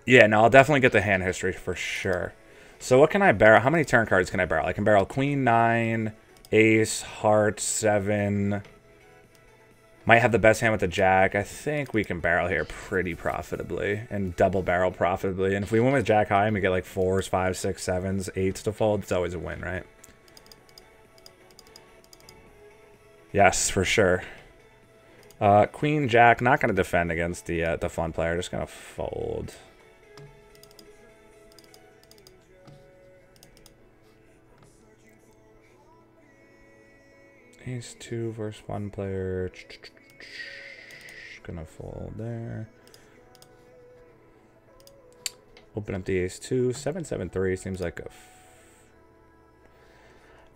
Yeah, no, I'll definitely get the hand history for sure. So what can I barrel? How many turn cards can I barrel? I can barrel Queen 9, Ace, Heart 7. Might have the best hand with the Jack. I think we can barrel here pretty profitably and double barrel profitably. And if we win with Jack high and we get like 4s, 5s, 6s, 7s, 8s to fold, it's always a win, right? Yes, for sure. Queen, Jack, not going to defend against the fun player. Just going to fold. Ace 2 versus one player. Gonna fold there. Open up the Ace 2. 7-7-3 seems like a...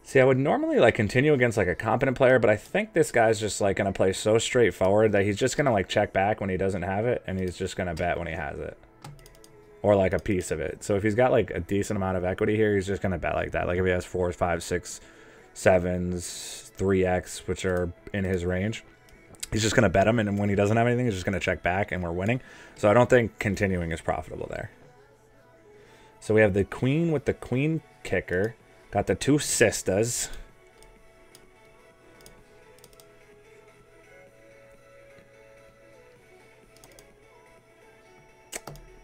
See, I would normally like continue against like a competent player, but I think this guy's just like gonna play so straightforward that he's just gonna like check back when he doesn't have it, and he's just gonna bet when he has it. Or like a piece of it. So if he's got like a decent amount of equity here, he's just gonna bet like that. Like if he has 4s, 5s, 6s, 7s, 3x, which are in his range, he's just going to bet him, and when he doesn't have anything, he's just going to check back, and we're winning. So I don't think continuing is profitable there. So we have the queen with the queen kicker. Got the 2 sisters.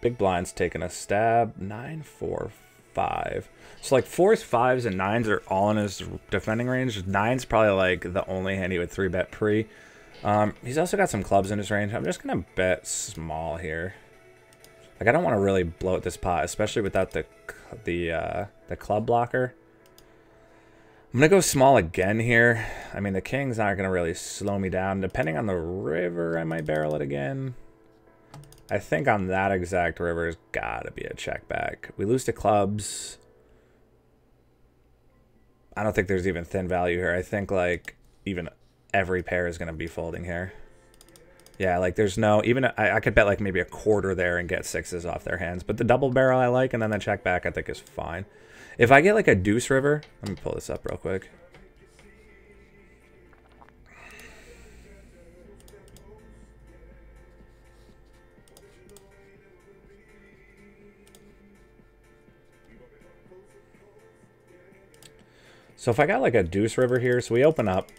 Big blind's taking a stab. 9, 4, 5. So like 4s, 5s, and 9s are all in his defending range. 9's probably like the only hand he would 3-bet pre. He's also got some clubs in his range. I'm just gonna bet small here. Like I don't want to really bloat this pot, especially without the club blocker. I'm gonna go small again here. I mean the king's not gonna really slow me down. Depending on the river, I might barrel it again. I think on that exact river, there's gotta be a check back. We lose to clubs. I don't think there's even thin value here. I think like even every pair is gonna be folding here. Yeah, like there's no, even I could bet like maybe a quarter there and get 6s off their hands. But the double barrel I like, and then the check back I think is fine. If I get like a deuce river, let me pull this up real quick. So if I got like a deuce river here, so we open up,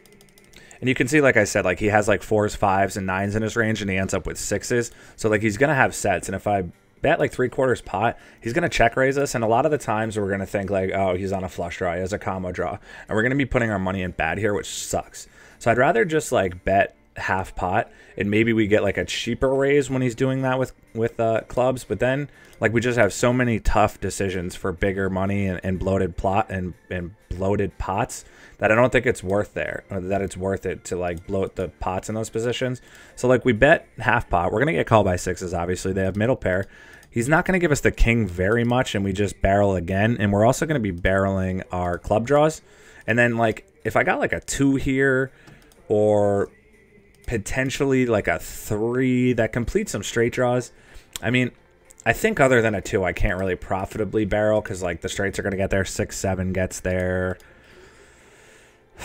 and you can see, like I said, like he has like 4s, 5s, and 9s in his range, and he ends up with 6s. So like he's gonna have sets, and if I bet like 3/4 pot, he's gonna check raise us, and a lot of the times we're gonna think like, oh, he's on a flush draw, he has a combo draw, and we're gonna be putting our money in bad here, which sucks. So I'd rather just like bet half pot, and maybe we get like a cheaper raise when he's doing that with clubs. But then like we just have so many tough decisions for bigger money and bloated plot and bloated pots that I don't think it's worth there, or that it's worth it to like bloat the pots in those positions. So like we bet half pot, we're gonna get called by 6s. Obviously they have middle pair. He's not gonna give us the king very much, and we just barrel again, and we're also gonna be barreling our club draws. And then like if I got like a 2 here, or potentially like a 3 that completes some straight draws. I mean, I think other than a 2, I can't really profitably barrel, because like the straights are going to get there, 6, 7 gets there.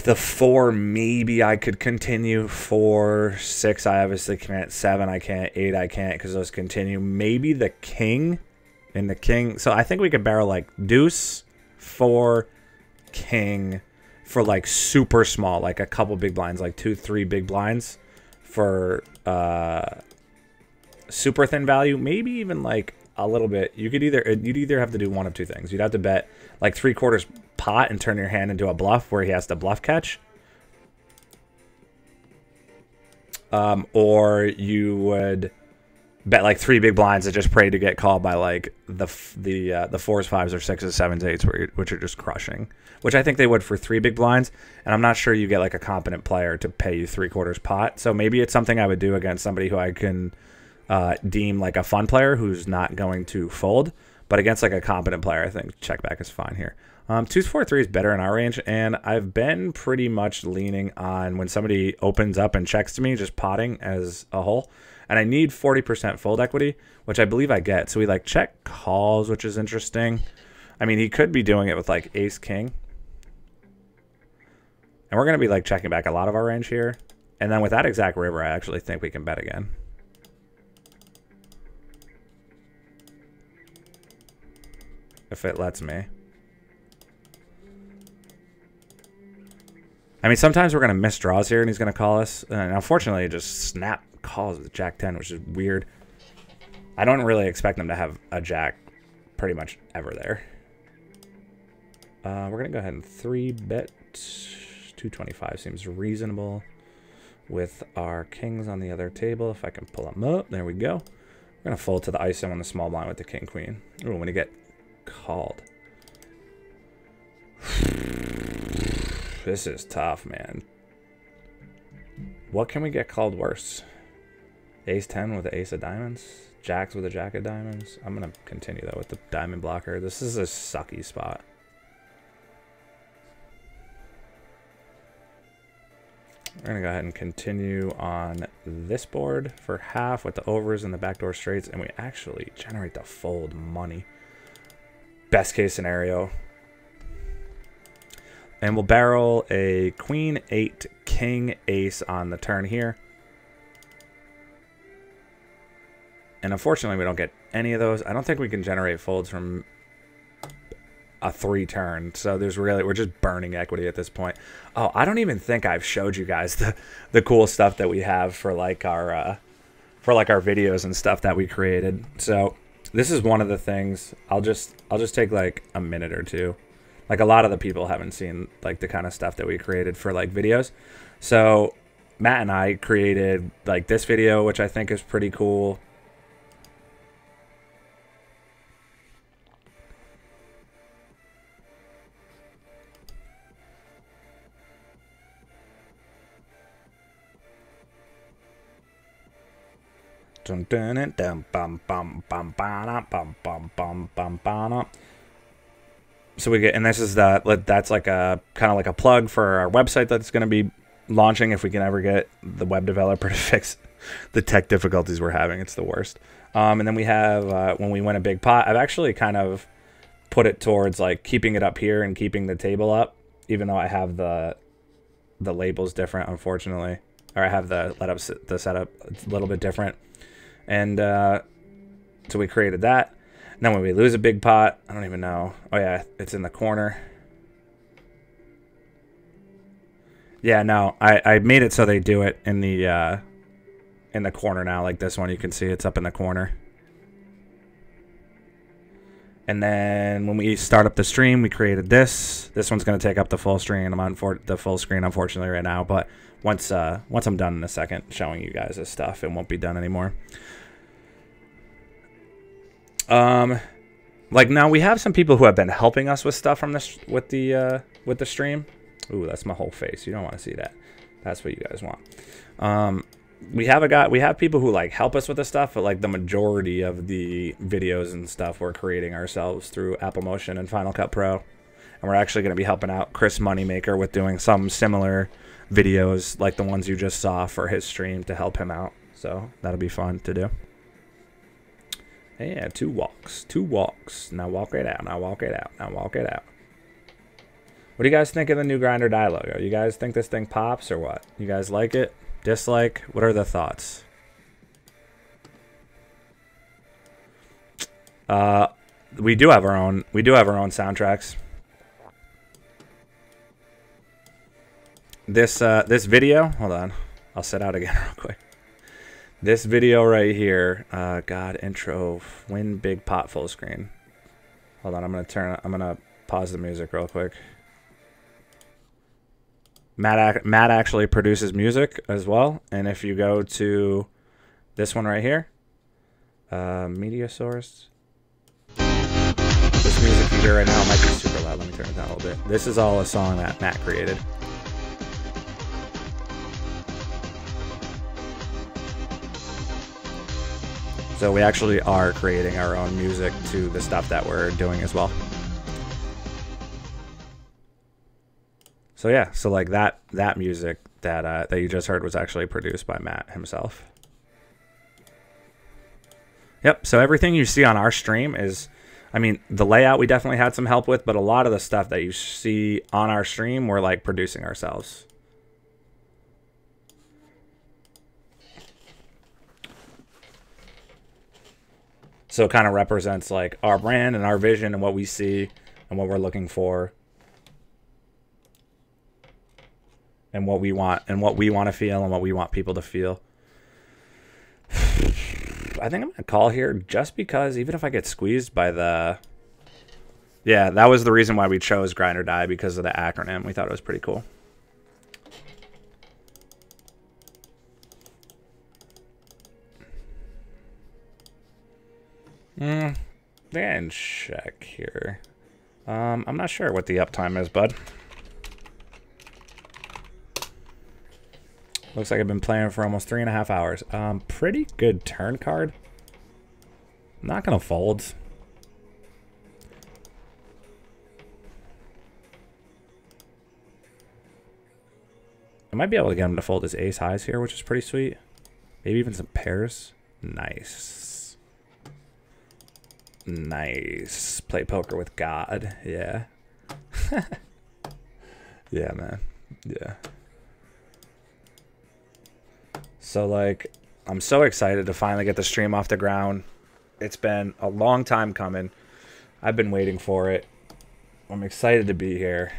The 4, maybe I could continue. 4, 6, I obviously can't. 7, I can't. 8, I can't, because those continue. Maybe the king, and the king. So I think we could barrel like deuce, 4, king, for like super small, like a couple big blinds, like 2, 3 big blinds for super thin value. Maybe even like a little bit. You'd either have to do one of 2 things. You'd have to bet like 3/4 pot and turn your hand into a bluff where he has to bluff catch, or you would bet like 3 big blinds and just pray to get called by like the 4s, 5s, or 6s, 7s, 8s, which are just crushing. Which I think they would for 3 big blinds, and I'm not sure you get like a competent player to pay you 3/4 pot. So maybe it's something I would do against somebody who I can deem like a fun player who's not going to fold. But against like a competent player, I think check back is fine here. 2s, 4, 3 is better in our range, and I've been pretty much leaning on when somebody opens up and checks to me, just potting as a whole. And I need 40% fold equity, which I believe I get. So we like check calls, which is interesting. I mean, he could be doing it with like ace king. And we're going to be like checking back a lot of our range here. And then with that exact river, I actually think we can bet again. if it lets me. I mean, sometimes we're going to miss draws here, and he's going to call us. And unfortunately, it just snap calls with Jack 10, which is weird. I don't really expect him to have a Jack pretty much ever there. We're going to go ahead and 3-bet. 225 seems reasonable with our kings on the other table. If I can pull them up. There we go. We're going to fold to the ISO on the small blind with the king queen. Ooh, when you get called. This is tough, man. What can we get called worse? Ace 10 with the ace of diamonds? Jacks with a jack of diamonds? I'm going to continue, though, with the diamond blocker. This is a sucky spot. We're going to go ahead and continue on this board for half with the overs and the backdoor straights, and we actually generate the fold money. Best case scenario. And we'll barrel a queen, 8, king, ace on the turn here. And unfortunately, we don't get any of those. I don't think we can generate folds from a 3 turn. So there's really, we're just burning equity at this point. Oh, I don't even think I've showed you guys the cool stuff that we have for like our videos and stuff that we created. So this is one of the things. I'll just take like a minute or two. Like a lot of the people haven't seen like the kind of stuff that we created for like videos. So Matt and I created like this video, which I think is pretty cool. So we get, and this is that's like a kind of like a plug for our website that's going to be launching if we can ever get the web developer to fix the tech difficulties we're having. It's the worst. And then we have when we win a big pot, I've actually kind of put it towards like keeping it up here and keeping the table up, even though I have the labels different, unfortunately, or I have the setup a little bit different. And so we created that. And then when we lose a big pot, I don't even know. Oh yeah, it's in the corner. Yeah, no, I made it so they do it in the corner now, like this one. You can see it's up in the corner. And then when we start up the stream, we created this. This one's going to take up the full screen. I'm on for the full screen, unfortunately, right now. But once I'm done in a second showing you guys this stuff, it won't be done anymore. Like now we have some people who have been helping us with stuff from this with the stream. Ooh, that's my whole face. You don't want to see that. That's what you guys want. We have people who like help us with this stuff, but like the majority of the videos and stuff we're creating ourselves through Apple Motion and Final Cut Pro. And we're actually going to be helping out Chris Moneymaker with doing some similar videos like the ones you just saw for his stream to help him out. So that'll be fun to do. Yeah, 2 walks. 2 walks. Now walk it out. Now walk it out. Now walk it out. What do you guys think of the new Grinder Die logo? You guys think this thing pops or what? You guys like it? Dislike? What are the thoughts? We do have our own soundtracks. This video, hold on. I'll set out again real quick. This video right here, God, intro, win big pot full screen. Hold on, I'm gonna pause the music real quick. Matt actually produces music as well, and if you go to this one right here, media source. This music you hear right now might be super loud. Let me turn it down a little bit. This is all a song that Matt created. So we actually are creating our own music to the stuff that we're doing as well. So yeah, so like that music that you just heard was actually produced by Matt himself. Yep, so everything you see on our stream is, I mean, the layout we definitely had some help with, but a lot of the stuff that you see on our stream we're like producing ourselves. So it kind of represents like our brand and our vision and what we see and what we're looking for and what we want to feel and what we want people to feel. I think I'm going to call here just because even if I get squeezed by the... Yeah, that was the reason why we chose Grind or Die, because of the acronym. We thought it was pretty cool. Then check here. I'm not sure what the uptime is, bud. Looks like I've been playing for almost 3.5 hours. Pretty good turn card. Not gonna fold. I might be able to get him to fold his ace highs here, which is pretty sweet. Maybe even some pairs. Nice. Nice. Play poker with God. Yeah. Yeah, man. Yeah. So, like, I'm so excited to finally get the stream off the ground. It's been a long time coming. I've been waiting for it. I'm excited to be here.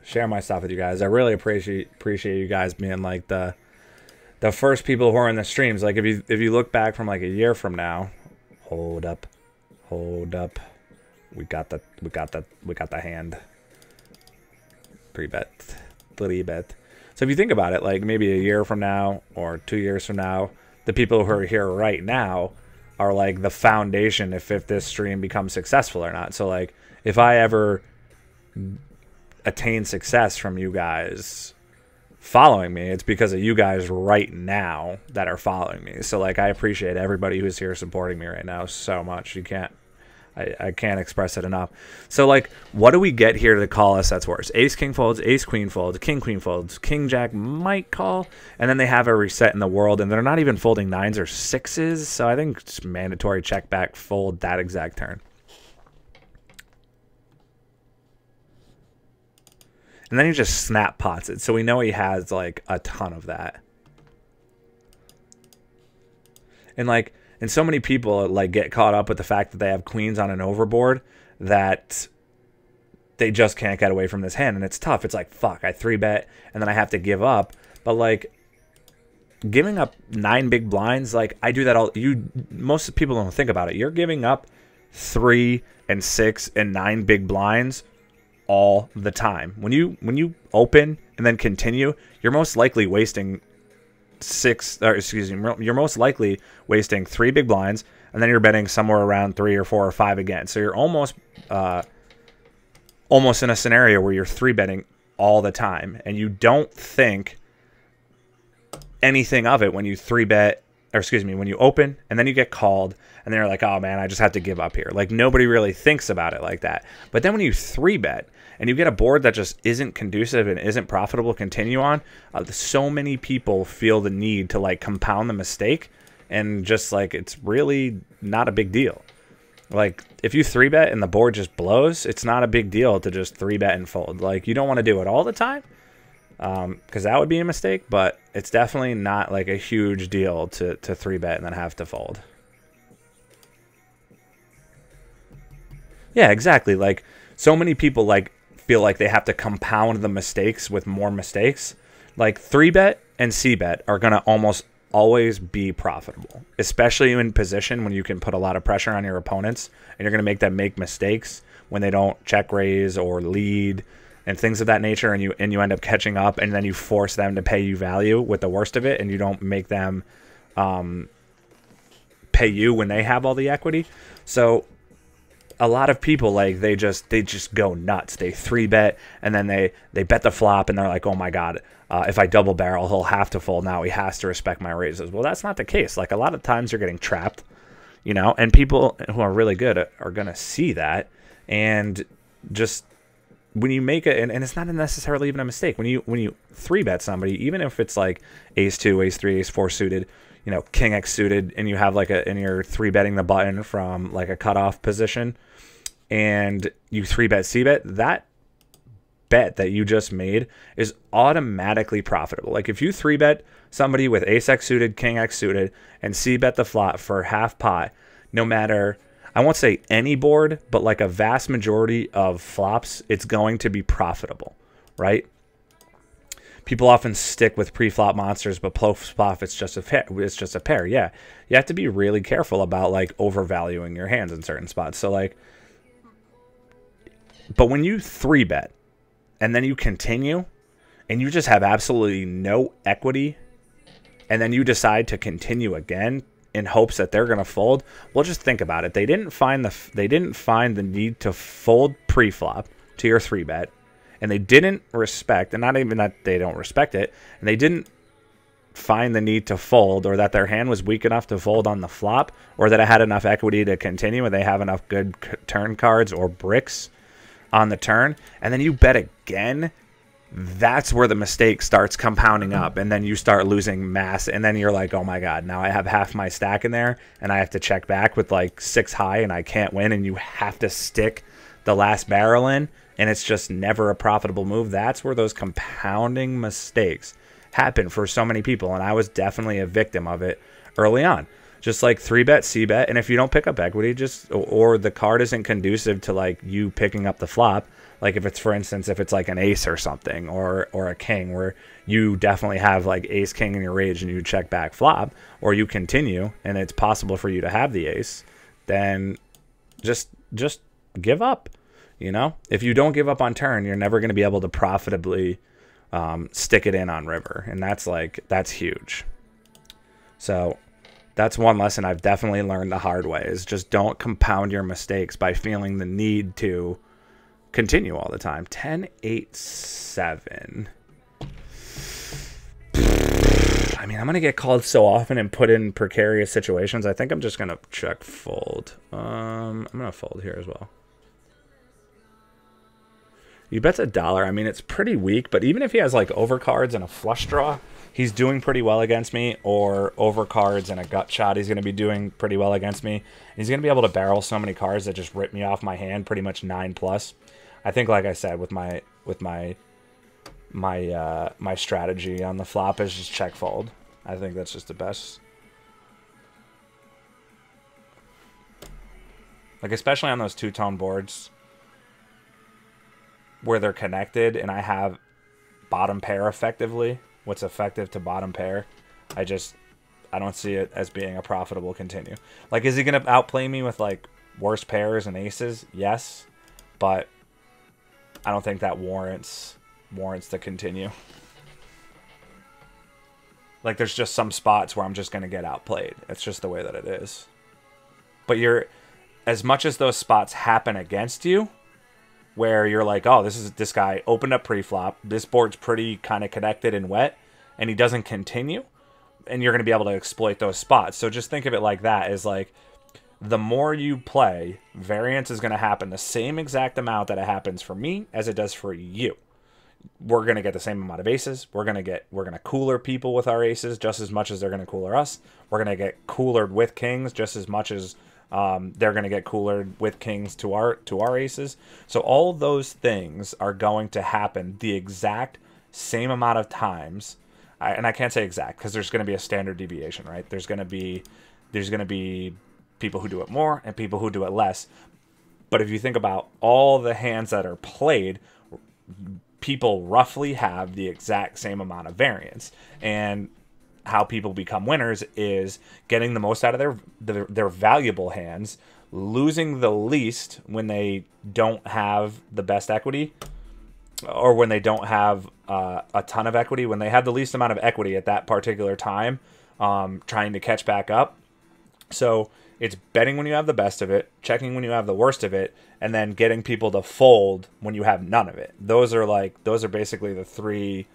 Share my stuff with you guys. I really appreciate you guys being like the first people who are in the streams. Like if you look back from like a year from now, hold up. We got the hand. 3-bet. So if you think about it, like maybe a year from now or 2 years from now, the people who are here right now are like the foundation if this stream becomes successful or not. So like if I ever attain success from you guys following me, it's because of you guys right now that are following me. So like I appreciate everybody who's here supporting me right now so much. I can't express it enough. So like what do we get here to call us that's worse? Ace king folds, ace queen folds, king queen folds, king jack might call, and then they have a reset in the world and they're not even folding 9s or 6s. So I think it's mandatory check back fold that exact turn. And then he just snap pots it. So we know he has like a ton of that. And so many people like get caught up with the fact that they have queens on an overboard that they just can't get away from this hand. And it's tough. It's like, fuck, I 3-bet and then I have to give up. But like giving up 9 big blinds, like I do that most people don't think about it. You're giving up 3 and 6 and 9 big blinds all the time. When you open and then continue, you're most likely wasting you're most likely wasting 3 big blinds, and then you're betting somewhere around 3 or 4 or 5 again. So you're almost in a scenario where you're 3-betting all the time, and you don't think anything of it when you 3-bet, or when you open and then you get called and then you're like, oh man, I just have to give up here. Like nobody really thinks about it like that. But then when you 3-bet and you get a board that just isn't conducive and isn't profitable to continue on, so many people feel the need to like compound the mistake, and just like it's really not a big deal. Like if you 3-bet and the board just blows, it's not a big deal to just 3-bet and fold. Like you don't want to do it all the time, because that would be a mistake, but it's definitely not like a huge deal to 3-bet and then have to fold. Yeah, exactly. Like so many people like feel like they have to compound the mistakes with more mistakes. Like 3-bet and C-bet are going to almost always be profitable, especially in position when you can put a lot of pressure on your opponents and you're going to make them make mistakes when they don't check raise or lead and things of that nature, and you end up catching up, and then you force them to pay you value with the worst of it, and you don't make them pay you when they have all the equity. So a lot of people, like they just go nuts. They 3-bet and then they bet the flop and they're like, oh my god, if I double barrel, he'll have to fold now. He has to respect my raises. Well, that's not the case. Like a lot of times you're getting trapped, you know, and people who are really good are gonna see that, and just when you make it, and it's not necessarily even a mistake. When you 3-bet somebody, even if it's like ace 2, ace 3, ace 4 suited, you know, king X suited, and you have like and you're 3-betting the button from like a cutoff position, and you 3-bet C-bet, that bet that you just made is automatically profitable. Like if you 3-bet somebody with ace X suited, king X suited, and C-bet the flop for half pot, no matter, I won't say any board, but like a vast majority of flops, it's going to be profitable, right? People often stick with pre-flop monsters, but post-flop it's just a pair. It's just a pair. Yeah, you have to be really careful about like overvaluing your hands in certain spots. So like, but when you 3-bet and then you continue and you just have absolutely no equity, and then you decide to continue again in hopes that they're going to fold, well, just think about it. They didn't find the need to fold pre-flop to your 3-bet. And they didn't respect, and not even that they don't respect it, and they didn't find the need to fold, or that their hand was weak enough to fold on the flop, or that it had enough equity to continue, and they have enough good turn cards or bricks on the turn, and then you bet again. That's where the mistake starts compounding up, and then you start losing mass, and then you're like, oh my god, now I have half my stack in there, and I have to check back with like 6 high, and I can't win, and you have to stick the last barrel in, and it's just never a profitable move. That's where those compounding mistakes happen for so many people, and I was definitely a victim of it early on. Just like 3-bet, C-bet, and if you don't pick up equity, just or the card isn't conducive to like you picking up the flop, like if it's, for instance, if it's like an ace or something, or a king, where you definitely have like ace king in your range and you check back flop, or you continue and it's possible for you to have the ace, then just give up. You know, if you don't give up on turn, you're never going to be able to profitably stick it in on river. And that's huge. So that's one lesson I've definitely learned the hard way, is just don't compound your mistakes by feeling the need to continue all the time. 10, 8, 7. I mean, I'm going to get called so often and put in precarious situations. I think I'm just going to check fold. I'm going to fold here as well. You bet's $1. I mean, it's pretty weak, but even if he has like overcards and a flush draw, he's doing pretty well against me, or overcards and a gut shot, he's going to be doing pretty well against me. He's going to be able to barrel so many cards that just rip me off my hand, pretty much 9+. I think, like I said, with my strategy on the flop is just check fold. I think that's just the best. Like, especially on those two-tone boards where they're connected and I have bottom pair effectively, what's effective to bottom pair, I don't see it as being a profitable continue. Like, is he going to outplay me with like worse pairs and aces? Yes, but I don't think that warrants the continue. Like, there's just some spots where I'm just going to get outplayed. It's just the way that it is. But as much as those spots happen against you, where you're like, oh, this guy opened up pre-flop, this board's pretty kind of connected and wet, and he doesn't continue, and you're going to be able to exploit those spots. So just think of it like that, is like, the more you play, variance is going to happen the same exact amount that it happens for me as it does for you. We're going to get the same amount of aces. We're going to cooler people with our aces just as much as they're going to cooler us. We're going to get coolered with kings just as much as they're going to get coolered with kings to our aces. So all those things are going to happen the exact same amount of times. And I can't say exact because there's going to be a standard deviation, right? There's going to be people who do it more and people who do it less. But if you think about all the hands that are played, people roughly have the exact same amount of variance. And how people become winners is getting the most out of their valuable hands, losing the least when they don't have the best equity, or when they don't have a ton of equity, when they have the least amount of equity at that particular time, trying to catch back up. So it's betting when you have the best of it, checking when you have the worst of it, and then getting people to fold when you have none of it. Those are basically the three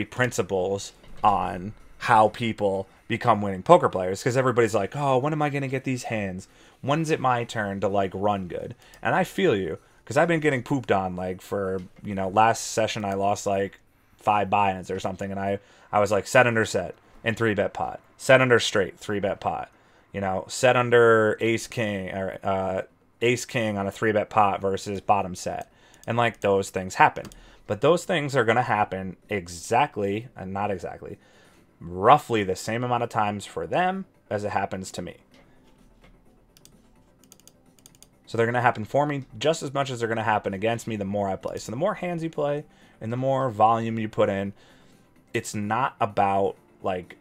principles on how people become winning poker players, because everybody's like, oh, when am I going to get these hands? When's it my turn to like run good? And I feel you, because I've been getting pooped on, like, for, last session I lost like 5 buy-ins or something, and I was like set under set in 3-bet pot, set under straight 3-bet pot, set under ace king or ace king on a 3-bet pot versus bottom set, and like those things happen. But those things are going to happen exactly, and not exactly, roughly the same amount of times for them as it happens to me. So they're going to happen for me just as much as they're going to happen against me the more I play. So the more hands you play and the more volume you put in, it's not about like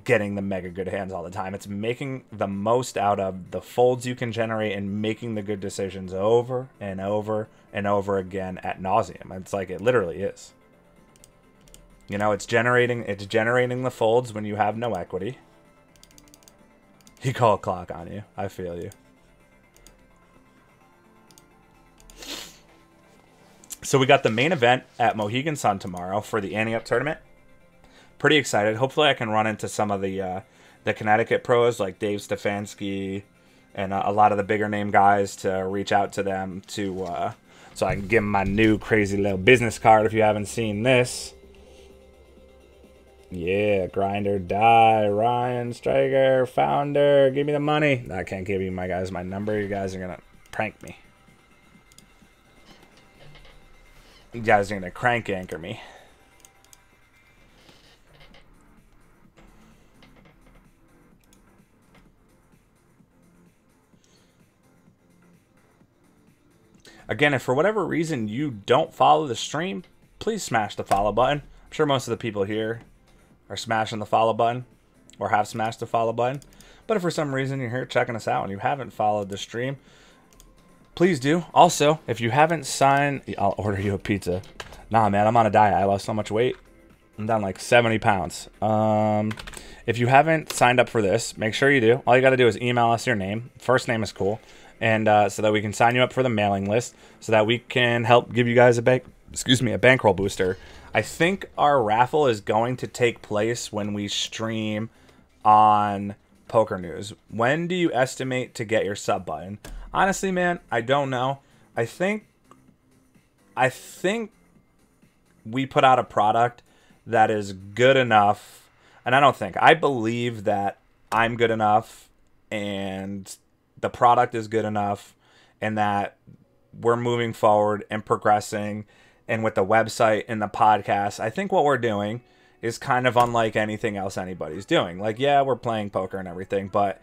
getting the mega good hands all the time. It's making the most out of the folds you can generate and making the good decisions over and over and over again ad nauseum. It's like it literally is. You know, it's generating the folds when you have no equity. He called clock on you. I feel you. So we got the main event at Mohegan Sun tomorrow for the Ante-Up tournament. Pretty excited. Hopefully I can run into some of the Connecticut pros like Dave Stefanski and a lot of the bigger name guys to reach out to them to so I can give them my new crazy little business card if you haven't seen this. Yeah, grind or die, Ryan Stryker, founder, give me the money. I can't give you my number. You guys are gonna prank me. You guys are gonna crank anchor me. Again, if for whatever reason you don't follow the stream, please smash the follow button. I'm sure most of the people here are smashing the follow button or have smashed the follow button. But if for some reason you're here checking us out and you haven't followed the stream, please do. Also, if you haven't signed, I'll order you a pizza. Nah, man, I'm on a diet. I lost so much weight. I'm down like 70 pounds. If you haven't signed up for this, make sure you do. All you got to do is email us your name. First name is cool. And so that we can sign you up for the mailing list so that we can help give you guys a bankroll booster. I think our raffle is going to take place when we stream on Poker News. When do you estimate to get your sub button? Honestly, man, I don't know. I think we put out a product that is good enough, and I believe that I'm good enough and the product is good enough and that we're moving forward and progressing, and with the website and the podcast, I think what we're doing is kind of unlike anything else anybody's doing. Like, yeah, we're playing poker and everything, but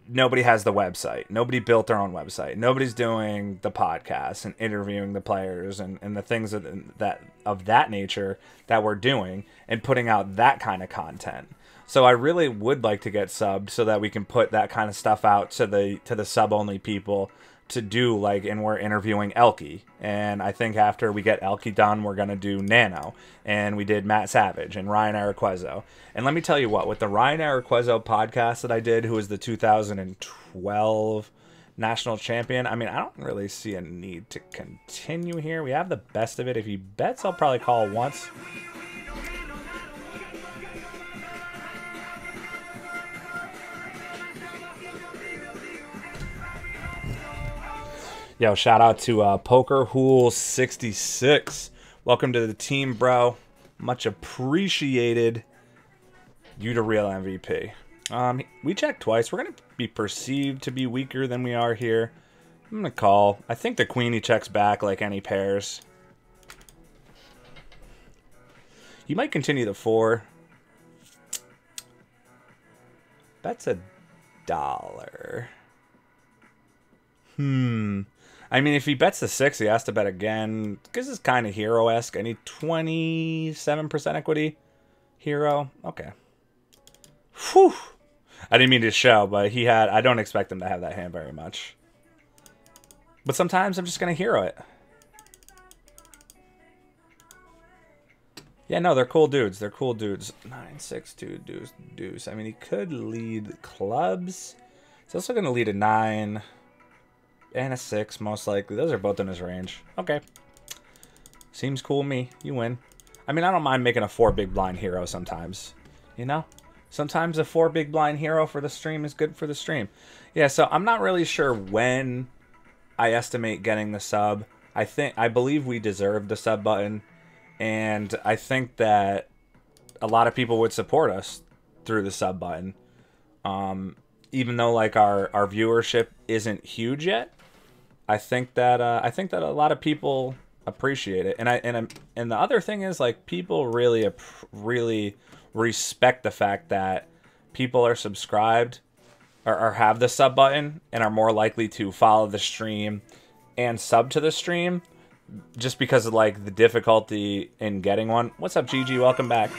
nobody has the website. Nobody built their own website. Nobody's doing the podcast and interviewing the players and the things of that nature that we're doing and putting out that kind of content. So I really would like to get subbed so that we can put that kind of stuff out to the sub-only people to do, like, and we're interviewing Elke. And I think after we get Elke done, we're going to do Nano. And we did Matt Savage and Ryan Araquezo. And let me tell you what, with the Ryan Araquezo podcast that I did, who was the 2012 national champion, I mean, I don't really see a need to continue here. We have the best of it. If he bets, I'll probably call once. Yo, shout out to PokerHool66. Welcome to the team, bro. Much appreciated. You the real MVP. We checked twice. We're going to be perceived to be weaker than we are here. I'm going to call. I think the queen he checks back like any pairs. He might continue the 4. That's $1. I mean, if he bets the 6, he has to bet again. This is kind of hero-esque. I need 27% equity. Hero. Okay. Whew. I didn't mean to show, but I don't expect him to have that hand very much. But sometimes I'm just going to hero it. Yeah, no, they're cool dudes. They're cool dudes. 9, 6, 2, deuce, deuce. I mean, he could lead clubs. He's also going to lead a 9. And a 6, most likely. Those are both in his range. Okay. Seems cool to me. You win. I mean, I don't mind making a 4 big blind hero sometimes. You know? Sometimes a 4 big blind hero for the stream is good for the stream. Yeah, so I'm not really sure when I estimate getting the sub. I believe we deserve the sub button. And I think that a lot of people would support us through the sub button. Even though, like, our viewership isn't huge yet. I think that a lot of people appreciate it, and the other thing is, like, people really respect the fact that people are subscribed or have the sub button and are more likely to follow the stream and sub to the stream just because of like the difficulty in getting one. What's up, Gigi? Welcome back.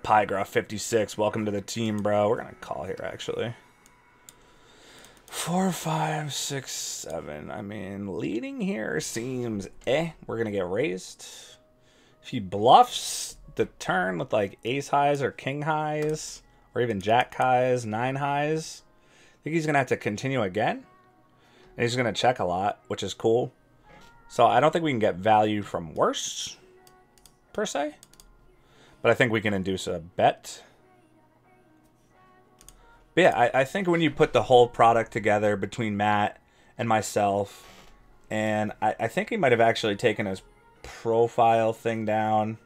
Pygra56, welcome to the team, bro. We're gonna call here actually. 4, 5, 6, 7. I mean, leading here seems We're gonna get raised. If he bluffs the turn with like ace highs or king highs, or even jack highs, 9 highs, I think he's gonna have to continue again. And he's gonna check a lot, which is cool. So I don't think we can get value from worse, per se. But I think we can induce a bet. But yeah, I think when you put the whole product together between Matt and myself, and I think he might have actually taken his profile thing down.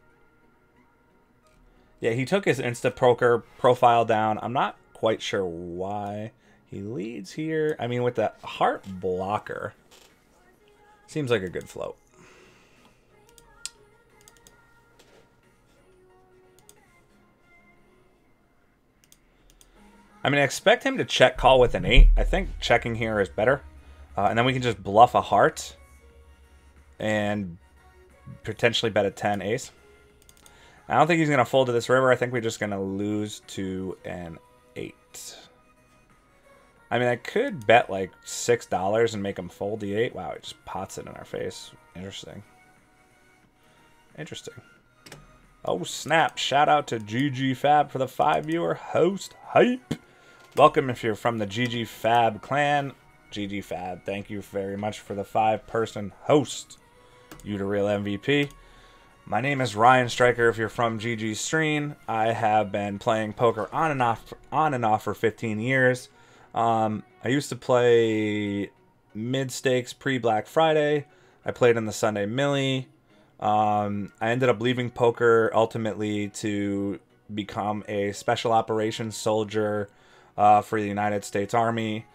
Yeah, he took his Instapoker profile down. I'm not quite sure why he leads here. I mean, with the heart blocker, seems like a good float. I mean, I expect him to check call with an 8. I think checking here is better. And then we can just bluff a heart and potentially bet a 10 ace. I don't think he's going to fold to this river. I think we're just going to lose to an 8. I mean, I could bet like $6 and make him fold the 8. Wow, he just pots it in our face. Interesting. Interesting. Oh, snap. Shout out to GG Fab for the 5-viewer host hype. Welcome if you're from the GG Fab clan. GG Fab, thank you very much for the 5-person host. You the real MVP. My name is Ryan Stryker if you're from GG Stream. I have been playing poker on and off for 15 years. I used to play mid-stakes pre-Black Friday. I played in the Sunday Millie. I ended up leaving poker ultimately to become a special operations soldier for the United States Army.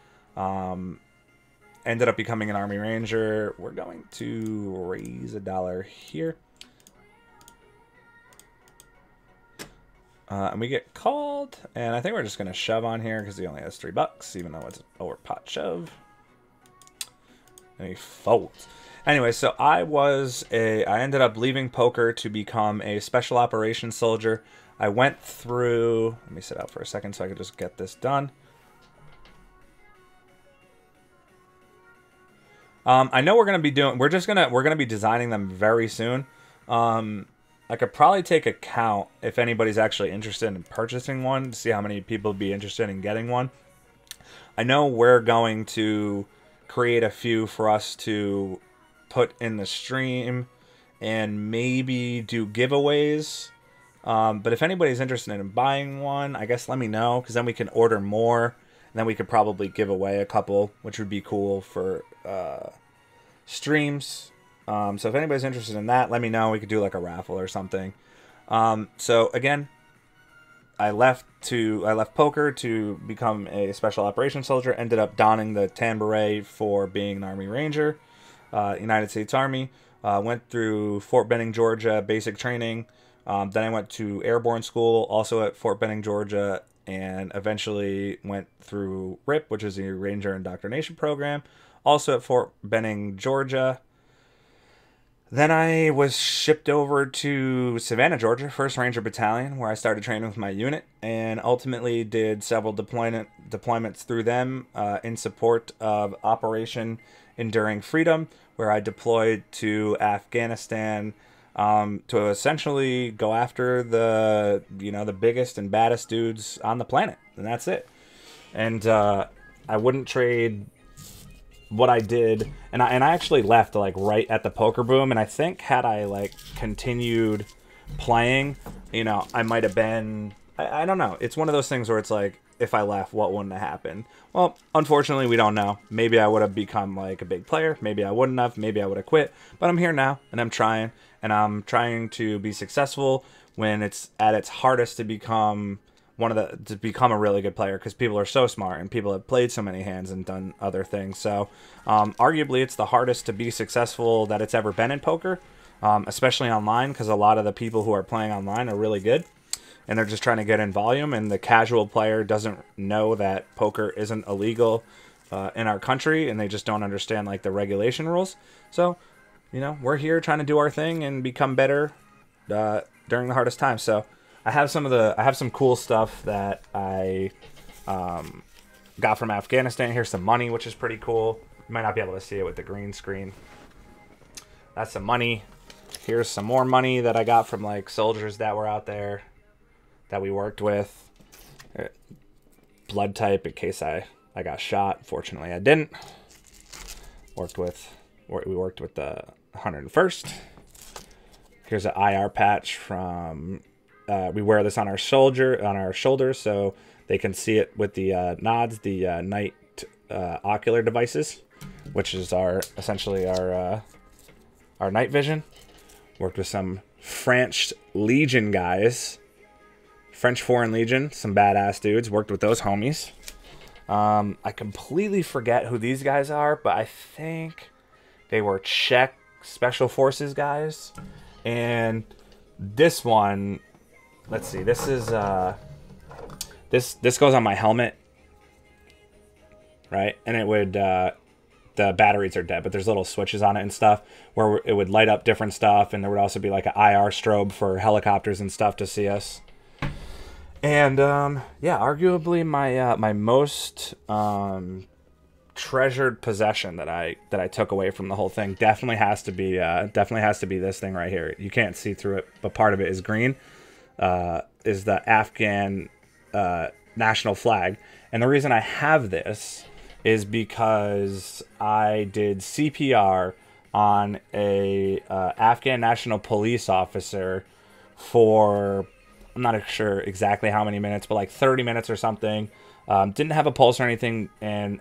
Ended up becoming an Army Ranger. We're going to raise $1 here. And we get called. And I think we're just going to shove on here because he only has $3, even though it's over pot shove. And he folds. Anyway, so I ended up leaving poker to become a special operations soldier. I went through, let me sit out for a second so I could just get this done. I know we're going to be doing, we're going to be designing them very soon. I could probably take a count if anybody's actually interested in purchasing one to see how many people would be interested in getting one. I know we're going to create a few for us to put in the stream and maybe do giveaways. But if anybody's interested in buying one, I guess let me know, because then we can order more, and then we could probably give away a couple, which would be cool for streams. So if anybody's interested in that, let me know. We could do like a raffle or something. So again, I left poker to become a special operations soldier. Ended up donning the tan beret for being an Army Ranger, United States Army. Went through Fort Benning, Georgia, basic training. Then I went to airborne school, also at Fort Benning, Georgia, and eventually went through RIP, which is the Ranger Indoctrination Program, also at Fort Benning, Georgia. Then I was shipped over to Savannah, Georgia, 1st Ranger Battalion, where I started training with my unit, and ultimately did several deployments through them in support of Operation Enduring Freedom, where I deployed to Afghanistan to essentially go after the biggest and baddest dudes on the planet, and that's it. And I wouldn't trade what I did, and I actually left like right at the poker boom, and I think had I like continued playing, I might have been, I don't know. It's one of those things where it's like, if I left, what wouldn't have happened? Well, unfortunately, we don't know. Maybe I would have become like a big player. Maybe I wouldn't have. Maybe I would have quit. But I'm here now, and I'm trying. And I'm trying to be successful when it's at its hardest to become to become a really good player, because people are so smart and people have played so many hands and done other things. So arguably it's the hardest to be successful that it's ever been in poker, especially online, because a lot of the people who are playing online are really good and they're just trying to get in volume, and the casual player doesn't know that poker isn't illegal in our country, and they just don't understand like the regulation rules. So, you know, we're here trying to do our thing and become better during the hardest time. So I have some cool stuff that I got from Afghanistan. Here's some money, which is pretty cool. You might not be able to see it with the green screen. That's some money. Here's some more money that I got from like soldiers that were out there that we worked with. Blood type in case I got shot. Fortunately, I didn't. We worked with the 101st. Here's an IR patch from. We wear this on our shoulders, so they can see it with the nods, the night ocular devices, which is essentially our night vision. Worked with some French Legion guys, French Foreign Legion, some badass dudes. Worked with those homies. I completely forget who these guys are, but I think they were Czech Special Forces guys. And this one, let's see, this is this goes on my helmet, right? And it would the batteries are dead, but there's little switches on it and stuff where it would light up different stuff, and there would also be like an IR strobe for helicopters and stuff to see us. And yeah, arguably my most treasured possession that I took away from the whole thing definitely has to be this thing right here. You can't see through it, but part of it is green. Is the Afghan national flag. And the reason I have this is because I did CPR on a Afghan National Police officer for, I'm not sure exactly how many minutes, but like 30 minutes or something. Didn't have a pulse or anything, and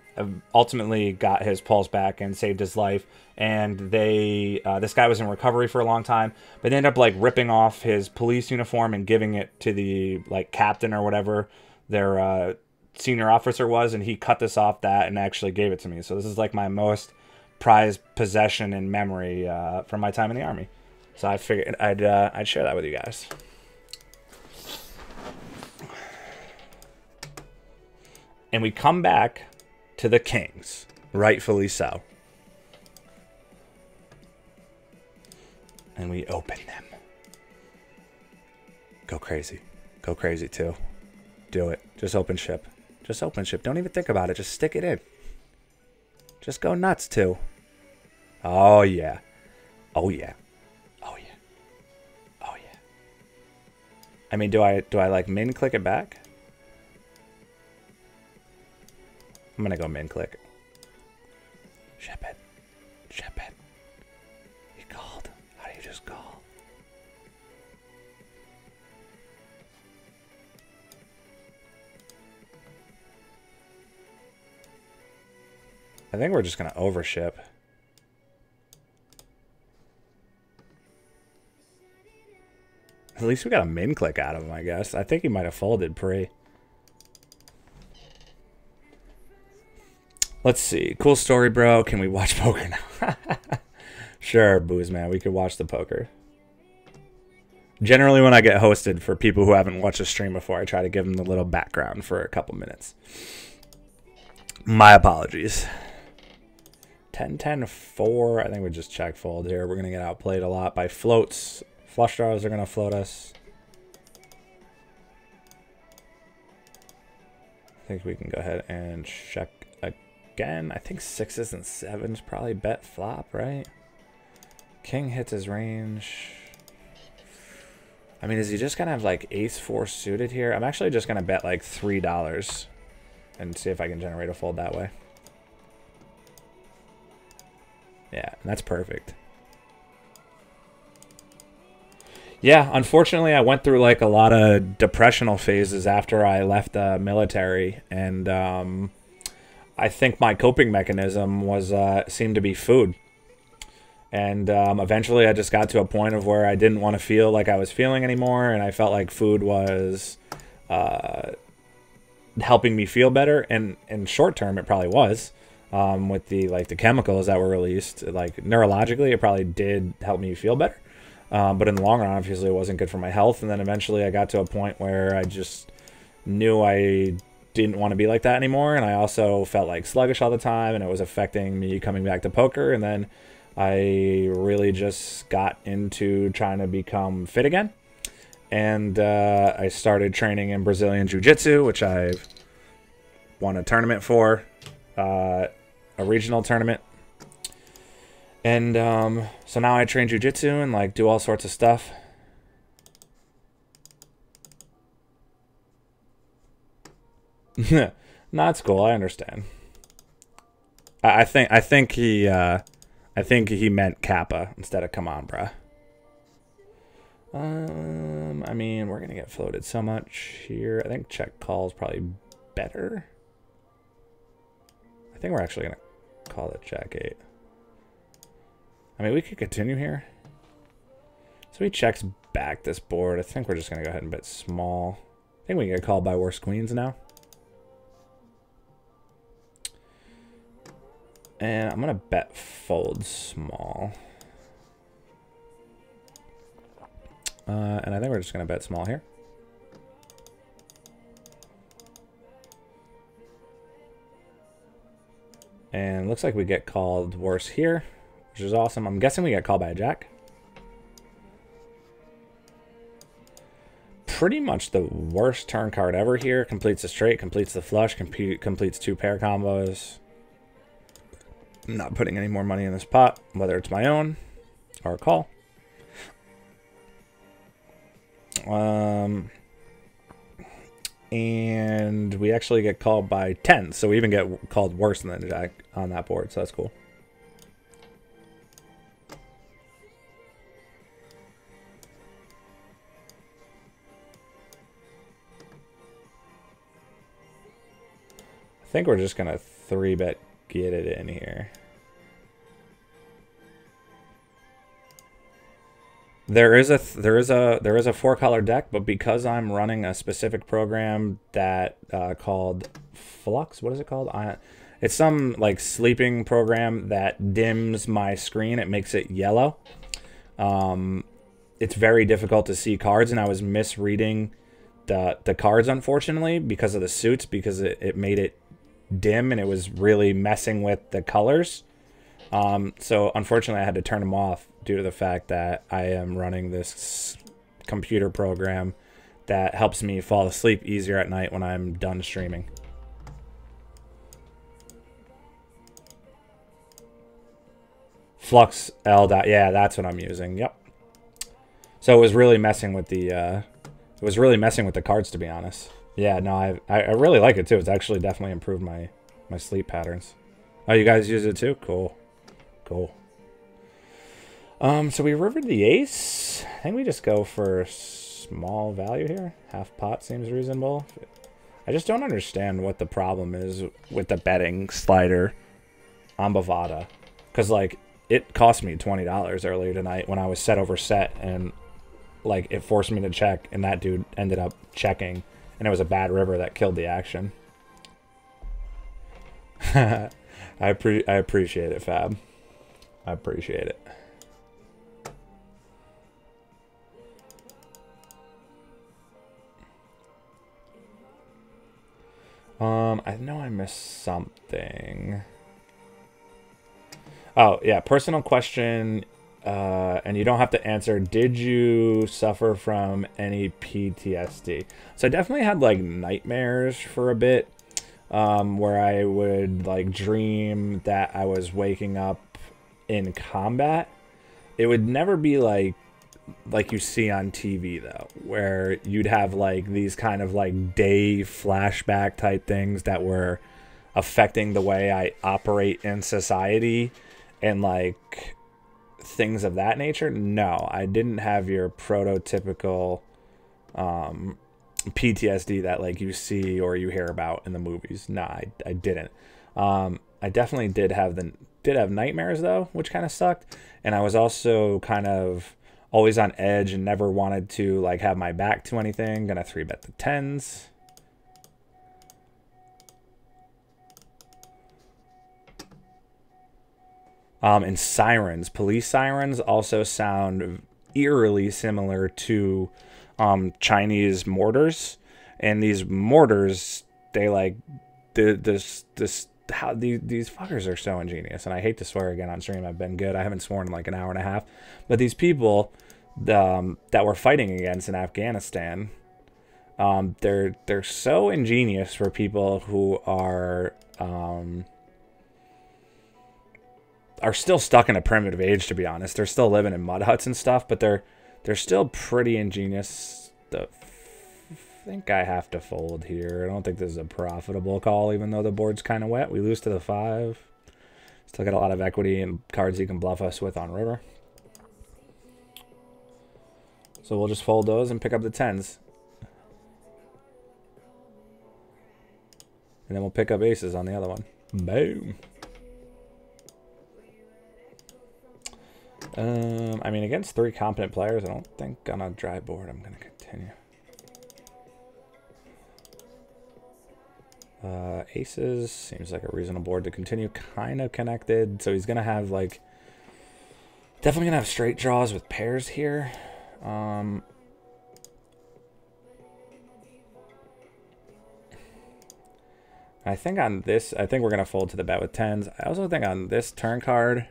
ultimately got his pulse back and saved his life. And this guy was in recovery for a long time, but they ended up like ripping off his police uniform and giving it to the like captain or whatever their senior officer was, and he cut this off that and actually gave it to me. So this is like my most prized possession in memory from my time in the Army. So I figured I'd share that with you guys. And we come back to the Kings, rightfully so. And we open them. Go crazy. Go crazy too. Do it. Just open ship. Just open ship. Don't even think about it. Just stick it in. Just go nuts too. Oh yeah. Oh yeah. Oh yeah. Oh yeah. I mean, do I like min click it back? I'm gonna go min click. Ship it. Ship it. He called. How do you just call? I think we're just gonna overship. At least we got a min click out of him, I guess. I think he might have folded pre. Let's see. Cool story, bro. Can we watch poker now? Sure, Booze Man. We could watch the poker. Generally, when I get hosted for people who haven't watched a stream before, I try to give them the little background for a couple minutes. My apologies. 10-10-4. I think we just check fold here. We're going to get outplayed a lot by floats. Flush draws are going to float us. I think we can go ahead and check again. I think 6s and 7s probably bet flop, right? King hits his range. I mean, is he just going to have like ace-4 suited here? I'm actually just going to bet like $3 and see if I can generate a fold that way. Yeah, that's perfect. Yeah, unfortunately, I went through like a lot of depressional phases after I left the military, and I think my coping mechanism was seemed to be food. And eventually, I just got to a point of where I didn't want to feel like I was feeling anymore, and I felt like food was helping me feel better, and in short term it probably was, with the the chemicals that were released, like neurologically it probably did help me feel better, but in the long run obviously it wasn't good for my health. And then eventually I got to a point where I just knew I didn't want to be like that anymore, and I also felt like sluggish all the time, and it was affecting me coming back to poker. And then I really just got into trying to become fit again. And I started training in Brazilian Jiu-Jitsu, which I've won a tournament for, a regional tournament. And so now I train Jiu-Jitsu and like do all sorts of stuff. No, it's cool. I understand. I think he meant Kappa instead of come on, bruh. I mean, we're gonna get floated so much here. I think check call is probably better. I think we're actually gonna call it jack 8. I mean, we could continue here. So he checks back this board. I think we're just gonna go ahead and bet small. I think we can get called by worse queens now. And I'm gonna bet fold small. And I think we're just going to bet small here. And looks like we get called worse here, which is awesome. I'm guessing we get called by a jack. Pretty much the worst turn card ever here. Completes the straight, completes the flush, completes 2 pair combos. I'm not putting any more money in this pot, whether it's my own or a call. And we actually get called by 10, so we even get called worse than the jack on that board, so that's cool. I think we're just gonna 3-bet get it in here. There is a 4-color deck, but because I'm running a specific program that called Flux, what is it called? It's some like sleeping program that dims my screen. It makes it yellow. It's very difficult to see cards, and I was misreading the cards, unfortunately, because of the suits, because it made it dim and it was really messing with the colors. So unfortunately I had to turn them off due to the fact that I am running this computer program that helps me fall asleep easier at night when I'm done streaming. Flux L. Yeah, that's what I'm using. Yep. So it was really messing with the cards, to be honest. Yeah, no, I really like it too. It's actually definitely improved my sleep patterns. Oh, you guys use it too? Cool. Cool. So we rivered the ace. I think we just go for small value here. Half pot seems reasonable. I just don't understand what the problem is with the betting slider on Bovada. Because, like, it cost me $20 earlier tonight when I was set over set, and, like, it forced me to check, and that dude ended up checking, and it was a bad river that killed the action. I appreciate it, Fab. I appreciate it. I know I missed something. Oh, yeah, personal question, and you don't have to answer. Did you suffer from any PTSD? So I definitely had, like, nightmares for a bit, where I would, like, dream that I was waking up in combat. It would never be like you see on TV, though, where you'd have like these kind of like day flashback type things that were affecting the way I operate in society and like things of that nature. No, I didn't have your prototypical PTSD that like you see or you hear about in the movies. No, I didn't. I definitely did have nightmares though, which kind of sucked, and I was also kind of always on edge and never wanted to like have my back to anything. Gonna 3-bet the 10s. And sirens, police sirens also sound eerily similar to Chinese mortars. And these mortars, they like these fuckers are so ingenious. And I hate to swear again on stream. I've been good. I haven't sworn in like an hour and a half. But these people that we're fighting against in Afghanistan, they're so ingenious for people who are still stuck in a primitive age, to be honest. They're still living in mud huts and stuff, but they're still pretty ingenious. I think I have to fold here. I don't think this is a profitable call, even though the board's kind of wet. We lose to the 5. Still got a lot of equity and cards you can bluff us with on river. So we'll just fold those and pick up the 10s. And then we'll pick up aces on the other one. Boom. I mean, against 3 competent players, I don't think on a dry board I'm going to continue. Aces seems like a reasonable board to continue. Kind of connected, so he's going to have, like, definitely going to have straight draws with pairs here. I think on this, I think we're going to fold to the bet with 10s. I also think on this turn card,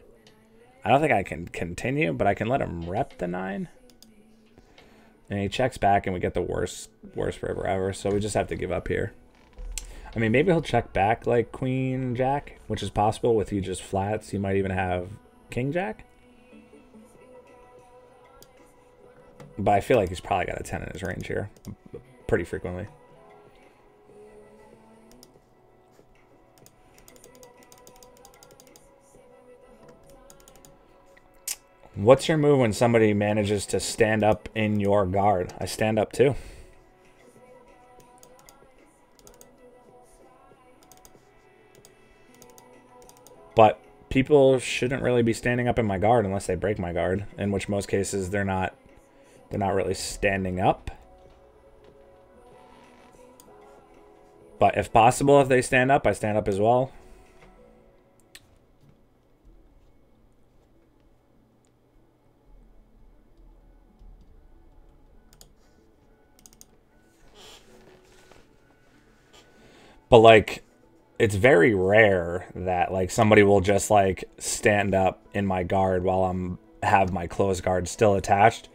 I don't think I can continue, but I can let him rep the 9. And he checks back, and we get the worst river ever, so we just have to give up here. I mean, maybe he'll check back like Queen Jack, which is possible with you just flats. He might even have King Jack. But I feel like he's probably got a 10 in his range here pretty frequently. What's your move when somebody manages to stand up in your guard? I stand up too. But people shouldn't really be standing up in my guard unless they break my guard, in which most cases they're not really standing up. But if possible, if they stand up, I stand up as well. But, like, it's very rare that, like, somebody will just, like, stand up in my guard while have my closed guard still attached.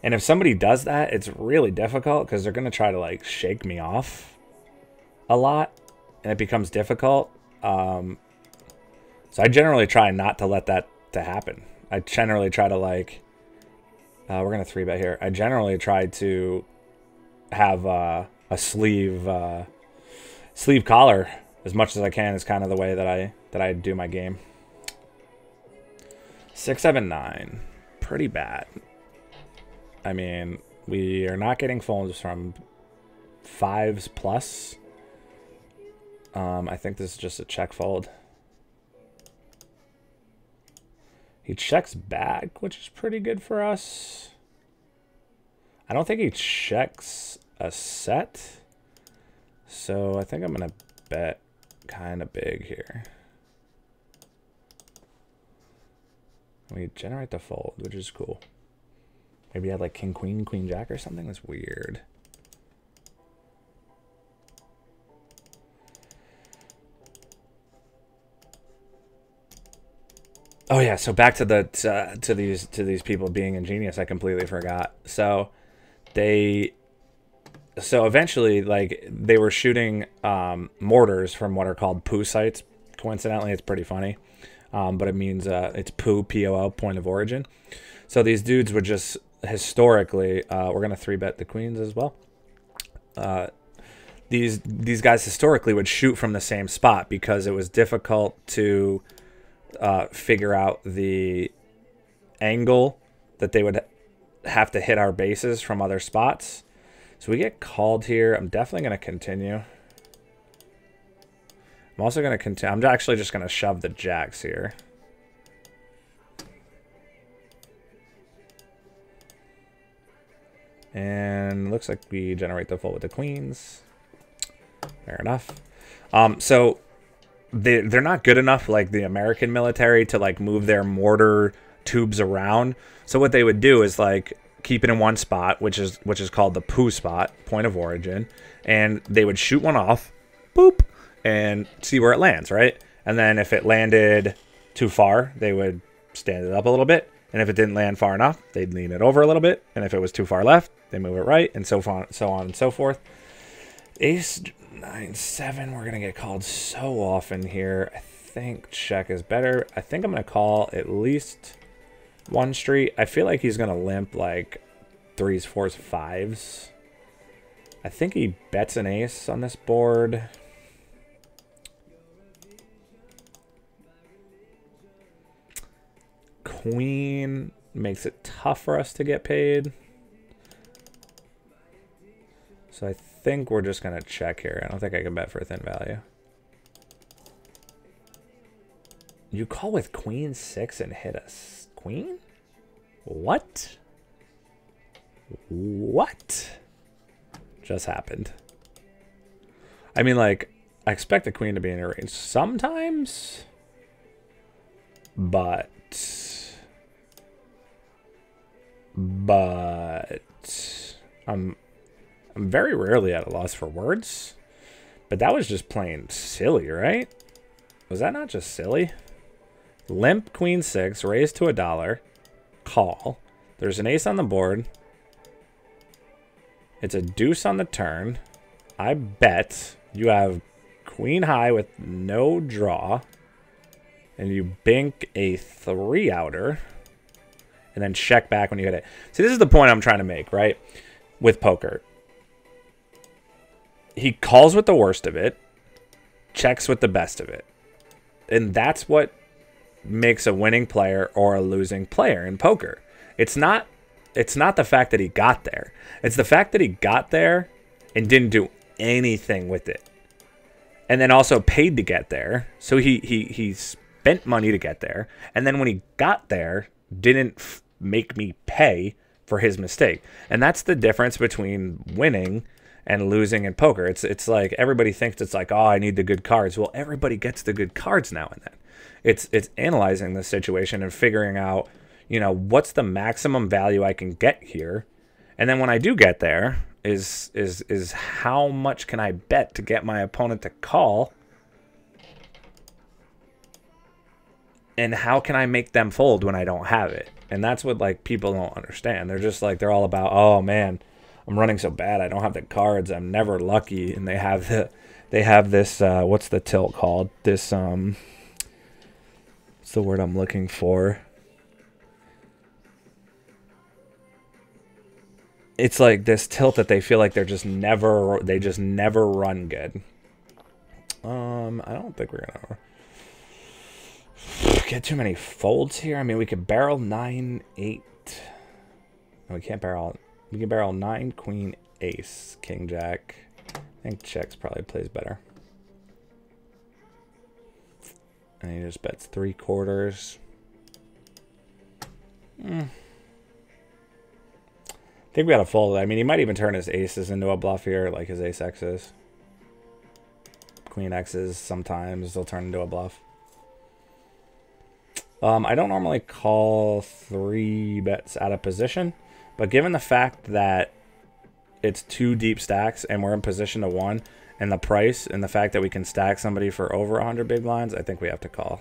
And if somebody does that, it's really difficult because they're going to try to, like, shake me off a lot. And it becomes difficult. So I generally try not to let that to happen. I generally try to, like... we're going to 3-bet here. I generally try to have a sleeve collar as much as I can is kind of the way that I do my game. 6, 7, 9. Pretty bad. I mean, we are not getting folds from 5s plus. I think this is just a check fold. He checks back, which is pretty good for us. I don't think he checks a set. So I think I'm going to bet kind of big here. We generate the fold, which is cool. Maybe I had like King, Queen, Queen, Jack or something. That's weird. Oh yeah, so back to the to these people being ingenious. I completely forgot. So eventually, like, they were shooting mortars from what are called poo sites. Coincidentally, it's pretty funny. But it means it's poo, P-O-O, point of origin. So these dudes would just historically, we're going to 3-bet the queens as well. These guys historically would shoot from the same spot because it was difficult to figure out the angle that they would have to hit our bases from other spots. So we get called here. I'm definitely going to continue. I'm also going to continue. I'm actually just going to shove the jacks here. And looks like we generate the full with the queens. Fair enough. So they're not good enough, like the American military, to like move their mortar tubes around. So what they would do is like keep it in one spot, which is called the poo spot, point of origin, and they would shoot one off, boop, and see where it lands, right? And then if it landed too far, they would stand it up a little bit, and if it didn't land far enough, they'd lean it over a little bit, and if it was too far left, they move it right, and so on and so forth. Ace 9-7, we're gonna get called so often here. I think check is better. I think I'm gonna call at least one street. I feel like he's gonna limp like 3s, 4s, 5s. I think he bets an ace on this board. Queen makes it tough for us to get paid. So I think we're just going to check here. I don't think I can bet for a thin value. You call with queen 6 and hit us. Queen? What? What just happened? I mean, like, I expect the queen to be in your range sometimes, but I'm very rarely at a loss for words. But that was just plain silly, right? Was that not just silly? Limp queen 6, raise to $1, call. There's an ace on the board. It's a deuce on the turn. I bet you have queen high with no draw. And you bink a 3-outer. And then check back when you hit it. See, this is the point I'm trying to make, right? With poker. He calls with the worst of it. Checks with the best of it. And that's what makes a winning player or a losing player in poker. It's not the fact that he got there. It's the fact that he got there and didn't do anything with it. And then also paid to get there. So he spent money to get there. And then when he got there, didn't make me pay for his mistake. And that's the difference between winning and losing in poker. It's like everybody thinks it's like, oh, I need the good cards. Well, everybody gets the good cards now and then. It's analyzing the situation and figuring out, you know, what's the maximum value I can get here. And then when I do get there, is how much can I bet to get my opponent to call? And how can I make them fold when I don't have it? And that's what, like, people don't understand. They're just like, they're all about, oh man, I'm running so bad, I don't have the cards, I'm never lucky. And they have this what's the tilt called? This what's the word I'm looking for? It's like this tilt that they feel like they just never run good. I don't think we're gonna get too many folds here. I mean, we could barrel 9-8. No, we can't barrel. We can barrel 9, queen, ace, king, jack. I think checks probably plays better. And he just bets 3/4. I think we got to fold. I mean, he might even turn his aces into a bluff here, like his ace X's. Queen X's sometimes they'll turn into a bluff. I don't normally call 3 bets out of position, but given the fact that it's 2 deep stacks and we're in position to 1, and the price and the fact that we can stack somebody for over 100 big blinds, I think we have to call.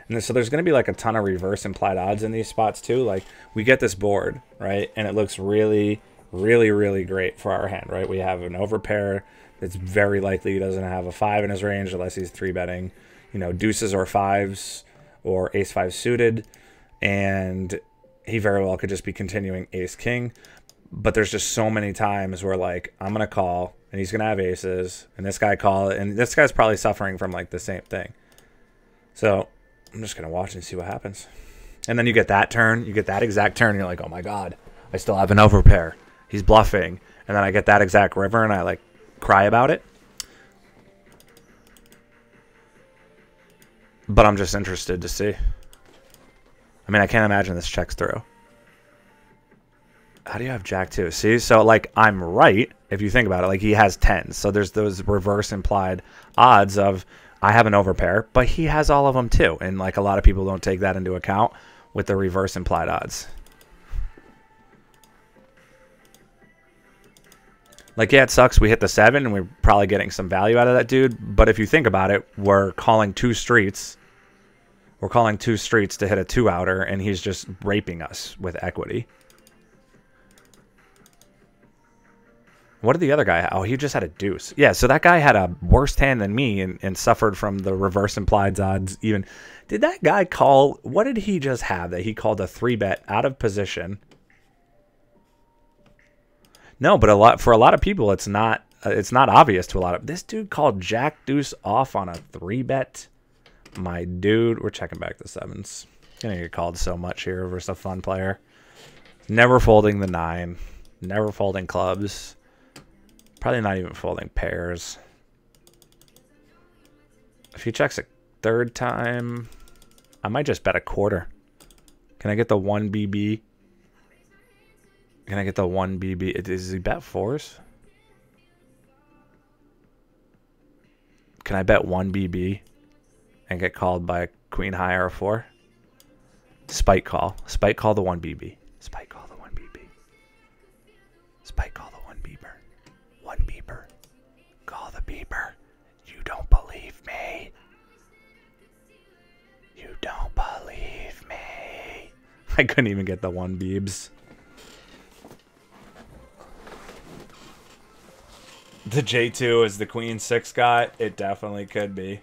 And so there's going to be like a ton of reverse implied odds in these spots too. Like we get this board, right? And it looks really, really, really great for our hand, right? We have an overpair. It's very likely he doesn't have a 5 in his range unless he's 3-betting, you know, deuces or 5s or ace-5 suited. And he very well could just be continuing ace-king. But there's just so many times where, like, I'm going to call and he's going to have aces and this guy call it. And this guy's probably suffering from like the same thing. So I'm just going to watch and see what happens. And then you get that turn. You get that exact turn. And you're like, oh, my God, I still have an overpair. He's bluffing. And then I get that exact river and I, like, cry about it. But I'm just interested to see. I mean, I can't imagine this checks through. How do you have Jack 2? See, so like I'm right if you think about it. Like he has 10s, so there's those reverse implied odds of I have an overpair, but he has all of them too, and like a lot of people don't take that into account with the reverse implied odds. Like yeah, it sucks we hit the 7 and we're probably getting some value out of that dude, but if you think about it, we're calling 2 streets. We're calling 2 streets to hit a 2-outer, and he's just raping us with equity. What did the other guy have? Oh, he just had a deuce. Yeah, so that guy had a worse hand than me and suffered from the reverse implied odds even. Did that guy call... What did he just have that he called a 3-bet out of position? No, but for a lot of people, it's not obvious to a lot of... This dude called Jack Deuce off on a 3-bet. My dude, we're checking back the 7s. Gonna get called so much here versus a fun player. Never folding the 9. Never folding clubs. Probably not even folding pairs. If he checks a 3rd time, I might just bet a quarter. Can I get the 1 BB? Can I get the 1 BB? Does he bet 4s? Can I bet 1 BB and get called by a queen high or a 4? Spike call. Spike call the 1 BB. Spike call the 1 BB. Spike call the 1 beeper. 1 beeper. Call the beeper. You don't believe me. You don't believe me. I couldn't even get the 1 beebs. The J2 is the queen 6 guy. It definitely could be.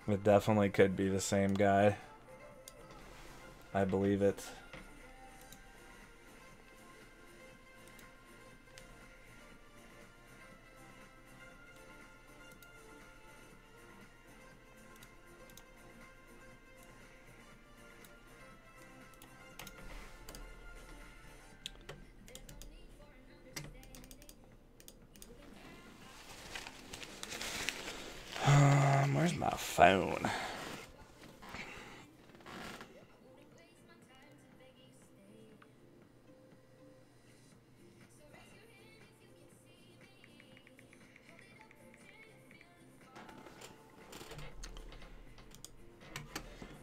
It definitely could be the same guy. I believe it. Where's my phone?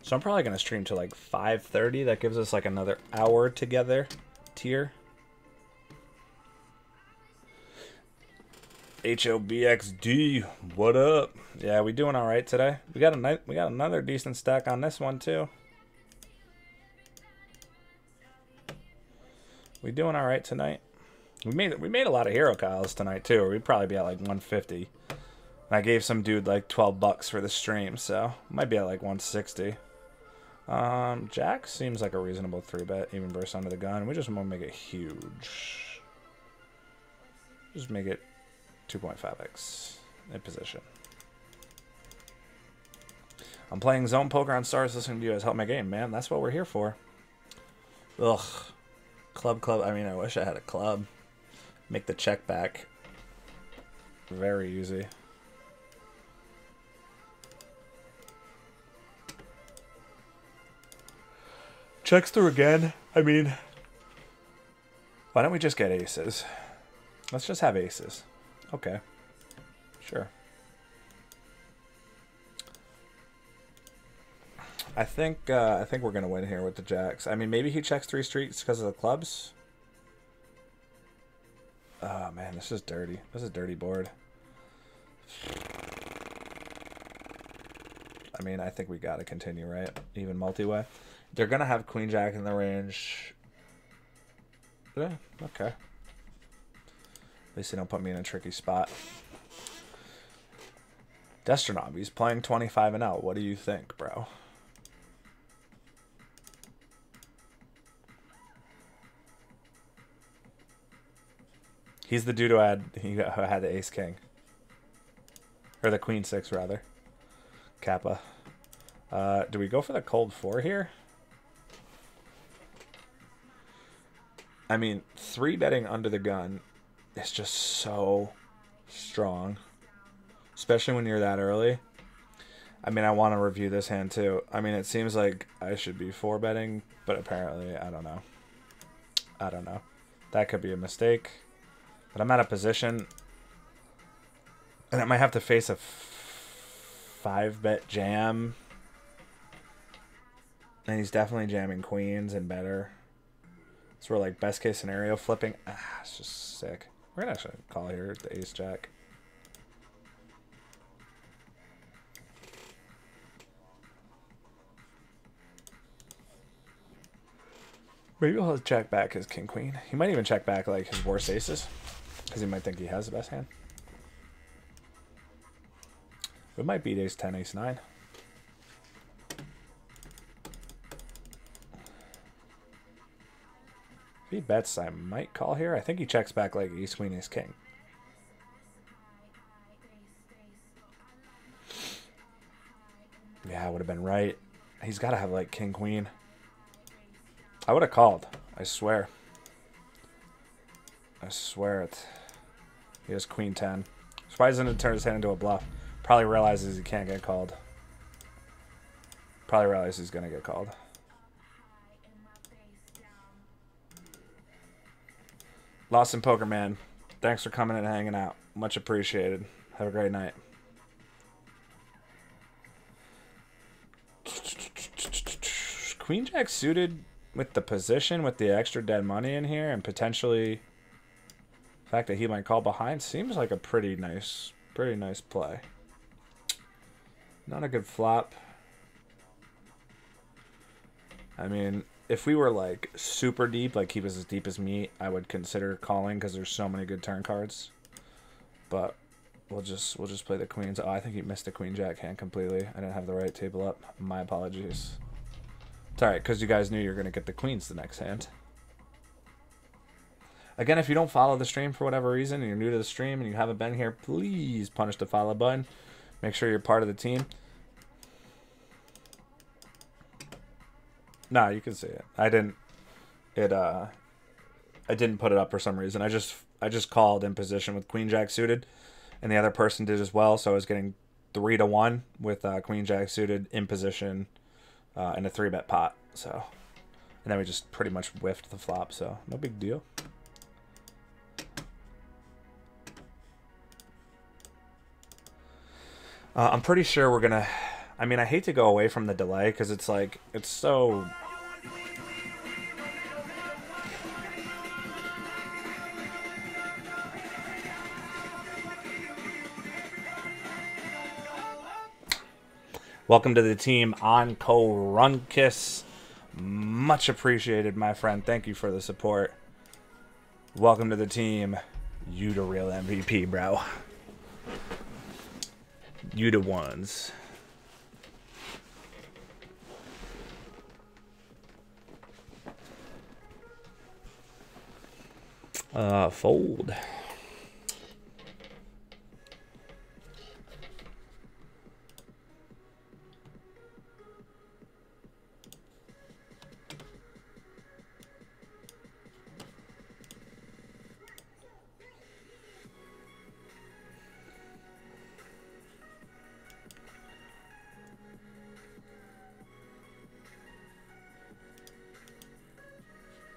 So I'm probably going to stream to like 5:30. That gives us like another hour together. Tier. HOBXD, what up? Yeah, we doing all right today. We got another decent stack on this one too. We doing all right tonight. We made a lot of hero Kyles tonight too. We'd probably be at like 150. And I gave some dude like 12 bucks for the stream, so might be at like 160. Jack seems like a reasonable 3-bet, even versus under the gun. We just want to make it huge. Just make it 2.5x in position. I'm playing zone poker on stars, listening to you guys help my game, man. That's what we're here for. Ugh. Club. I mean, I wish I had a club. Make the check back very easy. Checks through again. I mean, why don't we just get aces? Let's just have aces. Okay. Sure. I think we're gonna win here with the jacks. I mean, maybe he checks 3 streets because of the clubs. Oh man, this is dirty. This is a dirty board. I mean, I think we gotta continue, right? Even multi-way. They're gonna have queen jack in the range. Yeah, okay. At least they don't put me in a tricky spot. Destronob, he's playing 25 and out. What do you think, bro? He's the dude who had the ace king. Or the queen 6 rather. Kappa. Do we go for the cold 4 here? I mean, 3-betting under the gun is just so strong. Especially when you're that early. I mean, I want to review this hand too. I mean, it seems like I should be 4-betting, but apparently, I don't know. I don't know. That could be a mistake. But I'm out of position. And I might have to face a 5-bet jam. And he's definitely jamming queens and better. So we're like best case scenario flipping. Ah, it's just sick. We're going to actually call here the ace jack. Maybe he'll check back his king queen. He might even check back like his worst aces, because he might think he has the best hand. We might beat ace 10, ace 9. If he bets, I might call here. I think he checks back like ace queen, ace king. Yeah, I would have been right. He's got to have like king queen. I would have called. I swear. I swear it. He has queen 10. Surprised he didn't turn his hand into a bluff. Probably realizes he can't get called. Probably realizes he's going to get called. Lost in Poker Man. Thanks for coming and hanging out. Much appreciated. Have a great night. Queen Jack suited with the position, with the extra dead money in here, and potentially the fact that he might call behind seems like a pretty nice play. Not a good flop. I mean, if we were like super deep, like he was as deep as me, I would consider calling because there's so many good turn cards. But we'll just play the queens. Oh, I think he missed the queen jack hand completely. I didn't have the right table up. My apologies. It's alright, because you guys knew you were going to get the queens the next hand. Again, if you don't follow the stream for whatever reason, and you're new to the stream, and you haven't been here, please punish the follow button. Make sure you're part of the team. Nah, you can see it. I didn't put it up for some reason. I just called in position with queen jack suited, and the other person did as well, so I was getting 3-1 with queen jack suited in position. In a 3-bet pot, so, and then we just pretty much whiffed the flop, so no big deal. I'm pretty sure we're gonna, I mean, I hate to go away from the delay because it's like, it's so. Welcome to the team, Onco Runkiss. Much appreciated, my friend. Thank you for the support. Welcome to the team. You the real MVP, bro. You the ones. Fold.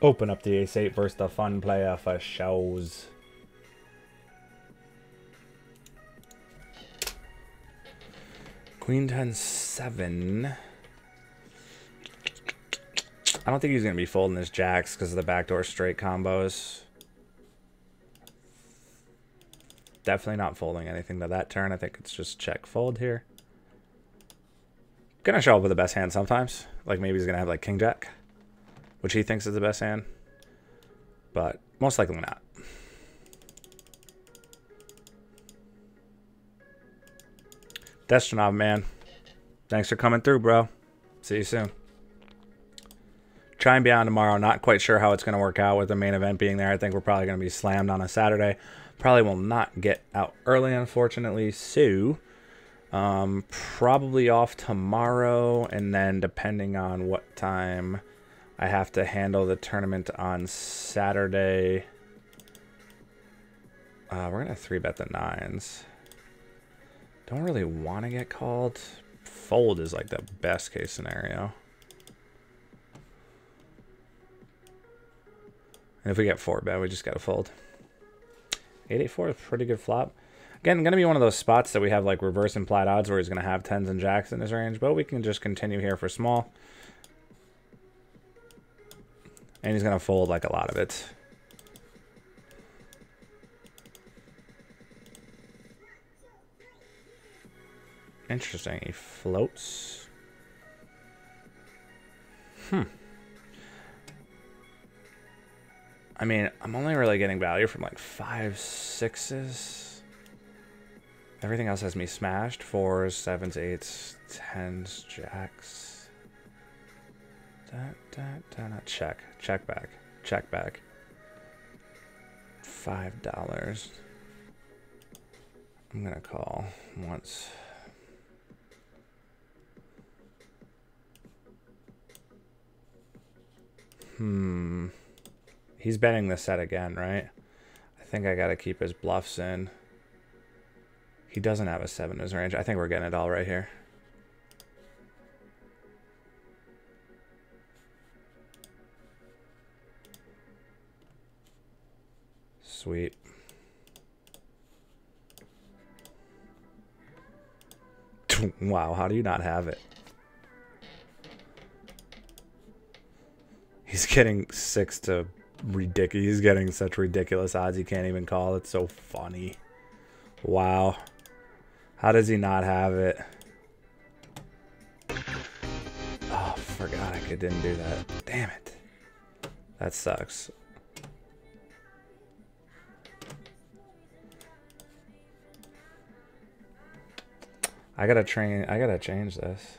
Open up the ace-8 versus the fun player for shows. Queen 10-7. I don't think he's going to be folding his jacks because of the backdoor straight combos. Definitely not folding anything to that turn. I think it's just check fold here. Gonna show up with the best hand sometimes. Like maybe he's going to have like king jack, which he thinks is the best hand, but most likely not. Destronov, man. Thanks for coming through, bro. See you soon. Try and be on tomorrow. Not quite sure how it's going to work out with the main event being there. I think we're probably going to be slammed on a Saturday. Probably will not get out early, unfortunately. So, probably off tomorrow, and then depending on what time I have to handle the tournament on Saturday. We're going to 3-bet the 9s. Don't really want to get called. fold is like the best case scenario. And if we get 4-bet, we just got to fold. 8-8-4 is a pretty good flop. Again, going to be one of those spots that we have like reverse implied odds where he's going to have 10s and jacks in his range, but we can just continue here for small. And he's going to fold like a lot of it. Interesting. He floats. I mean, I'm only really getting value from like 5s, 6s. Everything else has me smashed. 4s, 7s, 8s, 10s, jacks. Check. Check back. Check back. $5. I'm going to call once. He's betting the set again, right? I think I got to keep his bluffs in. He doesn't have a 7 in his range. I think we're getting it all right here. Sweet. Wow, how do you not have it? He's getting 6 to ridiculous. He's getting such ridiculous odds he can't even call. It's so funny. Wow. How does he not have it? Oh, forgot I didn't do that. Damn it. That sucks. I gotta change this.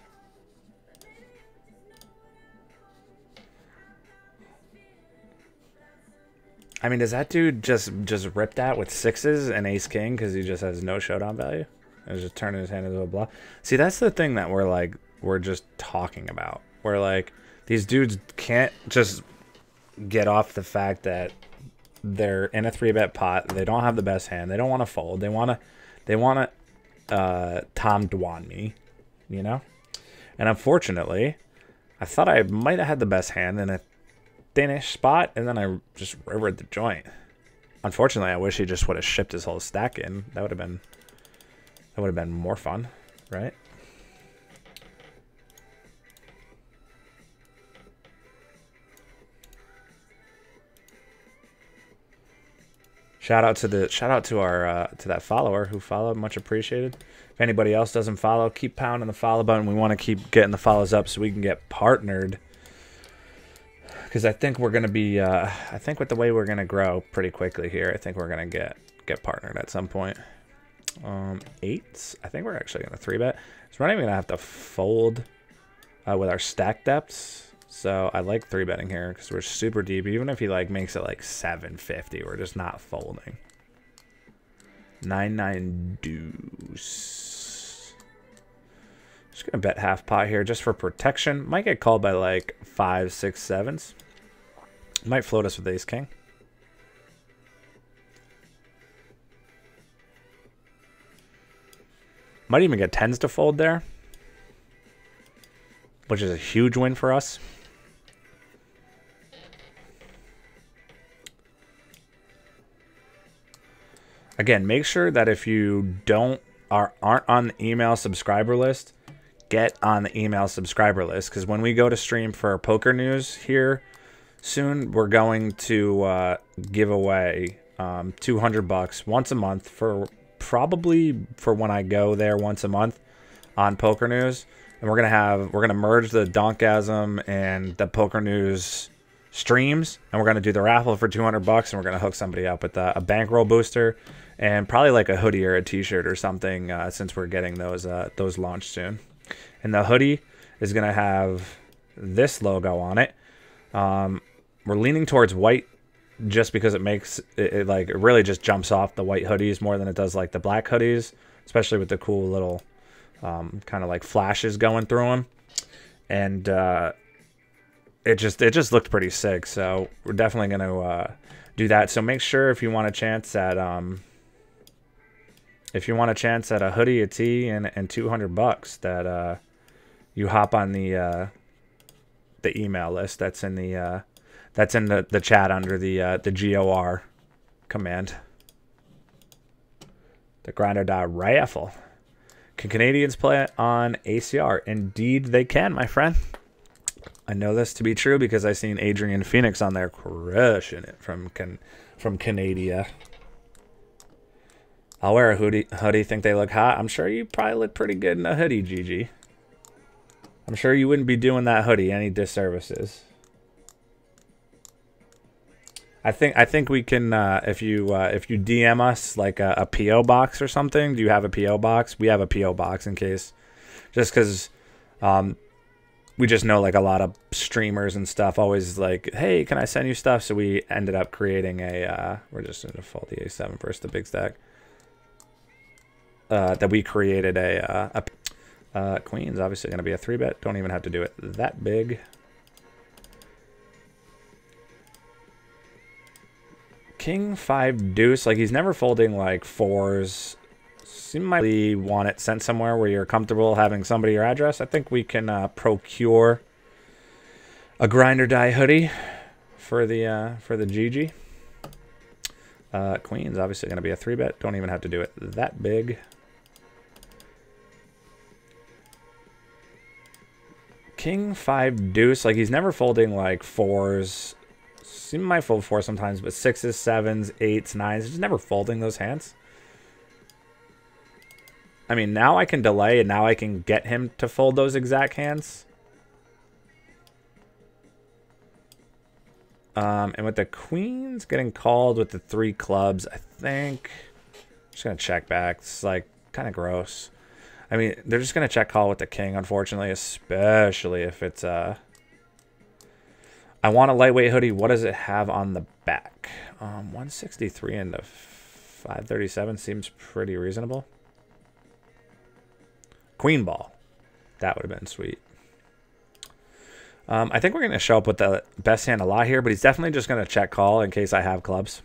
I mean, does that dude just rip that with 6s and ace king because he just has no showdown value? And just turning his hand into a bluff. See, that's the thing that we're just talking about. Where like these dudes can't just get off the fact that they're in a 3-bet pot. They don't have the best hand. They don't want to fold. They want to Tom Dwan me, you know? And unfortunately, I thought I might have had the best hand in a thinnish spot, and then I just rivered the joint. Unfortunately, I wish he just would have shipped his whole stack in. That would have been more fun, right? Shout out to our to that follower who followed, much appreciated. If anybody else doesn't follow, keep pounding the follow button. We want to keep getting the follows up so we can get partnered. Because I think we're gonna be, I think with the way we're gonna grow pretty quickly here, I think we're gonna get partnered at some point. 8s. I think we're actually gonna 3-bet. So we're not even gonna have to fold with our stack depths. So I like 3-betting here because we're super deep. Even if he like makes it like 750, we're just not folding. 9-9 deuce. Just gonna bet half pot here just for protection. Might get called by like 5, 6, 7s. Might float us with ace king. Might even get 10s to fold there, which is a huge win for us. Again, make sure that if you aren't on the email subscriber list, get on the email subscriber list, because when we go to stream for poker news here soon, we're going to give away $200 once a month for when I go there once a month on poker news. And we're gonna merge the Donkasm and the poker news streams, and we're gonna do the raffle for $200, and we're gonna hook somebody up with a bankroll booster and probably like a hoodie or a t-shirt or something, since we're getting those launched soon. And the hoodie is gonna have this logo on it. We're leaning towards white just because it makes it like it really just jumps off the white hoodies more than it does like the black hoodies, especially with the cool little kind of like flashes going through them. And it just looked pretty sick, so we're definitely going to do that. So make sure if you want a chance at if you want a chance at a hoodie, a tee, and $200, that you hop on the email list that's in the chat under the GOR command. The grinder die raffle. Can Canadians play on ACR? Indeed, they can, my friend. I know this to be true because I seen Adrian Phoenix on there crushing it from Canada. I'll wear a hoodie. Think they look hot? I'm sure you probably look pretty good in a hoodie, GG. I'm sure you wouldn't be doing that hoodie any disservices. I think we can if you DM us like a PO box or something. Do you have a PO box? We have a PO box in case, just because we just know like a lot of streamers and stuff always like, hey, can I send you stuff? So we ended up creating a we're just gonna default the A7 first, the big stack. That we created a Queen's obviously gonna be a 3-bet. Don't even have to do it that big. King 5 deuce, like he's never folding like 4s. So you might want it sent somewhere where you're comfortable having somebody your address. I think we can procure a grinder die hoodie for the GG. Queen's obviously going to be a 3-bet. Don't even have to do it that big. King 5 deuce, like he's never folding like 4s. He might fold 4 sometimes, but 6s, 7s, 8s, 9s, just never folding those hands. I mean, now I can delay, and now I can get him to fold those exact hands. And with the Queens getting called with the 3 clubs, I think I'm just going to check back. It's like kind of gross. I mean, they're just going to check call with the King, unfortunately, especially if it's I want a lightweight hoodie. What does it have on the back? 163 into 537 seems pretty reasonable. Queen ball. That would have been sweet. I think we're going to show up with the best hand a lot here, but he's definitely just going to check call in case I have clubs.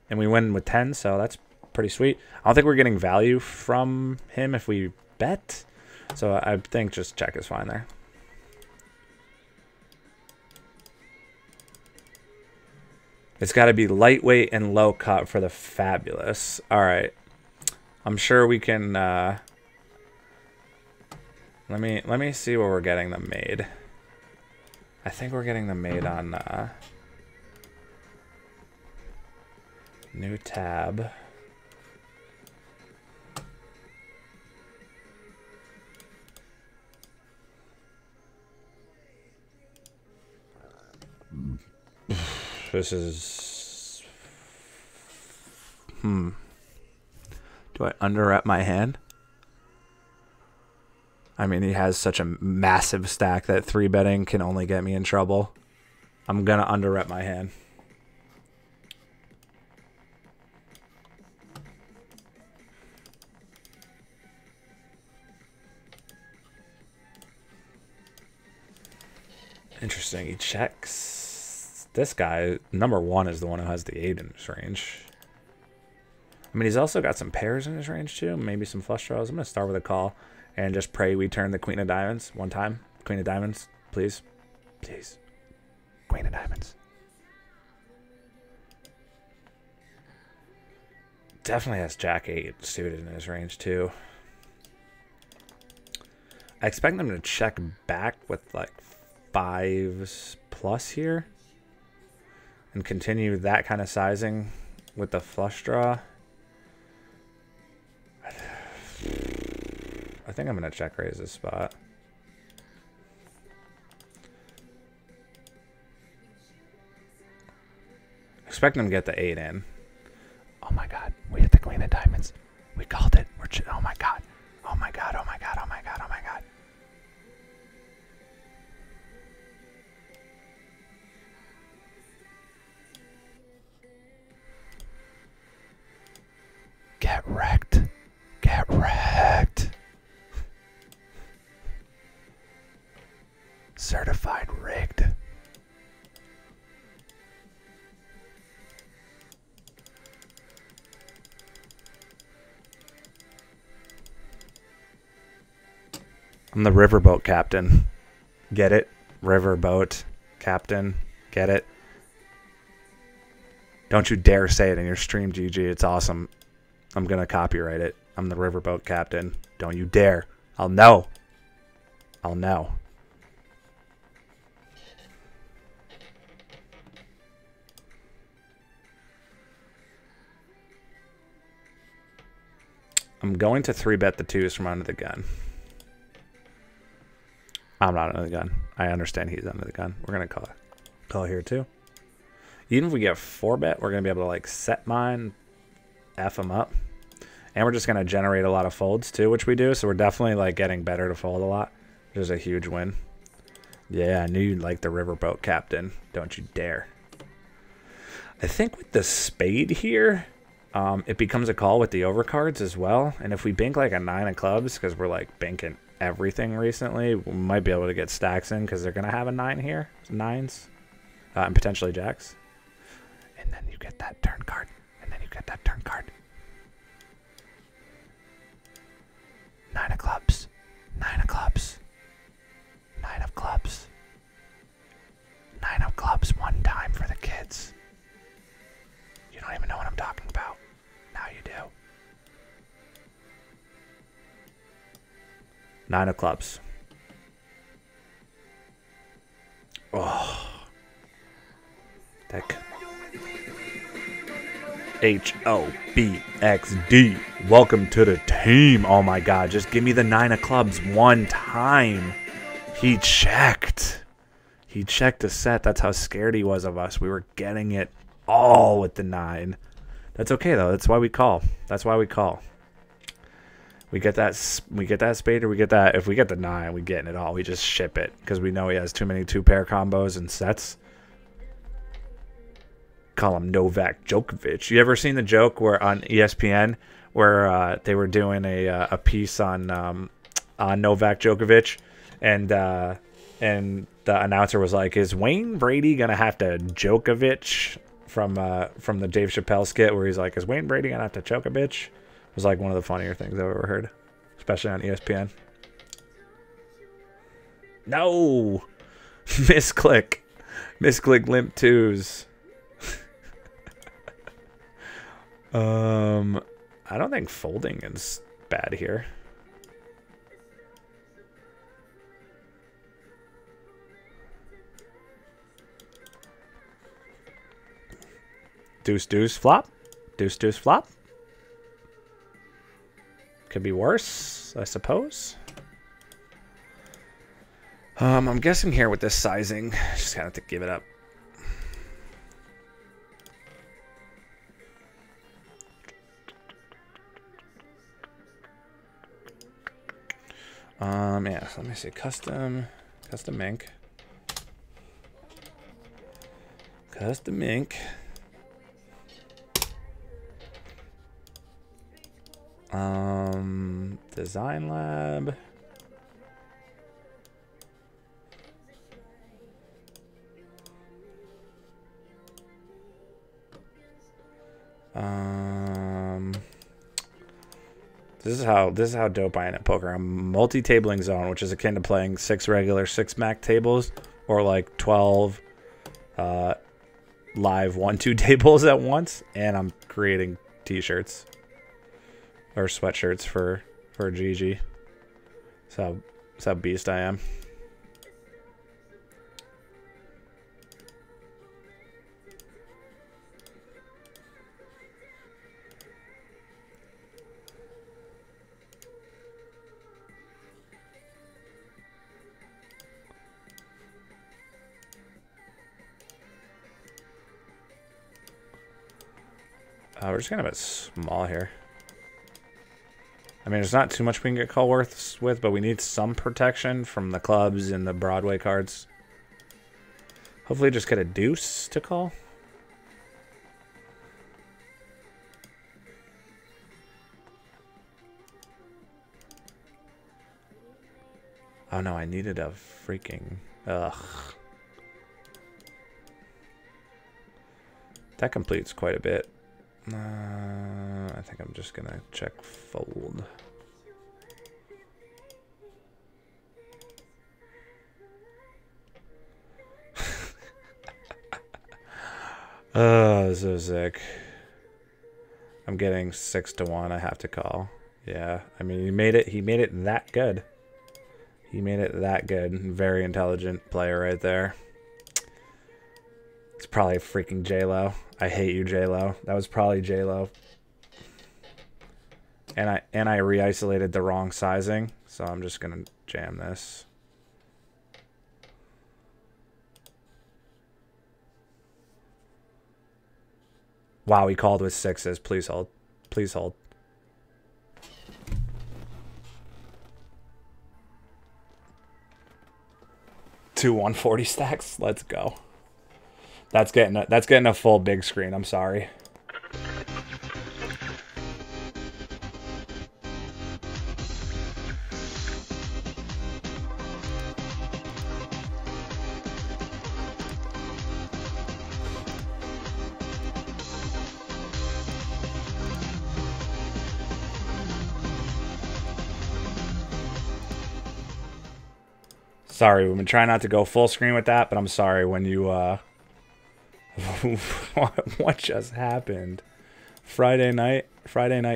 And we win with 10, so that's pretty sweet. I don't think we're getting value from him if we bet. So I think just check is fine there. It's got to be lightweight and low cut for the fabulous. All right. I'm sure we can let me see where we're getting them made. I think we're getting them made on new tab. This is do I underwrap my hand? I mean, he has such a massive stack that 3-betting can only get me in trouble. I'm gonna underwrap my hand. Interesting. He checks. This guy, number 1, is the one who has the 8 in his range. I mean, he's also got some pairs in his range, too. Maybe some flush draws. I'm going to start with a call and just pray we turn the Queen of Diamonds one time. Queen of Diamonds, please. Please. Queen of Diamonds. Definitely has Jack 8 suited in his range, too. I expect them to check back with, like, 5s plus here. And continue that kind of sizing with the flush draw. I think I'm going to check raise this spot. Expect them to get the 8 in. Oh my god, we hit the Queen of Diamonds. We called it. Oh my god. Oh my god, oh my god, oh my god, oh my god. Get wrecked. Get wrecked. Certified rigged. I'm the riverboat captain. Get it? Riverboat captain. Get it? Don't you dare say it in your stream, GG. It's awesome. I'm going to copyright it. I'm the riverboat captain. Don't you dare. I'll know. I'll know. I'm going to 3-bet the 2s from under the gun. I'm not under the gun. I understand he's under the gun. We're going to call here too. Even if we get 4-bet, we're going to be able to like set mine, F them up. And we're just going to generate a lot of folds too, which we do. So we're definitely like getting better to fold a lot, which is a huge win. Yeah, I knew you'd like the riverboat captain. Don't you dare. I think with the spade here, it becomes a call with the overcards as well. And if we bank like a 9 of clubs, because we're like banking everything recently, we might be able to get stacks in because they're going to have a 9 here. 9s. And potentially jacks. And then you get that turn card. And then you get that turn card. 9 of clubs. 9 of clubs. 9 of clubs. 9 of clubs one time for the kids. You don't even know what I'm talking about. Now you do. 9 of clubs. Oh. Deck. HOBXD. Welcome to the team. Oh my god, just give me the 9 of clubs one time. He checked. He checked a set. That's how scared he was of us. We were getting it all with the 9. That's okay though. That's why we call. That's why we call. We get that spade or we get that. If we get the 9, we getting it all. We just ship it because we know he has too many 2-pair combos and sets. Call him Novak Djokovic. You ever seen the joke where on ESPN where they were doing a piece on Novak Djokovic, and the announcer was like, "Is Wayne Brady gonna have to Djokovic?" From the Dave Chappelle skit where he's like, "Is Wayne Brady gonna have to choke a bitch?" It was like one of the funnier things I've ever heard, especially on ESPN. No, misclick limp 2s. I don't think folding is bad here. Deuce deuce flop. Deuce deuce flop. Could be worse, I suppose. I'm guessing here with this sizing, just kind of have to give it up. Yeah, so let me see. Custom ink. Custom ink. Design Lab. This is how dope I am at poker. I'm multi-tabling zone, which is akin to playing 6 regular 6-mac tables or like 12 live 1-2 tables at once, and I'm creating t-shirts or sweatshirts for GG. So that's how beast I am. We're just kind of a bit small here. I mean, there's not too much we can get call worths with, but we need some protection from the clubs and the Broadway cards. Hopefully just get a deuce to call. Oh no, I needed a freaking... Ugh. That completes quite a bit. I think I'm just gonna check fold. Oh, so sick. I'm getting 6-1. I have to call. Yeah, I mean, he made it. He made it that good. He made it that good. Very intelligent player right there. It's probably freaking J-Lo. I hate you, J-Lo. That was probably J-Lo. And I re-isolated the wrong sizing, so I'm just gonna jam this. Wow, he called with 6s. Please hold. Please hold. Two 140 stacks. Let's go. That's getting a full big screen. I'm sorry. Sorry, we've been trying not to go full screen with that, but I'm sorry when you what just happened? Friday night,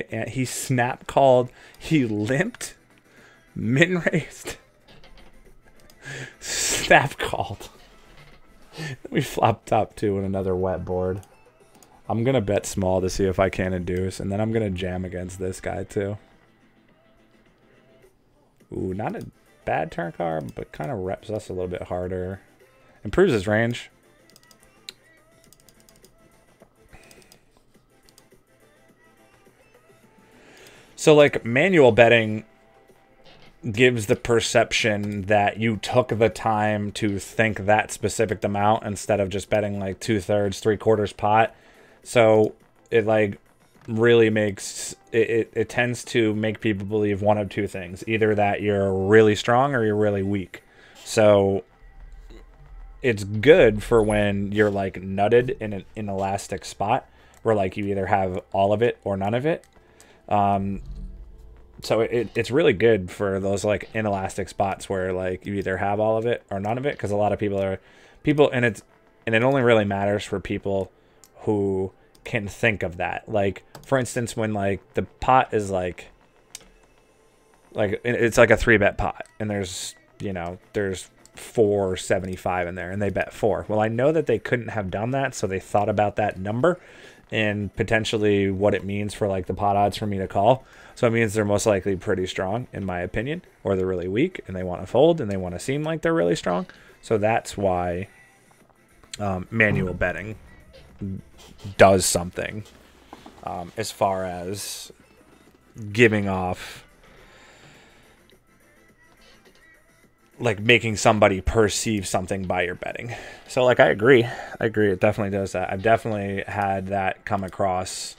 and he snap called, he limped, min raised, snap called. We flopped top 2 in another wet board. I'm gonna bet small to see if I can induce, and then I'm gonna jam against this guy too. Ooh, not a bad turn card, but kind of reps us a little bit harder. Improves his range. So, like, manual betting gives the perception that you took the time to think that specific amount instead of just betting, like, 2/3, 3/4 pot. So, it, like, really makes... It tends to make people believe one of two things. Either that you're really strong or you're really weak. So, it's good for when you're, like, nutted in an inelastic spot where, like, you either have all of it or none of it. So it's really good for those like inelastic spots where like you either have all of it or none of it, because a lot of people and it only really matters for people who can think of that. Like for instance, when like the pot is like it's like a 3-bet pot and there's 475 in there and they bet 4. Well, I know that they couldn't have done that, so they thought about that number and potentially what it means for like the pot odds for me to call. So it means they're most likely pretty strong, in my opinion, or they're really weak and they want to fold and they want to seem like they're really strong. So that's why manual betting does something as far as giving off, like making somebody perceive something by your betting. So like I agree it definitely does that. I've definitely had that come across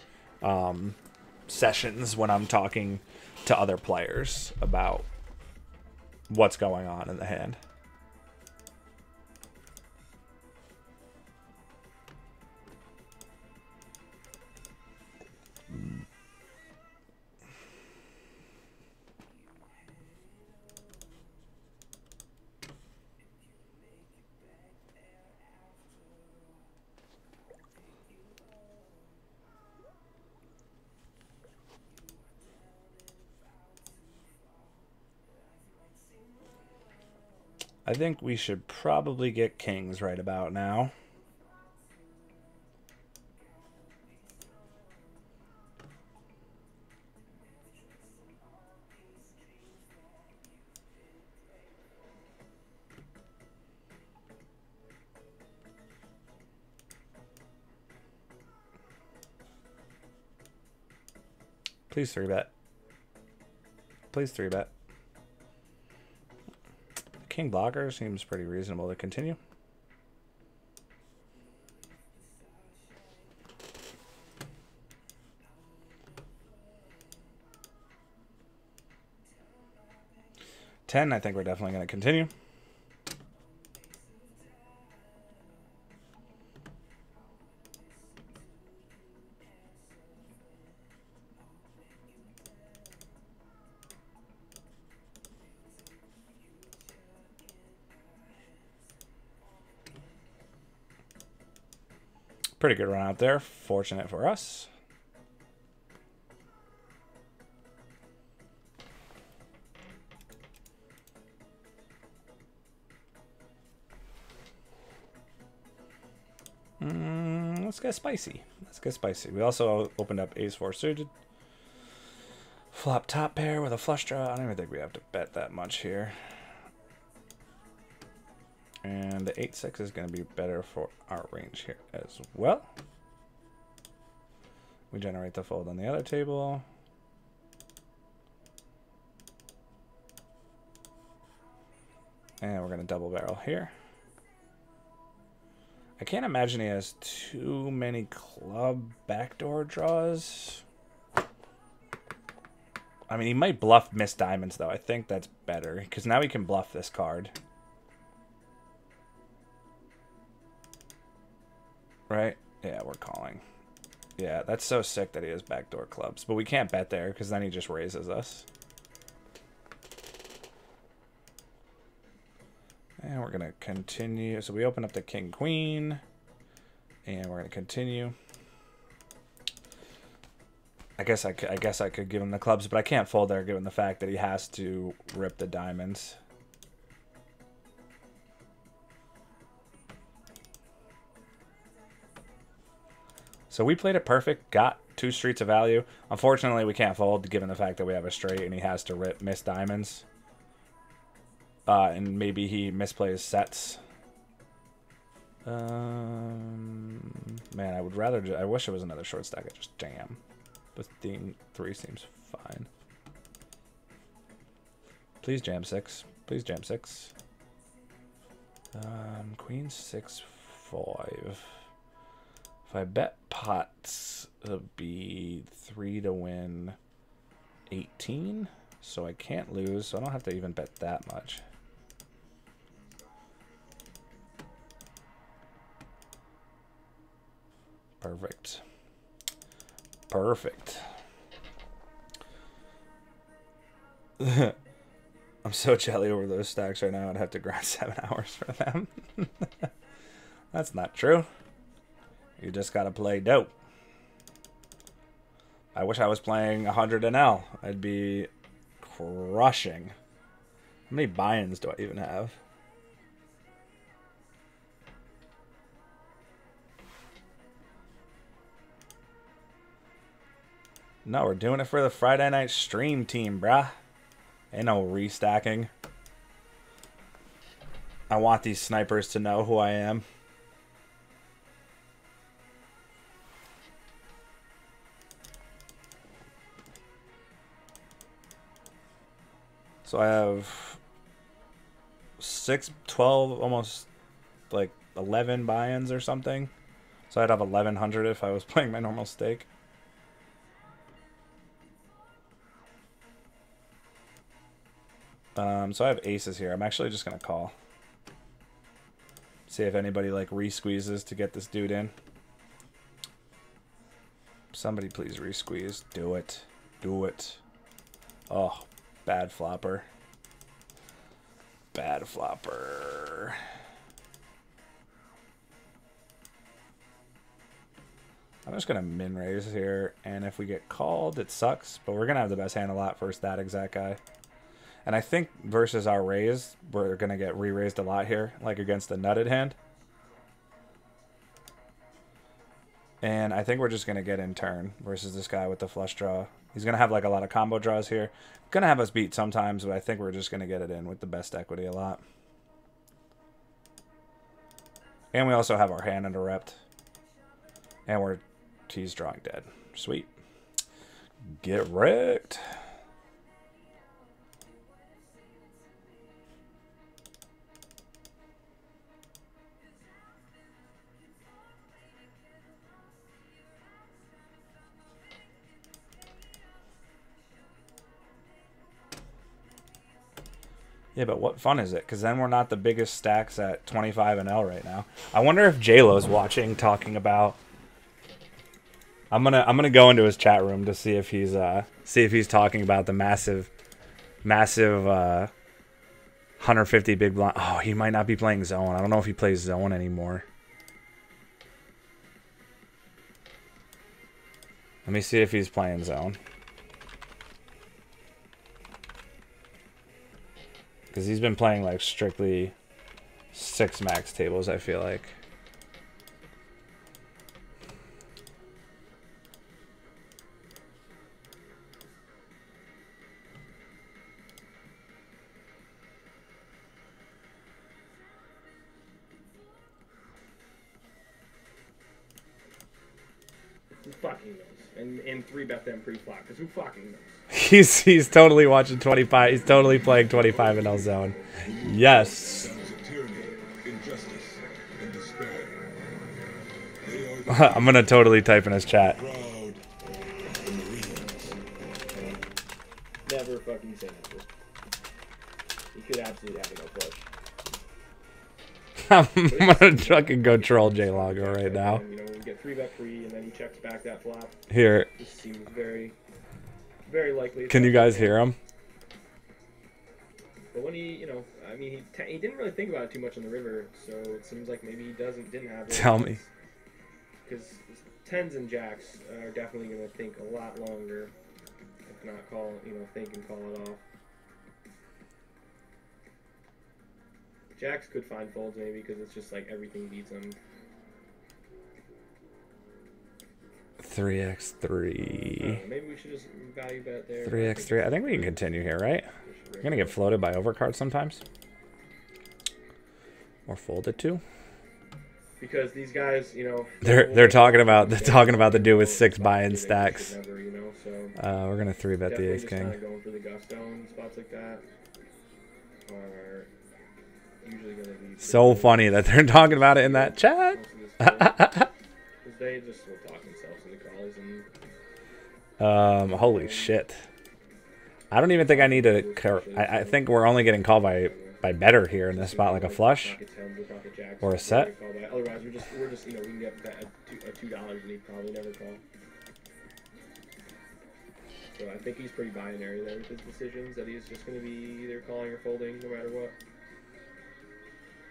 sessions when I'm talking to other players about what's going on in the hand. I think we should probably get kings right about now. Please 3-bet. Please 3-bet. King blocker seems pretty reasonable to continue. Ten, I think we're definitely going to continue. Pretty good run out there. Fortunate for us. Let's get spicy. Let's get spicy. We also opened up ace-4 suited. Flop top pair with a flush draw. I don't even think we have to bet that much here. And the 8-6 is going to be better for our range here as well. We generate the fold on the other table. And we're going to double barrel here. I can't imagine he has too many club backdoor draws. I mean, he might bluff missed diamonds, though. I think that's better, because now he can bluff this card. Right? Yeah, we're calling. Yeah, that's so sick that he has backdoor clubs. But we can't bet there, because then he just raises us. And we're going to continue. So we open up the king, queen. And we're going to continue. I guess I could give him the clubs, but I can't fold there given the fact that he has to rip the diamonds. So we played it perfect, got 2 streets of value. Unfortunately, we can't fold given the fact that we have a straight and he has to rip miss diamonds. And maybe he misplays sets. Man, I would rather I wish it was another short stack. I just jam. But theme 3 seems fine. Please jam 6. Please jam 6. Queen 6 5. If I bet pots, it'll be 3 to win 18. So I can't lose. So I don't have to even bet that much. Perfect. Perfect. I'm so jelly over those stacks right now. I'd have to grind 7 hours for them. That's not true. You just gotta play dope. I wish I was playing 100 NL. I'd be crushing. How many buy-ins do I even have? No, we're doing it for the Friday night stream team, bruh. Ain't no restacking. I want these snipers to know who I am. So I have 6, 12, almost like 11 buy-ins or something. So I'd have 1,100 if I was playing my normal stake. So I have aces here. I'm actually just going to call. See if anybody like re-squeezes to get this dude in. Somebody please re-squeeze. Do it. Do it. Oh, bad flopper. Bad flopper. I'm just going to min raise here. And if we get called, it sucks. But we're going to have the best hand a lot versus that exact guy. And I think versus our raise, we're going to get re-raised a lot here, like against the nutted hand. And I think we're just going to get in turn versus this guy with the flush draw. He's going to have like a lot of combo draws here. Going to have us beat sometimes, but I think we're just going to get it in with the best equity a lot. And we also have our hand under repped. And he's drawing dead. Sweet. Get wrecked. Yeah, but what fun is it? Because then we're not the biggest stacks at 25 and L right now. I wonder if J-Lo's watching, talking about. I'm gonna go into his chat room to see if he's talking about the massive 150 big blind. Oh, he might not be playing zone. I don't know if he plays zone anymore. Let me see if he's playing zone. Because he's been playing like strictly 6 max tables, I feel like. Who fucking knows? And 3-bet them pre-flop, because who fucking knows? He's totally watching 25. He's totally playing 25 in L zone. Yes. I'm gonna totally type in his chat. Never fucking say that. He could absolutely have no push. I'm gonna fucking go troll J Longo right now. You know, we get 3-bet free, and then he checks back that flop. Here. This seems very, very likely. Can you guys hear him? But when he, you know, I mean, he didn't really think about it too much on the river, so it seems like maybe he didn't have it. Tell me. Because 10s and jacks are definitely going to think a lot longer, if not think and call it off. Jacks could find folds maybe because it's just like everything beats them. 3x3. Maybe we should just value bet there. 3x3. I think we can continue here, right? You're gonna get floated by overcards sometimes. Or folded to. Because these guys, you know, they're talking about the dude with 6 buy-in stacks. Never, you know, so we're gonna 3-bet the ace king. Going for the gusto in spots like that are usually gonna be so funny that they're talking about it in that chat. They just will talk themselves into calls and. Holy shit! I don't even think I need to. I think we're only getting called by better here in this spot, like a flush or a set. Otherwise, we're just we can get $2 and he'd probably never call. So I think he's pretty binary there with his decisions, that he's just going to be either calling or folding no matter what.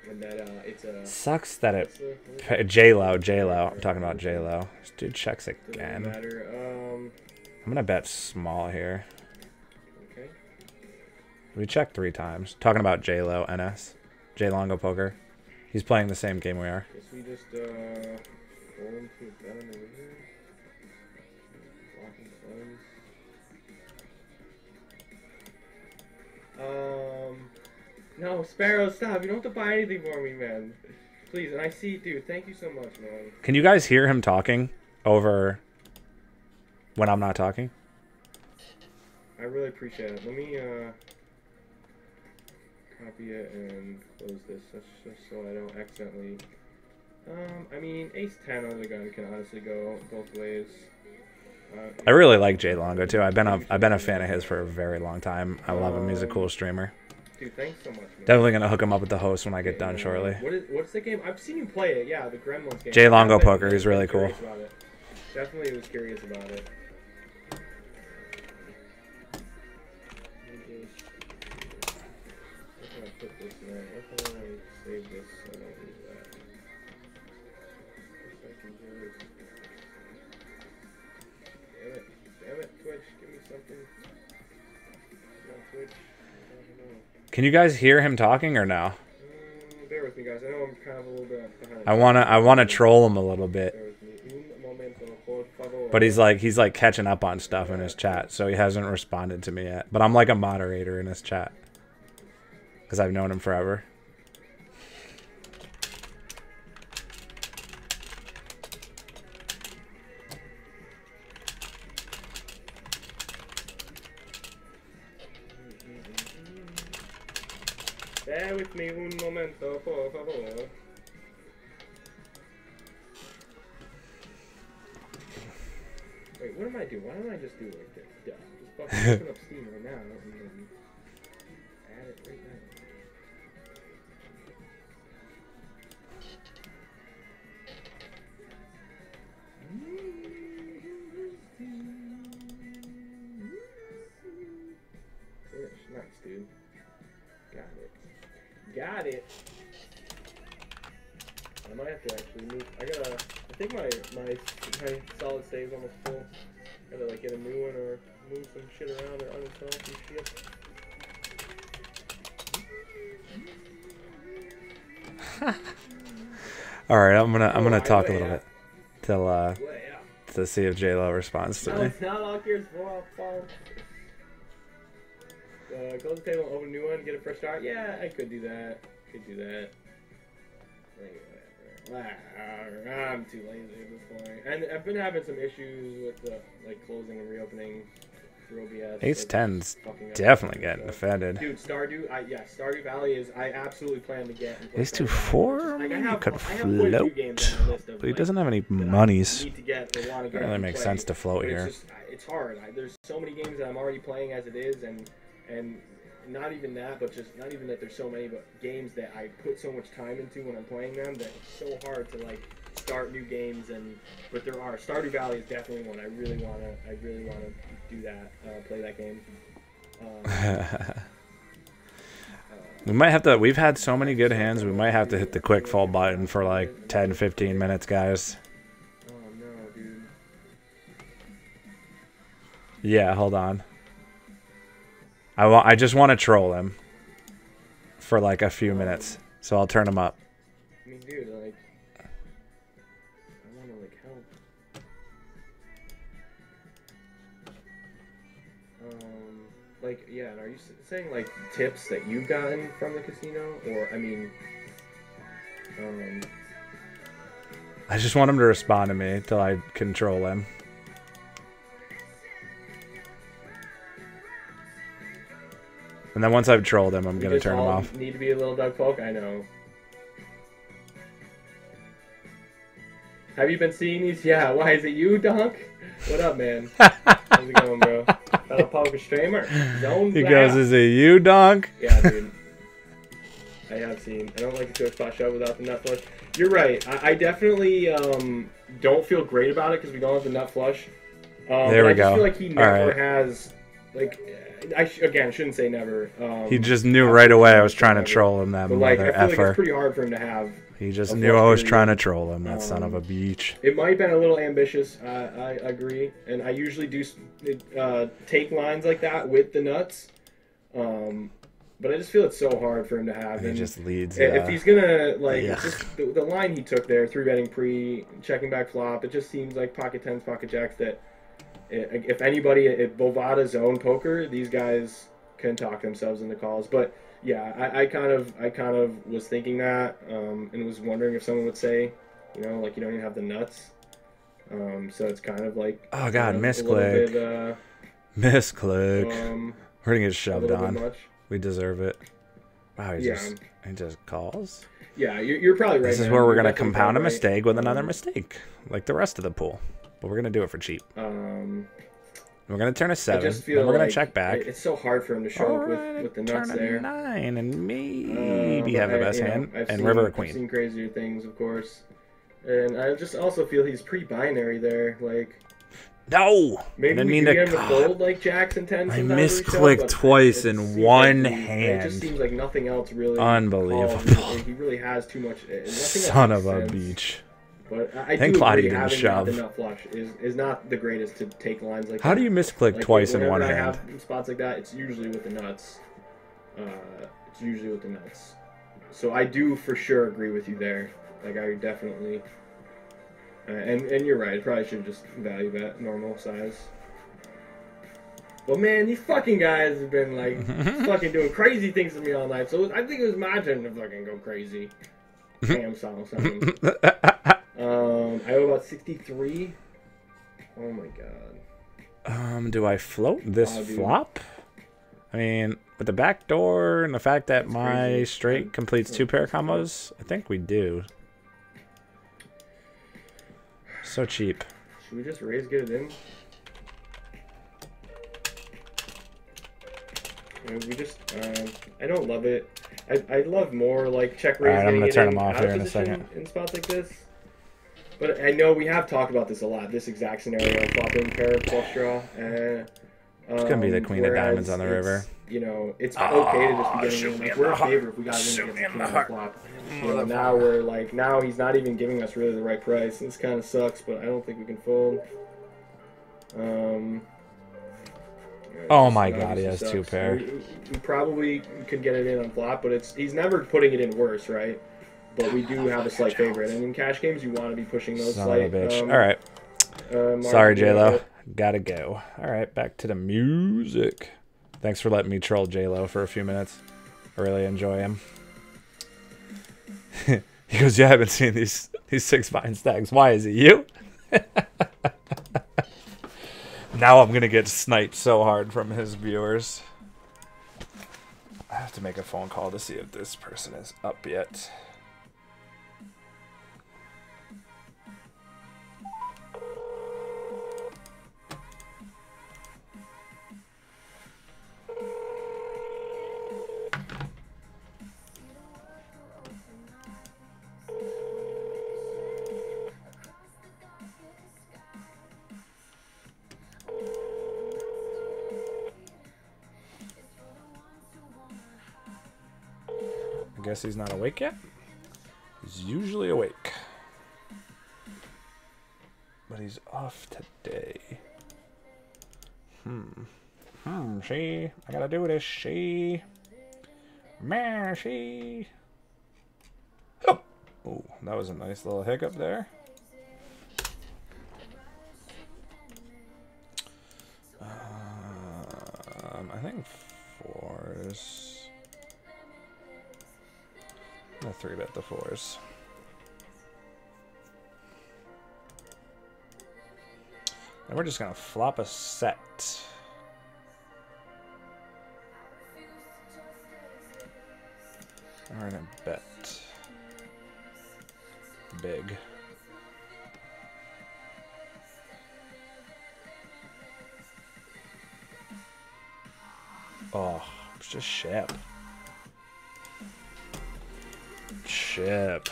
And that it's a sucks that it J-Lo. I'm talking about J-Lo. This dude checks again. I'm gonna bet small here. Okay. We checked 3 times. Talking about J-Lo, NS, J Longo Poker. He's playing the same game we are. Guess we just roll into a bet on the river. Blocking funds. No, Sparrow, stop. You don't have to buy anything for me, man. Please, and I see, dude, thank you so much, man. Can you guys hear him talking over when I'm not talking? I really appreciate it. Let me, copy it and close this, just so I don't accidentally... I mean, ace-10 on the gun can honestly go both ways. I really like J Longo, too. I've been a fan of his for a very long time. I love him. He's a cool streamer. Dude, thanks so much, man. Definitely gonna hook him up with the host when I get done shortly. What's the game? I've seen you play it. Yeah, the Gremlins game. J Longo Poker. He's really cool. Definitely was curious about it. I'm gonna put this in there. I'm gonna save this so I don't lose that. Damn it, Twitch, give me something. Come on, Twitch. Can you guys hear him talking or no? Bear with me, guys. I know I'm kind of a little bit behind. I wanna troll him a little bit. But he's like catching up on stuff in his chat, so he hasn't responded to me yet. But I'm like a moderator in his chat because I've known him forever. Bear with me un momento, por favor. Wait, what am I doing? Why don't I just do it like this? Yeah, just fucking open up Steam right now and then add it right now. Nice, dude. Got it. Got it. I might have to actually move. I think my solid state is almost full. Gotta like get a new one or move some shit around or uninstall some shit. All right, I'm gonna talk a little bit till Yeah. to see if J-Lo responds to No, me. it's not all Gears 4 phone. Close the table, open a new one, get a fresh start. Yeah, I could do that. Whatever. I'm too lazy at this point. And I've been having some issues with the like closing and reopening through OBS. Ace 10's fucking up. definitely getting offended. Dude, Stardew, Stardew Valley is. I absolutely plan to get. And play Ace Stardew 2-4 Valley. Like, maybe could I have quite a few games on my list of, but he like, doesn't have any that I monies. need to get or want to get Doesn't really and make play, sense to float but here. It's hard. There's so many games that I'm already playing as it is, and not even that, but just not even that there's so many, but games that I put so much time into when I'm playing them that it's so hard to like start new games. But there are. Stardew Valley is definitely one I really wanna do that. Play that game. We might have to. We've had so many good hands. We might have to hit the quick fall button for like 10-15 minutes, guys. Oh no, dude. Yeah, hold on. I just want to troll him for like a few minutes, so I'll turn him up. I mean, dude, like, I want to like help. Like, yeah, and are you saying like tips that you've gotten from the casino, or I mean, I just want him to respond to me till I control him. And then once I've trolled him, I'm gonna turn him off. Need to be a little Doug Polk? I know. Have you been seeing these? Yeah. Why is it you, Dunk? What up, man? How's it going, bro? Fellow poker streamer. Zone He goes, "Is it you, Dunk?" Yeah, dude. I have seen. I don't like to do a spot show without the nut flush. You're right. I definitely don't feel great about it because we don't have the nut flush. There we I go. just feel like he never has, like, again, shouldn't say never. He just knew right away I was trying to troll him, that but, like, mother I feel like effer. it's pretty hard for him to have. He just knew I was trying to troll him, that son of a beach. It might have been a little ambitious, I agree. And I usually do take lines like that with the nuts. But I just feel it's so hard for him to have. And he just leads. If he's gonna just the line he took there, 3-betting pre, checking back flop, it just seems like pocket tens, pocket jacks. That if anybody at Bovada zone poker, these guys can talk themselves into calls. But yeah, I kind of was thinking that, and was wondering if someone would say, like you don't even have the nuts. So it's kind of like, oh god, misclick, misclick. We're gonna get shoved on. We deserve it. Wow, he just calls. Yeah, you're probably right. This is where we're gonna compound a mistake with another mistake, like the rest of the pool. But we're gonna do it for cheap. We're gonna turn a 7. And we're gonna check back. It's so hard for him to show up with the nuts turn there. A 9 and maybe have the best hand. And river or queen. I've seen crazier things, of course. And I just also feel he's pretty binary there, like. No! Maybe we do get him to fold like jacks and tens. I misclicked twice in one hand. It just seems like nothing else really. Unbelievable. He really has too much. Son of a beach. But I Thank do God agree he didn't having shove. the nut flush is not the greatest to take lines like that. How do you misclick twice in one hand? Whenever I have spots like that, it's usually with the nuts. So I do for sure agree with you there. Like I definitely. And you're right. Probably should just value bet normal size. But man, these fucking guys have been like fucking doing crazy things to me all night. So I think it was my turn to fucking go crazy. Damn song. I owe about 63. Oh my god. Do I float this flop? I mean, with the back door and the fact that my straight completes 2 pair combos, I think we do. So cheap. Should we just raise, get it in? We just, I don't love it. I love more like check raise. Alright, I'm gonna turn them off here in a second. In spots like this. But I know we have talked about this a lot. This exact scenario, flopping pair flush draw. It's gonna be the queen of diamonds on the river. It's okay to just be getting in. Like, we're a favor if we got in against the king of the flop. Now we're like, now he's not even giving us really the right price. This kind of sucks, but I don't think we can fold. Oh my god, he has sucks. two pair. We probably could get it in on flop, but he's never putting it in worse, right? But we do have a slight favorite, and in cash games, you want to be pushing those Son slight. of a bitch. All right. Sorry, J-Lo. Gotta go. All right, back to the music. Thanks for letting me troll J-Lo for a few minutes. I really enjoy him. He goes, yeah, I haven't seen these 6 vine stacks. Why is it you? Now I'm going to get sniped so hard from his viewers. I have to make a phone call to see if this person is up yet. I guess he's not awake yet. He's usually awake. But he's off today. She. I gotta do this, she. Man, she. Oh, ooh, that was a nice little hiccup there. I think 4s. I'm gonna 3-bet the 4s. And we're just gonna flop a set. And we're gonna bet big. Oh, it's just ship. Ship.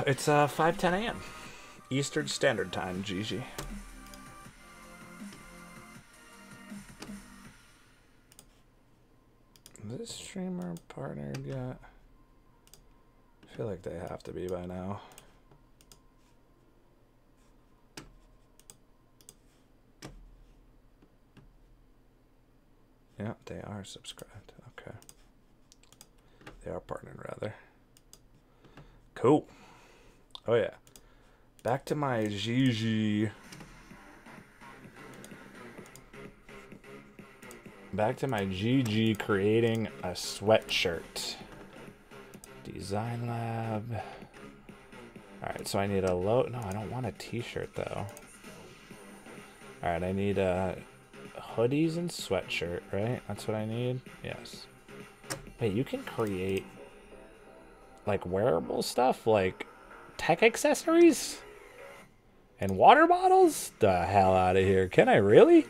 It's 5:10 a.m. Eastern Standard Time, GG. This streamer partnered yet? I feel like they have to be by now. Yeah, they are subscribed. Okay. They are partnered, rather. Cool. Oh, yeah. Back to my GG. Back to my GG creating a sweatshirt. Design Lab. Alright, so I need a low... No, I don't want a t-shirt, though. Alright, I need hoodies and sweatshirt, right? That's what I need? Yes. Wait, you can create, like, wearable stuff? Like, tech accessories? And water bottles? The hell out of here. Can I really?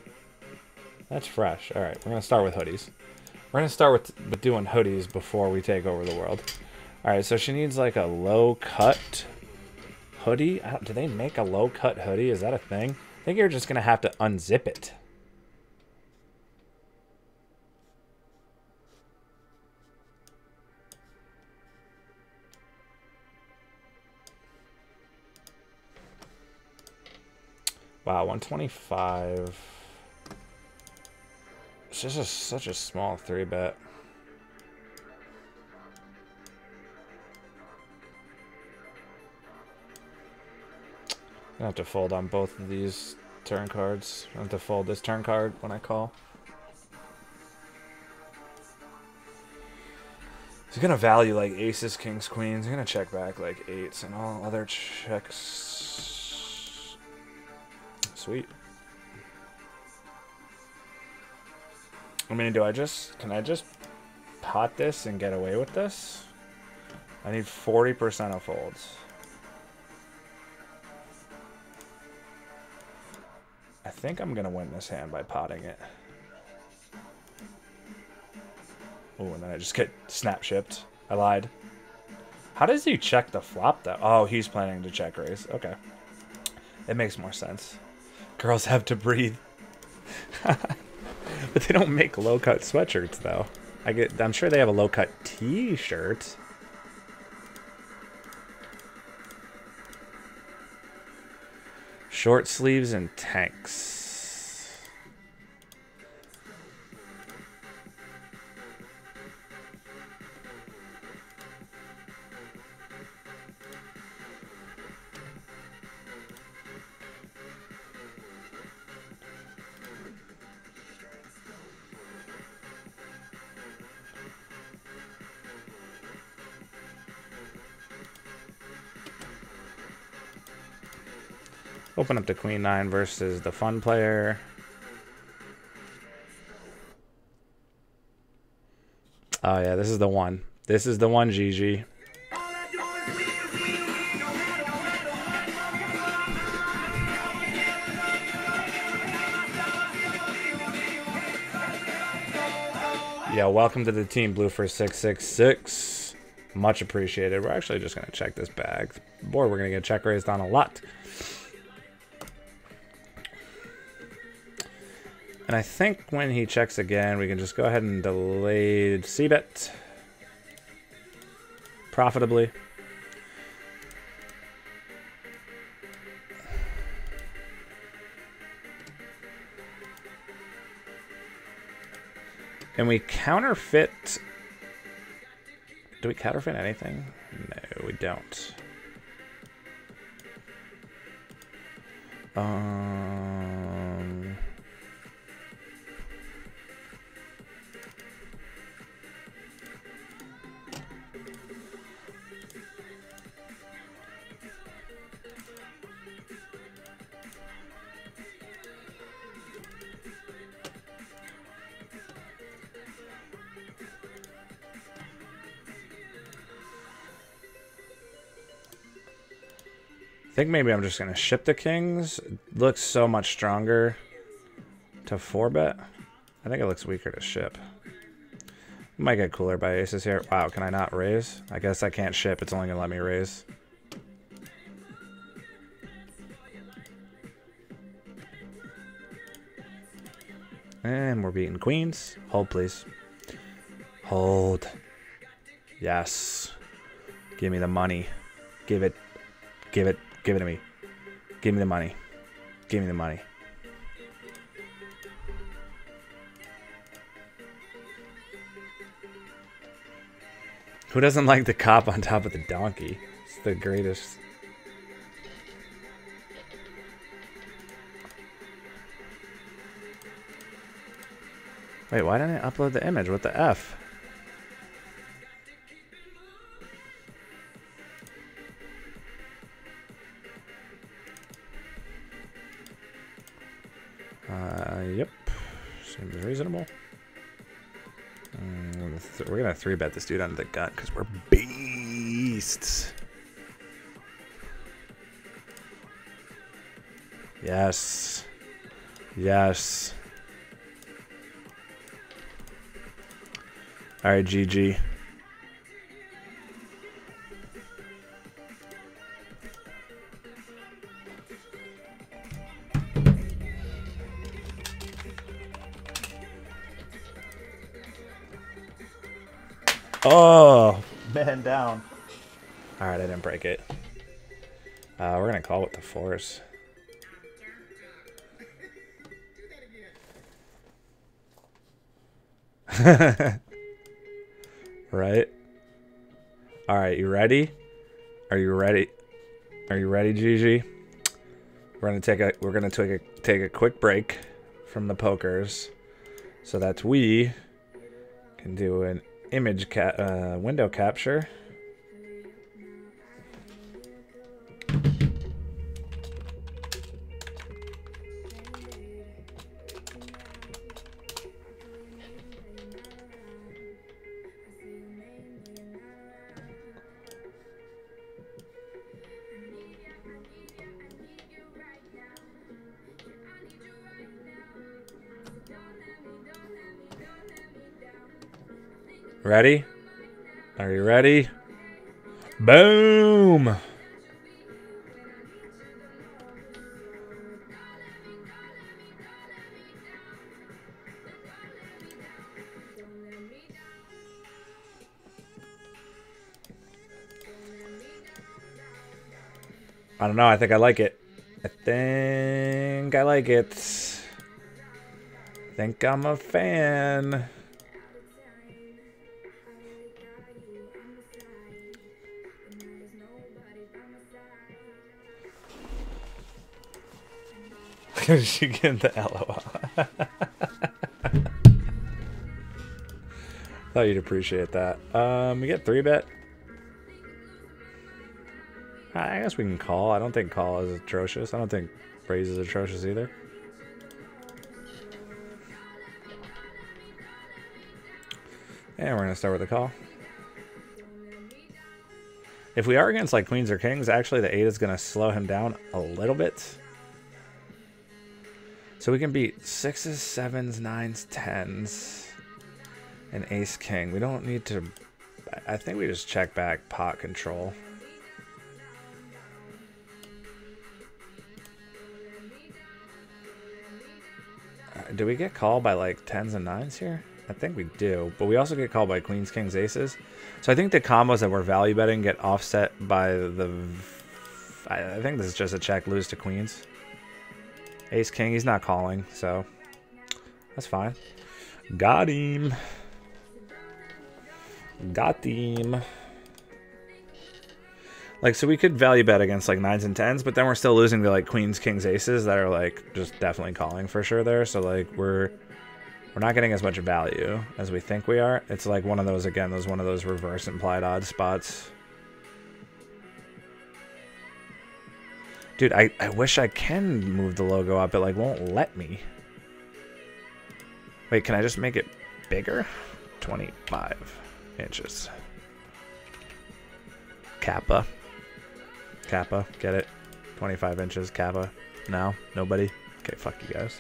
That's fresh. Alright, we're going to start with hoodies. We're going to start with doing hoodies before we take over the world. Alright, so she needs, like, a low-cut hoodie. Do they make a low-cut hoodie? Is that a thing? I think you're just going to have to unzip it. Wow, 125. It's just such a small 3-bet. I have to fold on both of these turn cards. I have to fold this turn card when I call. He's gonna value like aces, kings, queens. He's gonna check back like 8s and all other checks. Sweet. I mean, can I just pot this and get away with this? I need 40% of folds. I think I'm gonna win this hand by potting it. Oh, and then I just get snap shipped. I lied. How does he check the flop though? Oh, he's planning to check raise. Okay. It makes more sense. Girls have to breathe. But they don't make low-cut sweatshirts though. I'm sure they have a low cut T-shirt. Short sleeves and tanks. Open up to Queen 9 versus the fun player. Oh yeah, this is the one. This is the one, GG. Yeah, welcome to the team, Blue for 666. Much appreciated. We're actually just gonna check this bag. Boy, we're gonna get check raised on a lot. And I think when he checks again, we can just go ahead and delay C-bet profitably. And we counterfeit. Do we counterfeit anything? No, we don't. I think maybe I'm just going to ship the kings. It looks so much stronger to 4-bet. I think it looks weaker to ship. Might get cooler by aces here. Wow, can I not raise? I guess I can't ship. It's only going to let me raise. And we're beating queens. Hold, please. Hold. Yes. Give me the money. Give it. Give it. Give it to me. Give me the money. Give me the money. Who doesn't like the cop on top of the donkey? It's the greatest. Wait, why didn't I upload the image? What the F? Yep. Seems reasonable. We're gonna 3-bet this dude under the gun because we're beasts. Yes. Yes. All right, GG. Oh, man down. All right, I didn't break it. We're gonna call with the force. Right. All right, you ready? Are you ready? Are you ready, Gigi? We're gonna take a quick break from the pokers, so that we can do an image window capture. Ready? Are you ready? Boom! I don't know. I think I like it. I think I like it. I think I'm a fan. She get the LOL. Thought you'd appreciate that. We get 3-bet. I guess we can call. I don't think call is atrocious. I don't think raise is atrocious either. And we're gonna start with the call. If we are against like queens or kings, actually the 8 is gonna slow him down a little bit. So we can beat 6s, 7s, 9s, 10s, and ace king. We don't need to. I think we just check back pot control. Do we get called by like 10s and 9s here? I think we do, but we also get called by queens, kings, aces. So I think the combos that we're value betting get offset by the. I think this is just a check lose to queens. Ace king, he's not calling, so that's fine. Got him. Got him. Like, so we could value bet against like 9s and 10s, but then we're still losing to like queens, kings, aces that are like just definitely calling for sure there. So like we're not getting as much value as we think we are. It's like one of those, again, one of those reverse implied odds spots. Dude, I wish I can move the logo up. It like won't let me. Wait, can I just make it bigger? 25 inches. Kappa. Kappa, get it? 25 inches, Kappa. No? Nobody? Okay, fuck you guys.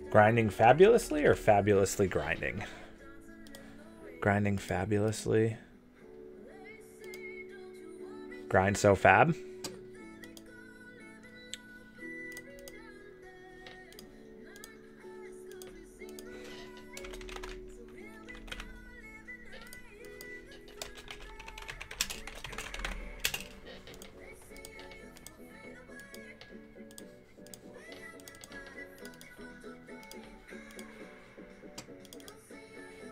Grinding fabulously or fabulously grinding? Grinding fabulously. Grind so fab.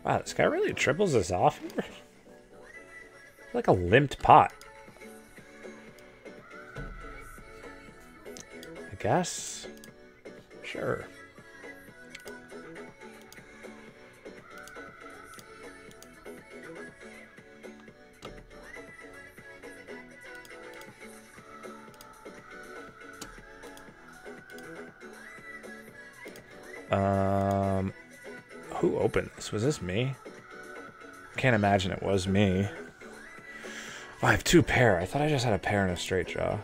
Wow, this guy really triples this off here. Like a limped pot. I guess. Sure. Who opened this? Was this me? Can't imagine it was me. Oh, I have 2 pair. I thought I just had a pair and a straight draw.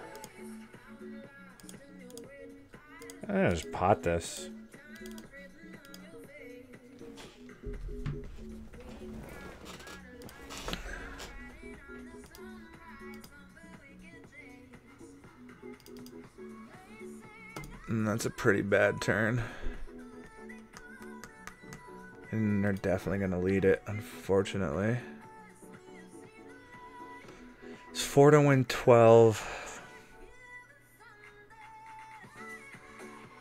I'm gonna just pot this. And that's a pretty bad turn. And they're definitely going to lead it, unfortunately. It's 4 to win 12.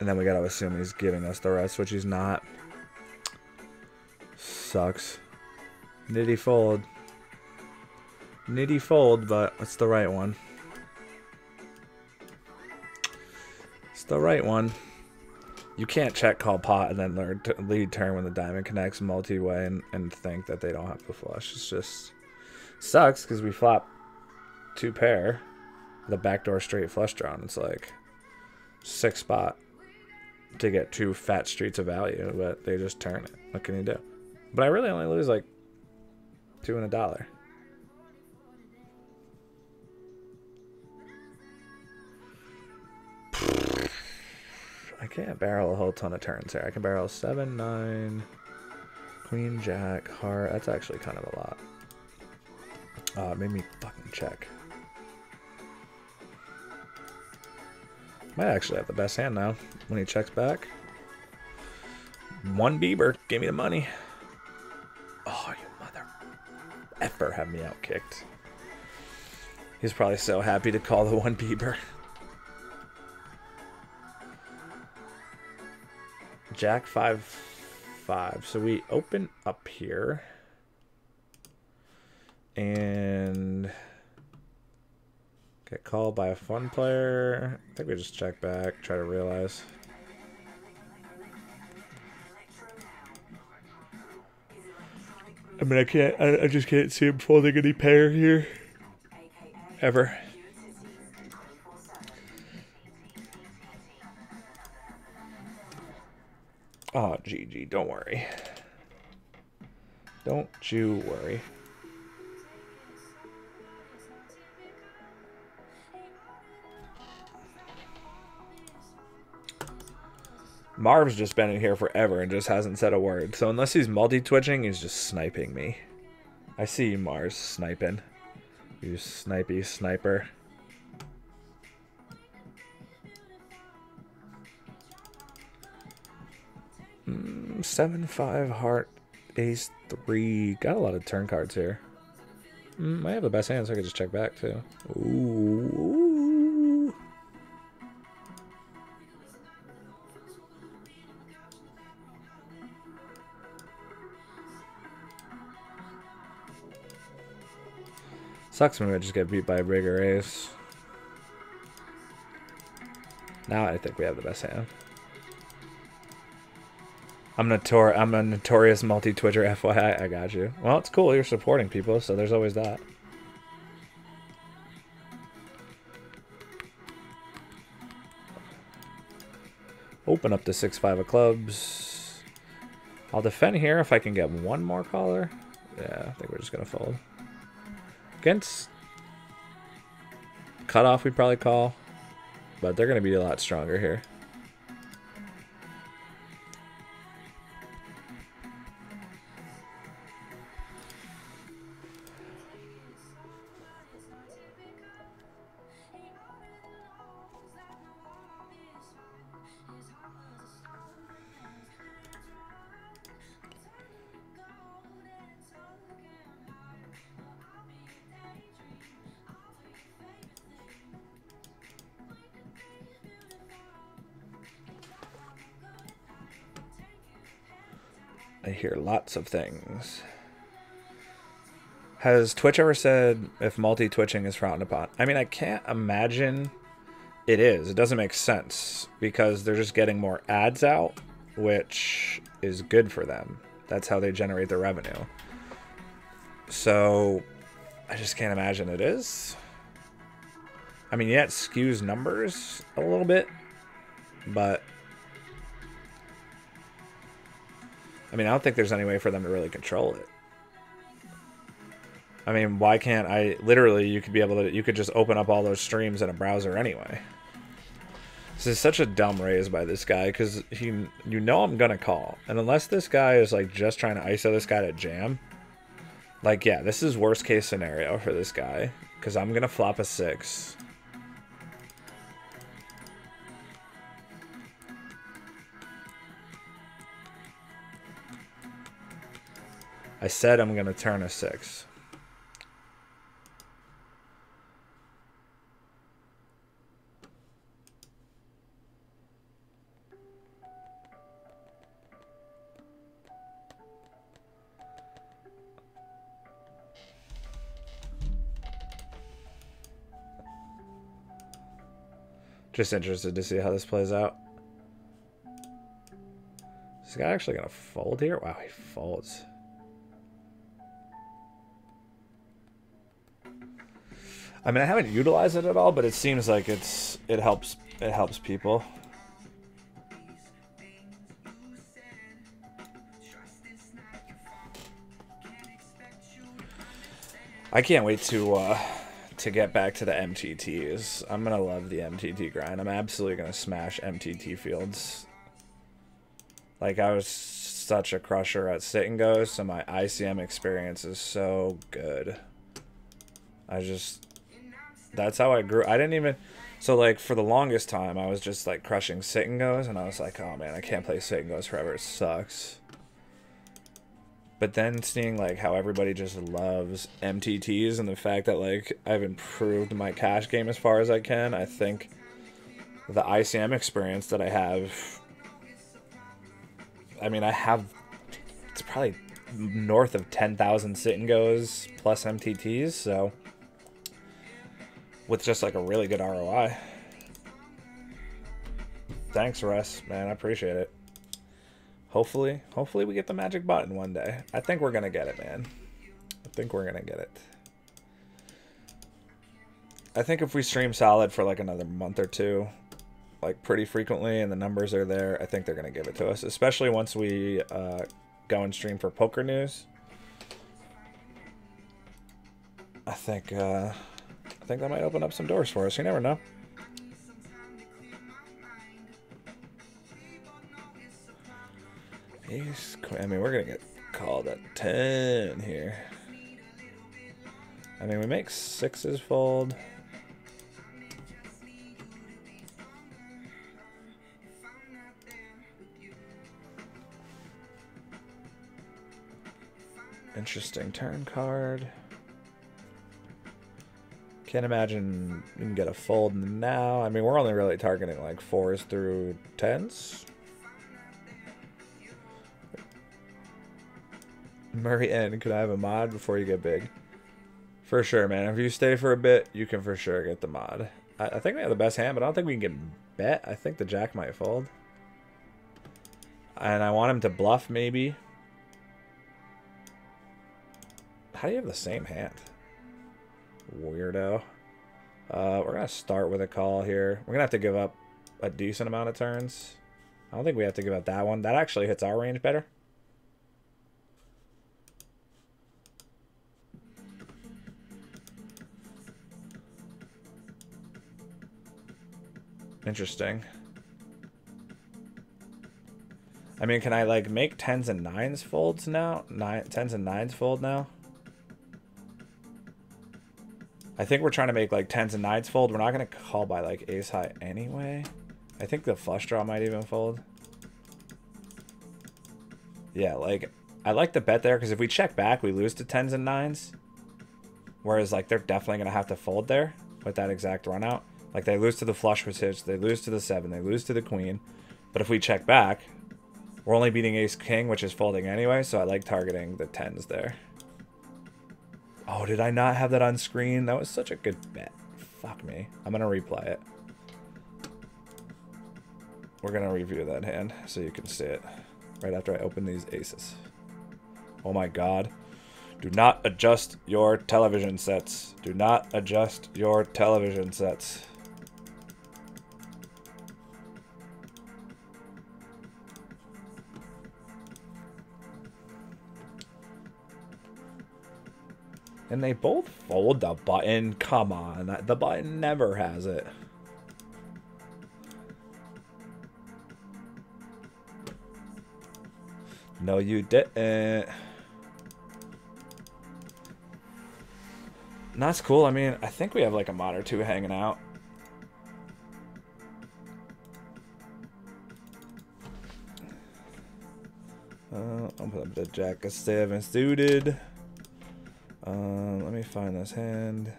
And then we got to assume he's giving us the rest, which he's not. Sucks. Nitty fold. Nitty fold, but it's the right one. It's the right one. You can't check call pot and then lead turn when the diamond connects multi-way and think that they don't have the flush. It's just sucks because we flop 2 pair, the backdoor straight flush draw. And it's like 6 spot to get 2 fat streets of value, but they just turn it. What can you do? But I really only lose like $2 and $1. can't barrel a whole ton of turns here. I can barrel 7, 9, Queen, Jack, Heart. That's actually kind of a lot. It made me fucking check. Might actually have the best hand now when he checks back. 1 Bieber. Give me the money. Oh, you mother effer, have me out kicked. He's probably so happy to call the 1 Bieber. Jack 5, 5. So we open up here. And get called by a fun player. I think we just check back, try to realize. I mean, I just can't see him folding any pair here. Ever. Oh, GG, don't worry. Don't you worry. Marv's just been in here forever and just hasn't said a word. So unless he's multi-twitching, he's just sniping me. I see you, Mars, sniping. You snipey sniper. Mm, 7, 5, heart, ace, 3. Got a lot of turn cards here. I have the best hand, so I could just check back, too. Ooh. Sucks when I just get beat by a bigger ace. Now I think we have the best hand. I'm a notorious multi-twitcher, FYI. I got you. Well, it's cool. You're supporting people, so there's always that. Open up the 6, 5 of clubs. I'll defend here if I can get 1 more caller. Yeah, I think we're just going to fold. Against cutoff, we'd probably call, but they're going to be a lot stronger here. I hear lots of things. Has Twitch ever said if multi-twitching is frowned upon? I mean, I can't imagine it is. It doesn't make sense because they're just getting more ads out, which is good for them. That's how they generate their revenue. So I just can't imagine it is. I mean, yeah, it skews numbers a little bit, but I mean, I don't think there's any way for them to really control it. I mean, why can't I... Literally, you could be able to... You could just open up all those streams in a browser anyway. This is such a dumb raise by this guy, because you know I'm going to call. And unless this guy is, like, just trying to ISO this guy to jam... Like, yeah, this is worst case scenario for this guy. Because I'm going to flop a 6. I said I'm going to turn a 6. Just interested to see how this plays out. Is this guy actually going to fold here? Wow, he folds. I mean, I haven't utilized it at all, but it seems like it helps people. I can't wait to to get back to the MTTs. I'm going to love the MTT grind. I'm absolutely going to smash MTT fields. Like, I was such a crusher at sit and goes, so my ICM experience is so good. That's how I grew. I didn't even, so like for the longest time, I was just like crushing sit and goes, and I was like, oh man, I can't play sit and goes forever. It sucks. But then seeing like how everybody just loves MTTs and the fact that like I've improved my cash game as far as I can, I think the ICM experience that I have, I mean, it's probably north of 10,000 sit and goes plus MTTs, so with just like a really good ROI. Thanks, Russ, man, I appreciate it. Hopefully we get the magic button one day. I think we're gonna get it, man. I think we're gonna get it. I think if we stream solid for like another month or two, like pretty frequently, and the numbers are there, I think they're gonna give it to us. Especially once we go and stream for poker news. I think that might open up some doors for us. You never know. I mean, we're gonna get called at 10 here. I mean, we make 6s fold. Interesting turn card. Can't imagine you can get a fold now. I mean, we're only really targeting like 4s through 10s. Murray N, could I have a mod before you get big? For sure, man. If you stay for a bit, you can for sure get the mod. I think we have the best hand, but I don't think we can get bet. I think the jack might fold. And I want him to bluff, maybe. How do you have the same hand? Weirdo. We're going to start with a call here. We're going to have to give up a decent amount of turns. I don't think we have to give up that one. That actually hits our range better. Interesting. I mean, can I like make 10s and 9s folds now? 10s and 9s fold now? I think we're trying to make like 10s and 9s fold. We're not going to call by like ace high anyway. I think the flush draw might even fold. Yeah, like I like the bet there because if we check back, we lose to 10s and 9s. Whereas like they're definitely going to have to fold there with that exact run out. Like, they lose to the flush with hitch, they lose to the 7, they lose to the queen. But if we check back, we're only beating ace-king, which is folding anyway, so I like targeting the 10s there. Oh, did I not have that on screen? That was such a good bet. Fuck me. I'm going to replay it. We're going to review that hand so you can see it right after I open these aces. Oh my god. Do not adjust your television sets. Do not adjust your television sets. And they both fold the button. Come on. The button never has it. No, you didn't. That's cool. I mean, I think we have like a mod or two hanging out. I'll put up the jack of 7 suited. Let me find this hand.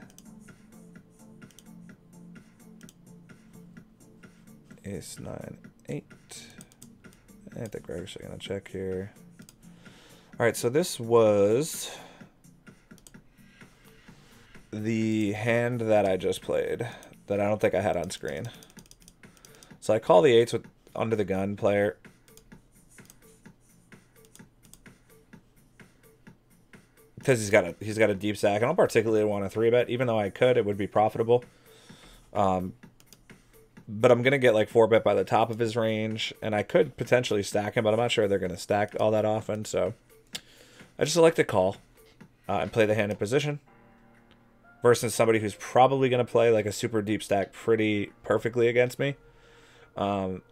Ace 9 8. I think we're actually gonna check here. All right, so this was the hand that I just played that I don't think I had on screen. So I call the 8s with under the gun player. Because he's got a deep stack. I don't particularly want a 3-bet, even though I could, it would be profitable. But I'm gonna get like 4-bet by the top of his range, and I could potentially stack him, but I'm not sure they're gonna stack all that often. So I just select a call and play the hand in position. versus somebody who's probably going to play like a super deep stack pretty perfectly against me.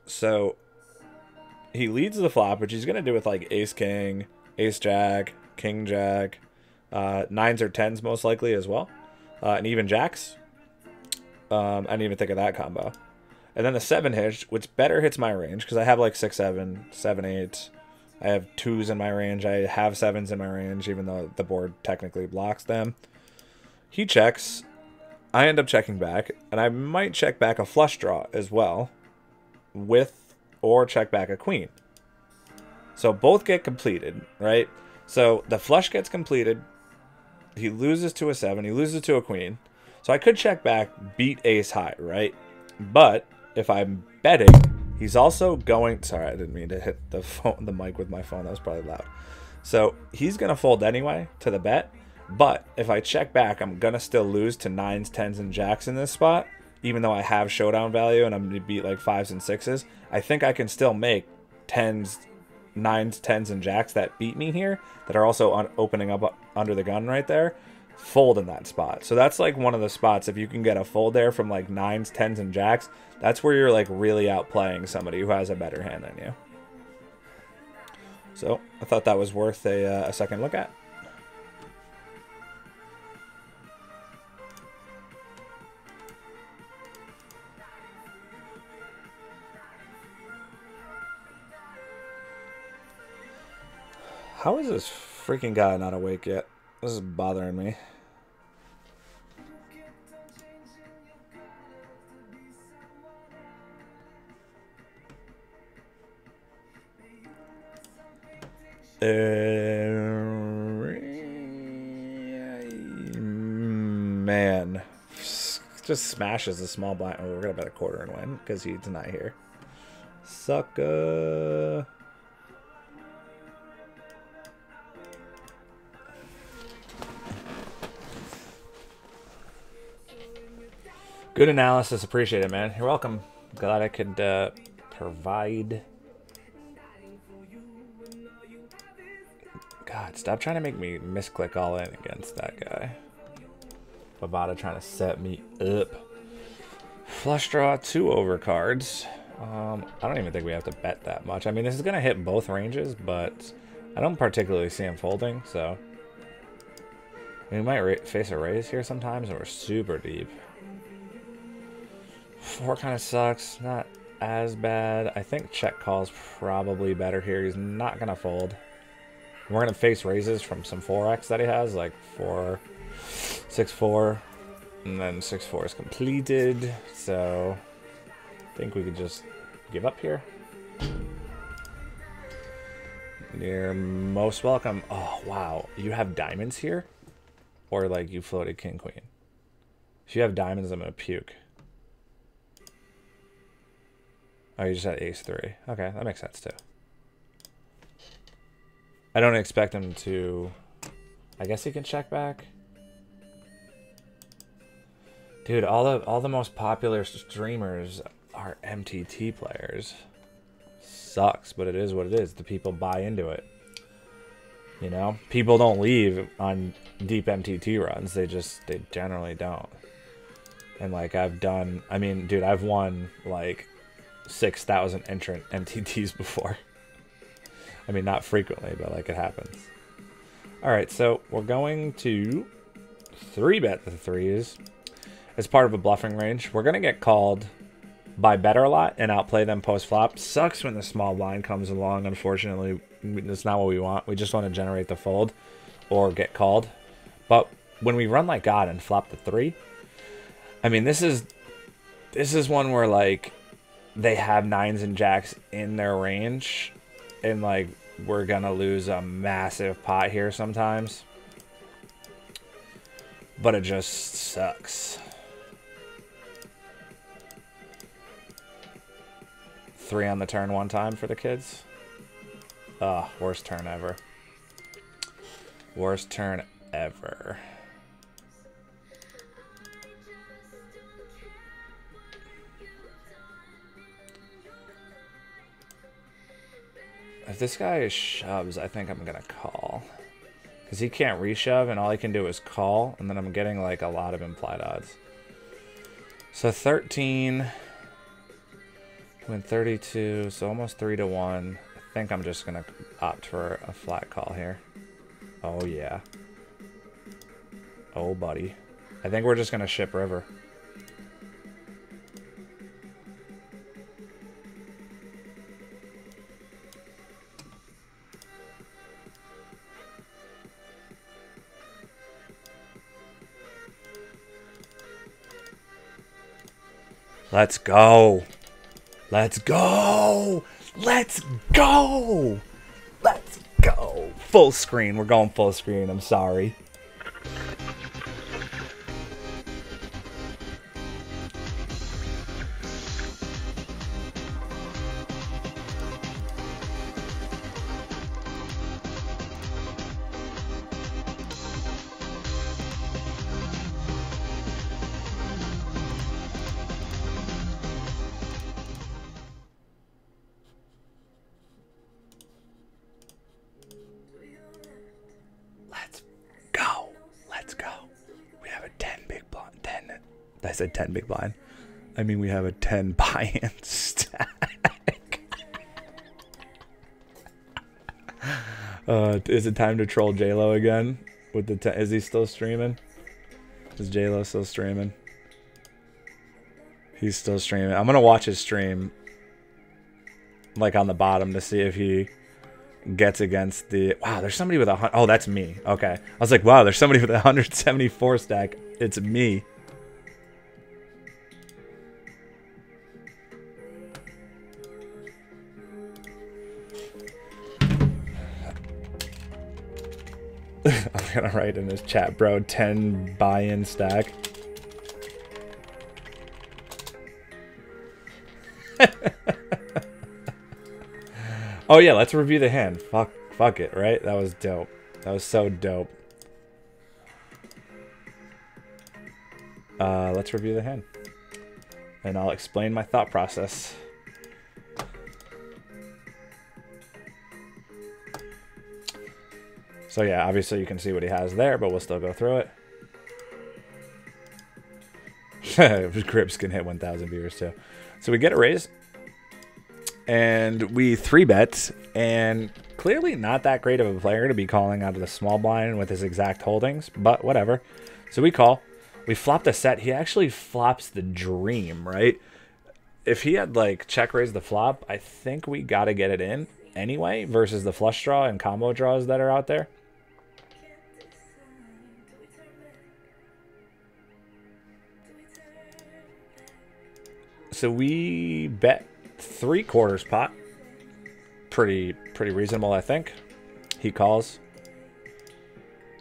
So he leads the flop, which he's going to do with like ace king, ace jack, king jack, nines or tens most likely as well, and even jacks. I didn't even think of that combo. And then the 7 hitch, which better hits my range because I have like 6-7, 7-8. I have 2s in my range. I have 7s in my range, even though the board technically blocks them. He checks. I end up checking back, and I might check back a flush draw as well, with or check back a queen. So both get completed, right? So the flush gets completed. He loses to a 7. He loses to a queen. So I could check back, beat ace high, right? But if I'm betting, he's also going... Sorry, I didn't mean to hit the mic with my phone. That was probably loud. So he's going to fold anyway to the bet. But if I check back, I'm going to still lose to 9s, 10s, and jacks in this spot. Even though I have showdown value and I'm going to beat like 5s and 6s. I think I can still make 10s, 9s, 10s, and jacks that beat me here. That are also opening up under the gun right there. Fold in that spot. So that's like one of the spots, if you can get a fold there from like 9s, 10s, and jacks, that's where you're like really outplaying somebody who has a better hand than you. So I thought that was worth a second look at. How is this freaking guy not awake yet? This is bothering me. Man. Just smashes the small blind. Oh, we're going to bet a quarter and win because he's not here. Sucker. Good analysis. Appreciate it, man. You're welcome. Glad I could provide. God, stop trying to make me misclick all in against that guy. Bovada trying to set me up. Flush draw, 2 overcards. I don't even think we have to bet that much. I mean, this is going to hit both ranges, but I don't particularly see him folding, so. We might face a raise here sometimes, and we're super deep. 4 kind of sucks. Not as bad. I think check call's probably better here. He's not going to fold. We're going to face raises from some 4x that he has, like 4, 6-4, and then 6-4 is completed. So I think we could just give up here. You're most welcome. Oh, wow. You have diamonds here? Or like you floated king, queen? If you have diamonds, I'm going to puke. Oh, you just had ace-3. Okay, that makes sense too. I don't expect him to... I guess he can check back. Dude, all the most popular streamers are MTT players. Sucks, but it is what it is. The people buy into it. You know? People don't leave on deep MTT runs. They generally don't. And like I've done... I mean, dude, I've won like 6,000 entrant MTTs before. I mean, not frequently, but like it happens. All right, so we're going to 3-bet the 3s as part of a bluffing range. We're going to get called by better a lot and outplay them post-flop. Sucks when the small blind comes along, unfortunately. That's not what we want. We just want to generate the fold or get called. But when we run like God and flop the 3, I mean, this is one where like they have 9s and jacks in their range, and like we're gonna lose a massive pot here sometimes, but it just sucks. 3 on the turn one time for the kids. Oh, worst turn ever. Worst turn ever. If this guy shoves, I think I'm gonna call. Because he can't reshove, and all he can do is call, and then I'm getting like a lot of implied odds. So 13, win 32, so almost 3 to 1. I think I'm just gonna opt for a flat call here. Oh yeah. Oh buddy. I think we're just gonna ship river. Let's go. Let's go. Let's go. Let's go. Full screen. We're going full screen. I'm sorry. I said 10 big blind. I mean, we have a 10 buy-in stack. Is it time to troll J-Lo again? With the is he still streaming? Is J-Lo still streaming? He's still streaming. I'm gonna watch his stream, like on the bottom, to see if he gets against the. Wow, there's somebody with a. Oh, that's me. Okay, I was like, wow, there's somebody with a 174 stack. It's me. I'm gonna write in his chat, bro, 10 buy-in stack. Oh yeah, let's review the hand. Fuck it, right? That was dope. That was so dope. Let's review the hand. And I'll explain my thought process. So yeah, obviously you can see what he has there, but we'll still go through it. Grips can hit 1,000 viewers too. So we get a raise, and we 3-bet, and clearly not that great of a player to be calling out of the small blind with his exact holdings, but whatever. So we call. We flop the set. He actually flops the dream, right? If he had like check raise the flop, I think we got to get it in anyway versus the flush draw and combo draws that are out there. So we bet 3/4 pot. Pretty reasonable, I think. He calls.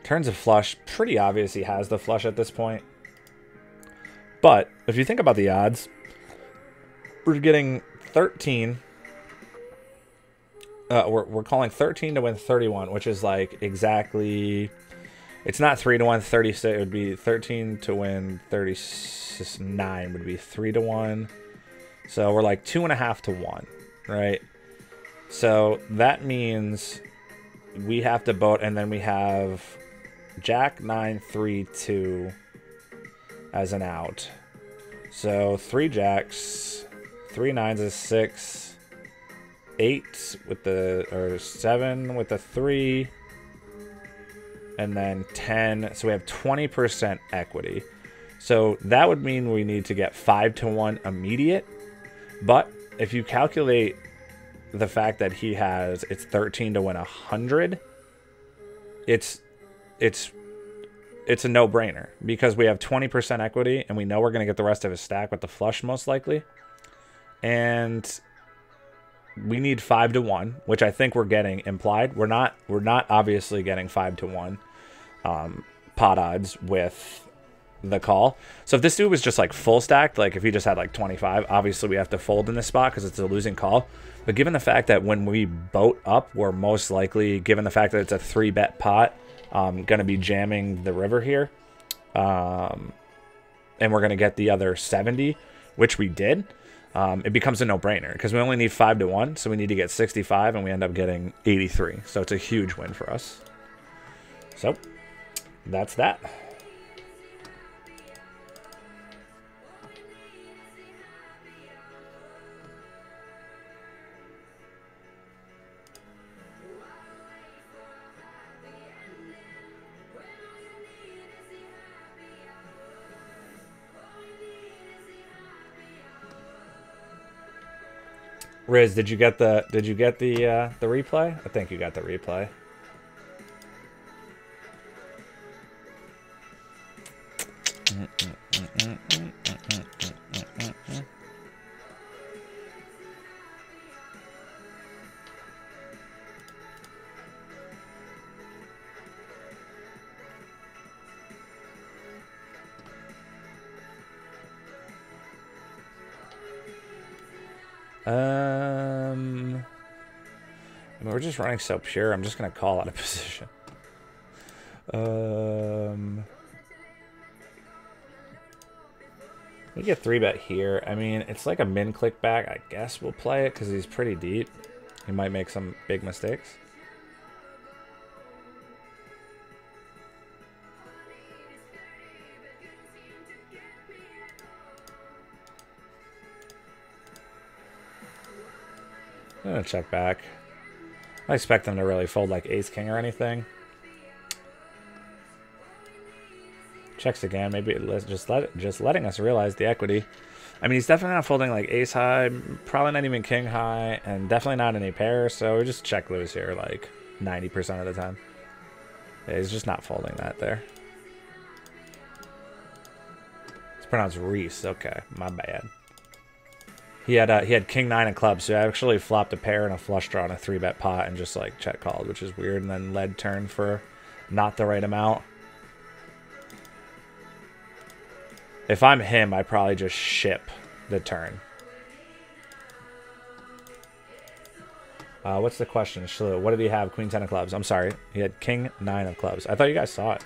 Turns a flush. Pretty obvious he has the flush at this point. But if you think about the odds, we're getting 13. We're calling 13 to win 31, which is like exactly. It's not 3 to win 36. It would be 13 to win 39. Would be 3 to 1. So we're like 2.5 to 1, right? So that means we have to boat, and then we have Jack 9 3 2 as an out. So 3 jacks, 3 nines is 6, 8 with the, or 7 with the 3, and then 10. So we have 20% equity. So that would mean we need to get 5 to 1 immediate. But if you calculate the fact that he has, it's 13 to win 100, it's a no-brainer because we have 20% equity and we know we're going to get the rest of his stack with the flush most likely. And we need 5 to 1, which I think we're getting implied. We're not obviously getting 5 to 1 pot odds with the call. So if this dude was just like full stacked, like if he just had like 25, obviously we have to fold in this spot because it's a losing call. But given the fact that when we boat up, we're most likely, given the fact that it's a 3-bet pot, going to be jamming the river here. And we're going to get the other 70, which we did. It becomes a no-brainer because we only need 5 to 1. So we need to get 65 and we end up getting 83. So it's a huge win for us. So, that's that. Riz, did you get the replay? I think you got the replay. I mean, we're just running so pure. I'm just gonna call out of position. We get 3-bet here. I mean, it's like a min click back. I guess we'll play it because he's pretty deep. He might make some big mistakes. I'm gonna check back. I expect them to really fold like ace king or anything. Checks again, maybe just letting us realize the equity. I mean, he's definitely not folding like ace high, probably not even king high, and definitely not any pair. So we just check lose here like 90% of the time. Yeah, he's just not folding that there. It's pronounced Reese. Okay, my bad. He had king 9 of clubs, so I actually flopped a pair and a flush draw on a 3-bet pot and just like check called, which is weird, and then led turn for not the right amount. If I'm him, I probably just ship the turn. What's the question? Shlu, what did he have? Queen 10 of clubs. I'm sorry. He had king 9 of clubs. I thought you guys saw it.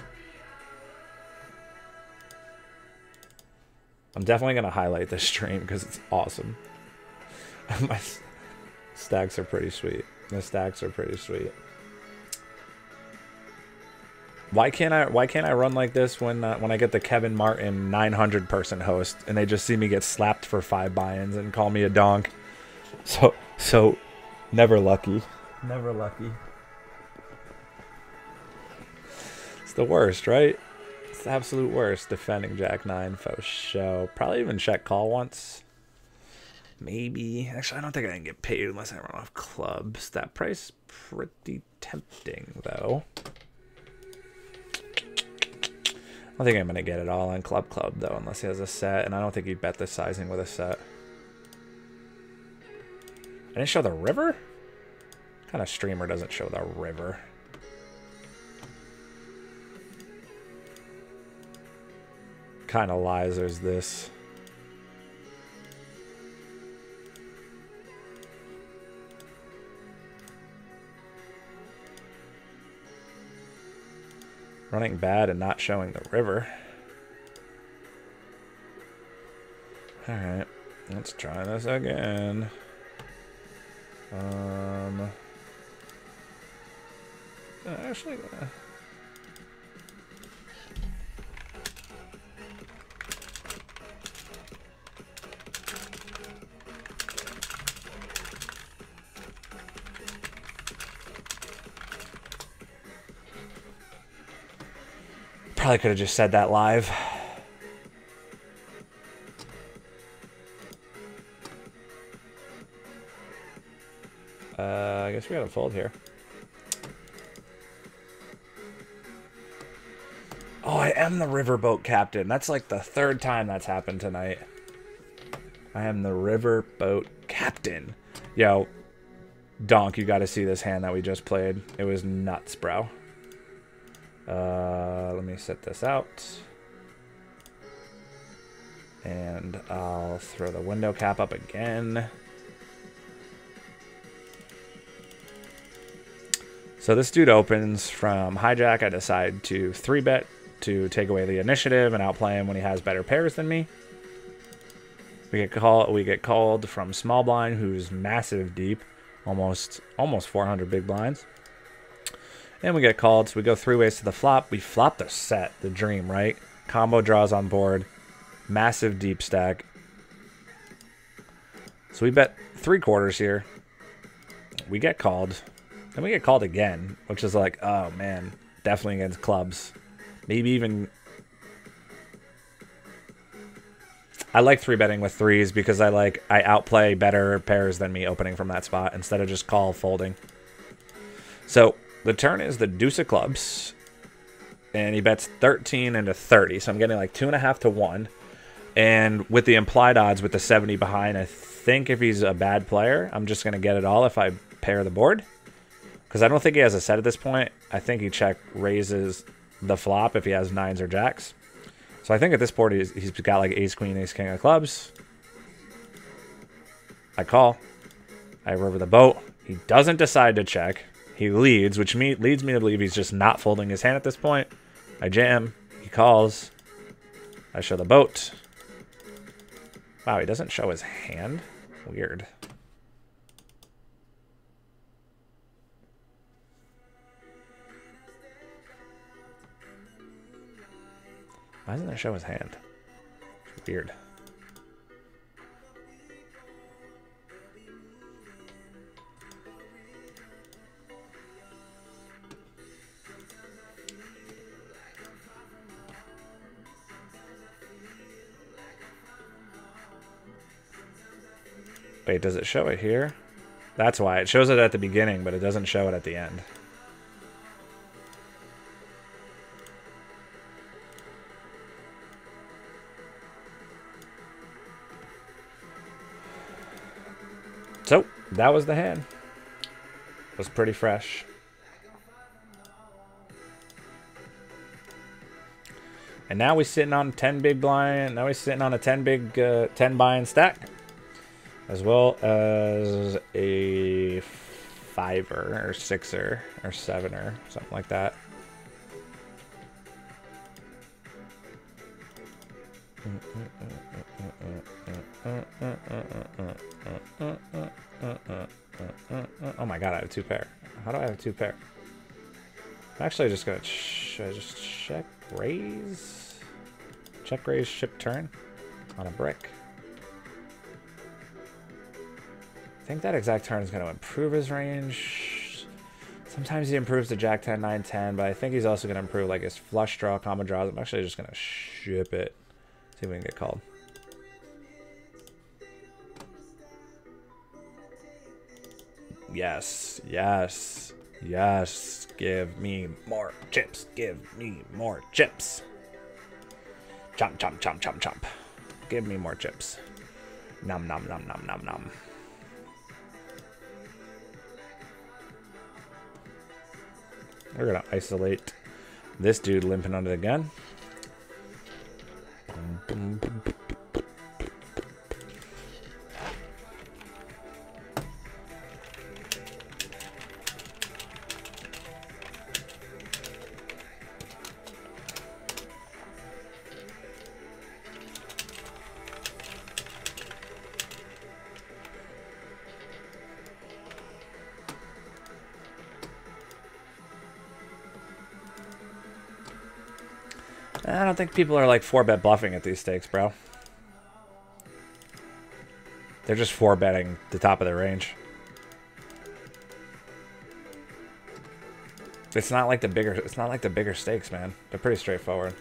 I'm definitely going to highlight this stream because it's awesome. My stacks are pretty sweet. The stacks are pretty sweet. Why can't I run like this when I get the Kevin Martin 900 person host and they just see me get slapped for 5 buy-ins and call me a donk? So never lucky. Never lucky. It's the worst, right? It's the absolute worst defending Jack 9 faux show. Probably even check call once. Maybe. Actually, I don't think I can get paid unless I run off clubs. That price pretty tempting though. I don't think I'm going to get it all on club though, unless he has a set, and I don't think he'd bet the sizing with a set. I didn't show the river? What kind of streamer doesn't show the river? What kind of lies is this? Running bad and not showing the river. Alright, let's try this again. Actually, probably could have just said that live. I guess we gotta fold here. Oh, I am the riverboat captain. That's like the 3rd time that's happened tonight. I am the riverboat captain. Yo, Donk, you gotta see this hand that we just played. It was nuts, bro. Let me set this out. And I'll throw the window cap up again. So this dude opens from hijack. I decide to 3-bet to take away the initiative and outplay him when he has better pairs than me. We get called from small blind, who's massive deep, almost 400 big blinds. And we get called, so we go 3 ways to the flop. We flop the set, the dream, right? Combo draws on board. Massive deep stack. So we bet 3/4 here. We get called. Then we get called again, which is like, oh man, definitely against clubs. Maybe even... I like 3-betting with 3s because I outplay better pairs than me opening from that spot instead of just call folding. So the turn is the deuce of clubs, and he bets 13 into 30. So I'm getting like 2.5 to 1. And with the implied odds with the 70 behind, I think if he's a bad player, I'm just going to get it all if I pair the board. Because I don't think he has a set at this point. I think he check raises the flop if he has 9s or jacks. So I think at this board he's got like ace, queen, ace, king of clubs. I call. I river the boat. He doesn't decide to check. He leads, which leads me to believe he's just not folding his hand at this point. I jam. He calls. I show the boat. Wow, he doesn't show his hand? Weird. Why doesn't it show his hand? It's weird. Wait, does it show it here? That's why. It shows it at the beginning, but it doesn't show it at the end. So, that was the hand. It was pretty fresh. And now we're sitting on 10 big blind. Now we're sitting on a 10 big 10 buy-in stack. As well as a 5er or 6er or 7er, something like that. Oh my god, I have 2 pair. How do I have 2 pair? I'm actually just gonna should I just check raise? Check raise, ship turn on a brick. I think that exact turn is going to improve his range. Sometimes he improves to jack 10, 9, 10, but I think he's also going to improve like his flush draw, combo draws. I'm actually just going to ship it. See if we can get called. Yes, yes, yes. Give me more chips. Give me more chips. Chomp, chomp, chomp, chomp, chomp. Give me more chips. Nom, nom, nom, nom, nom, nom. We're going to isolate this dude limping under the gun. I don't think people are like 4-bet bluffing at these stakes, bro. They're just 4-betting the top of their range. It's not like the bigger stakes, man. They're pretty straightforward.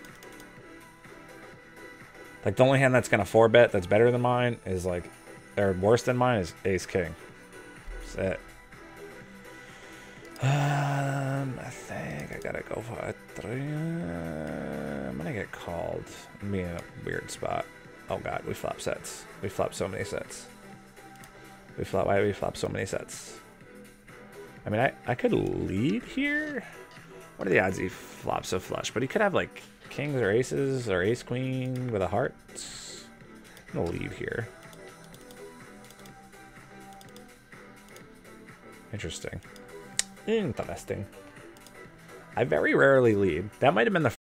Like the only hand that's gonna 4-bet that's better than mine is like, or worse than mine is ace king. That's it. I think I gotta go for a 3. I'm gonna get called. I'm being in a weird spot. Oh god, we flop sets. We flop so many sets. Why do we flop so many sets? I mean, I could lead here. What are the odds he flops a flush? But he could have like kings or aces or ace queen with a heart. I'm gonna lead here. Interesting. Interesting. I very rarely lead. That might have been the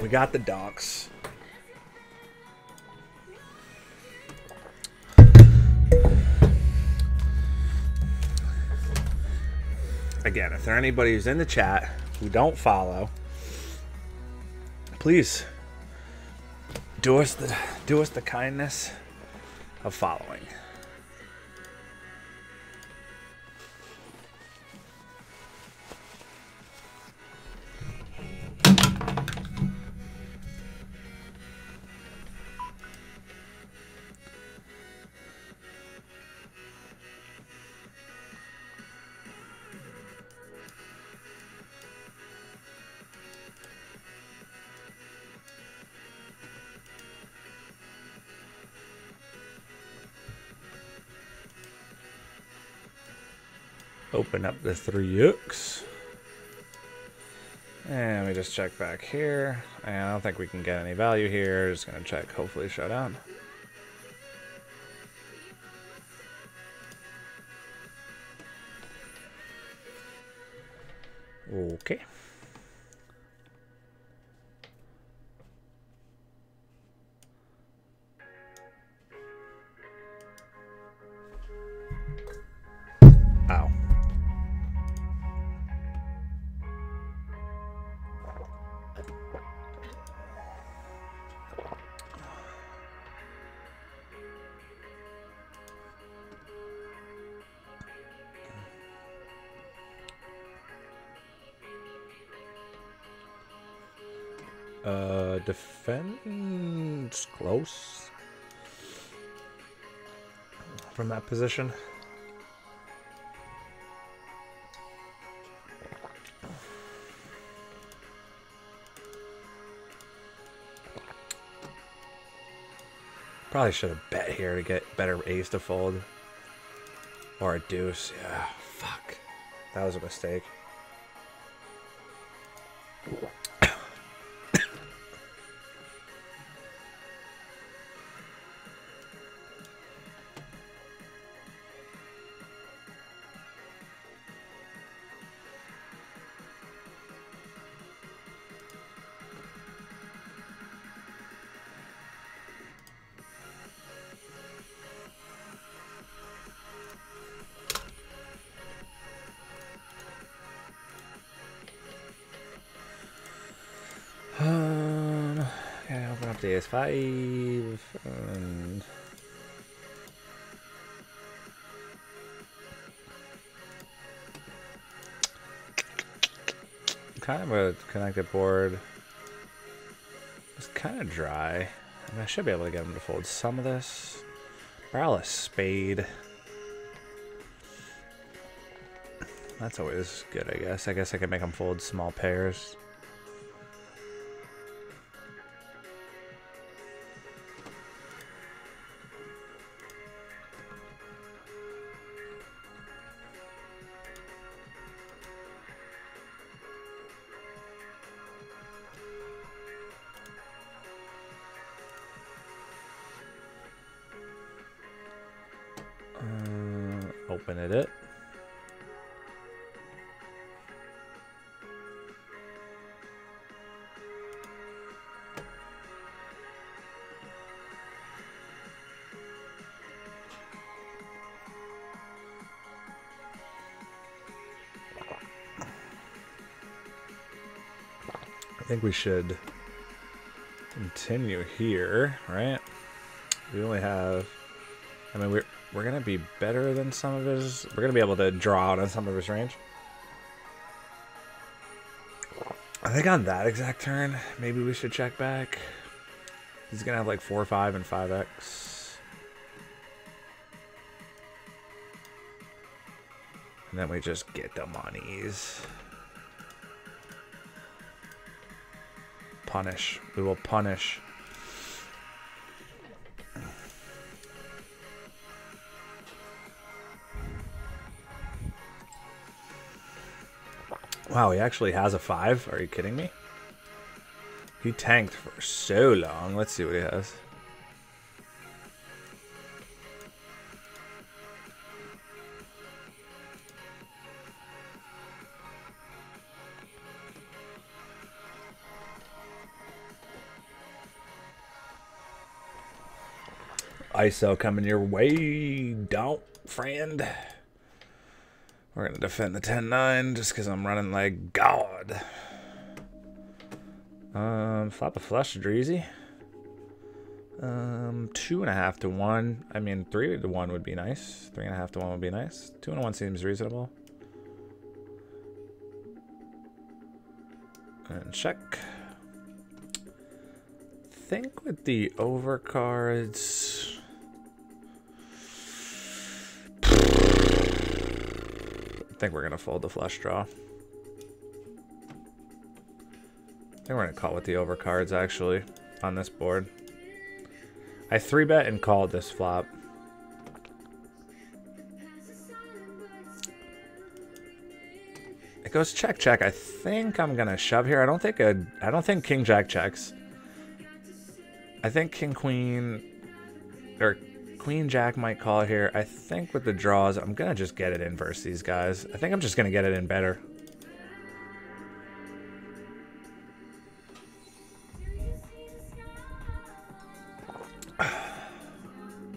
We got the donks. Again, if there are anybody who's in the chat who don't follow, please do us the kindness of following. Open up the 3X. And we just check back here. And I don't think we can get any value here. Just going to check, hopefully showdown. Okay. Ow. Defense close from that position. Probably should have bet here to get better ace to fold. Or a deuce. Yeah, fuck. That was a mistake. Yeah, open up the ace-5 and kind of a connected board. It's kind of dry. I mean, I should be able to get him to fold some of this. Barrel a spade. That's always good, I guess. I guess I could make him fold small pairs. Open it. I think we should continue here, right? We only have, I mean, we're gonna be better than some of his. We're gonna be able to draw out on some of his range. I think on that exact turn, maybe we should check back. He's gonna have like 4, 5, and 5x, and then we just get the monies. Punish. We will punish. Wow, he actually has a 5? Are you kidding me? He tanked for so long. Let's see what he has. ISO coming your way. Don't, friend. We're going to defend the 10-9 just because I'm running like God. Flop a flush, Dreezy. 2.5 to 1. I mean, 3 to 1 would be nice. 3.5 to 1 would be nice. 2 to 1 seems reasonable. And check. Think with the overcards. I think we're gonna fold the flush draw. I think we're gonna call with the overcards actually on this board. I 3-bet and called this flop. It goes check check. I think I'm gonna shove here. I don't think King Jack checks. I think King Queen or Queen Jack might call here. I think with the draws, I'm gonna just get it in versus these guys. I think I'm just gonna get it in better.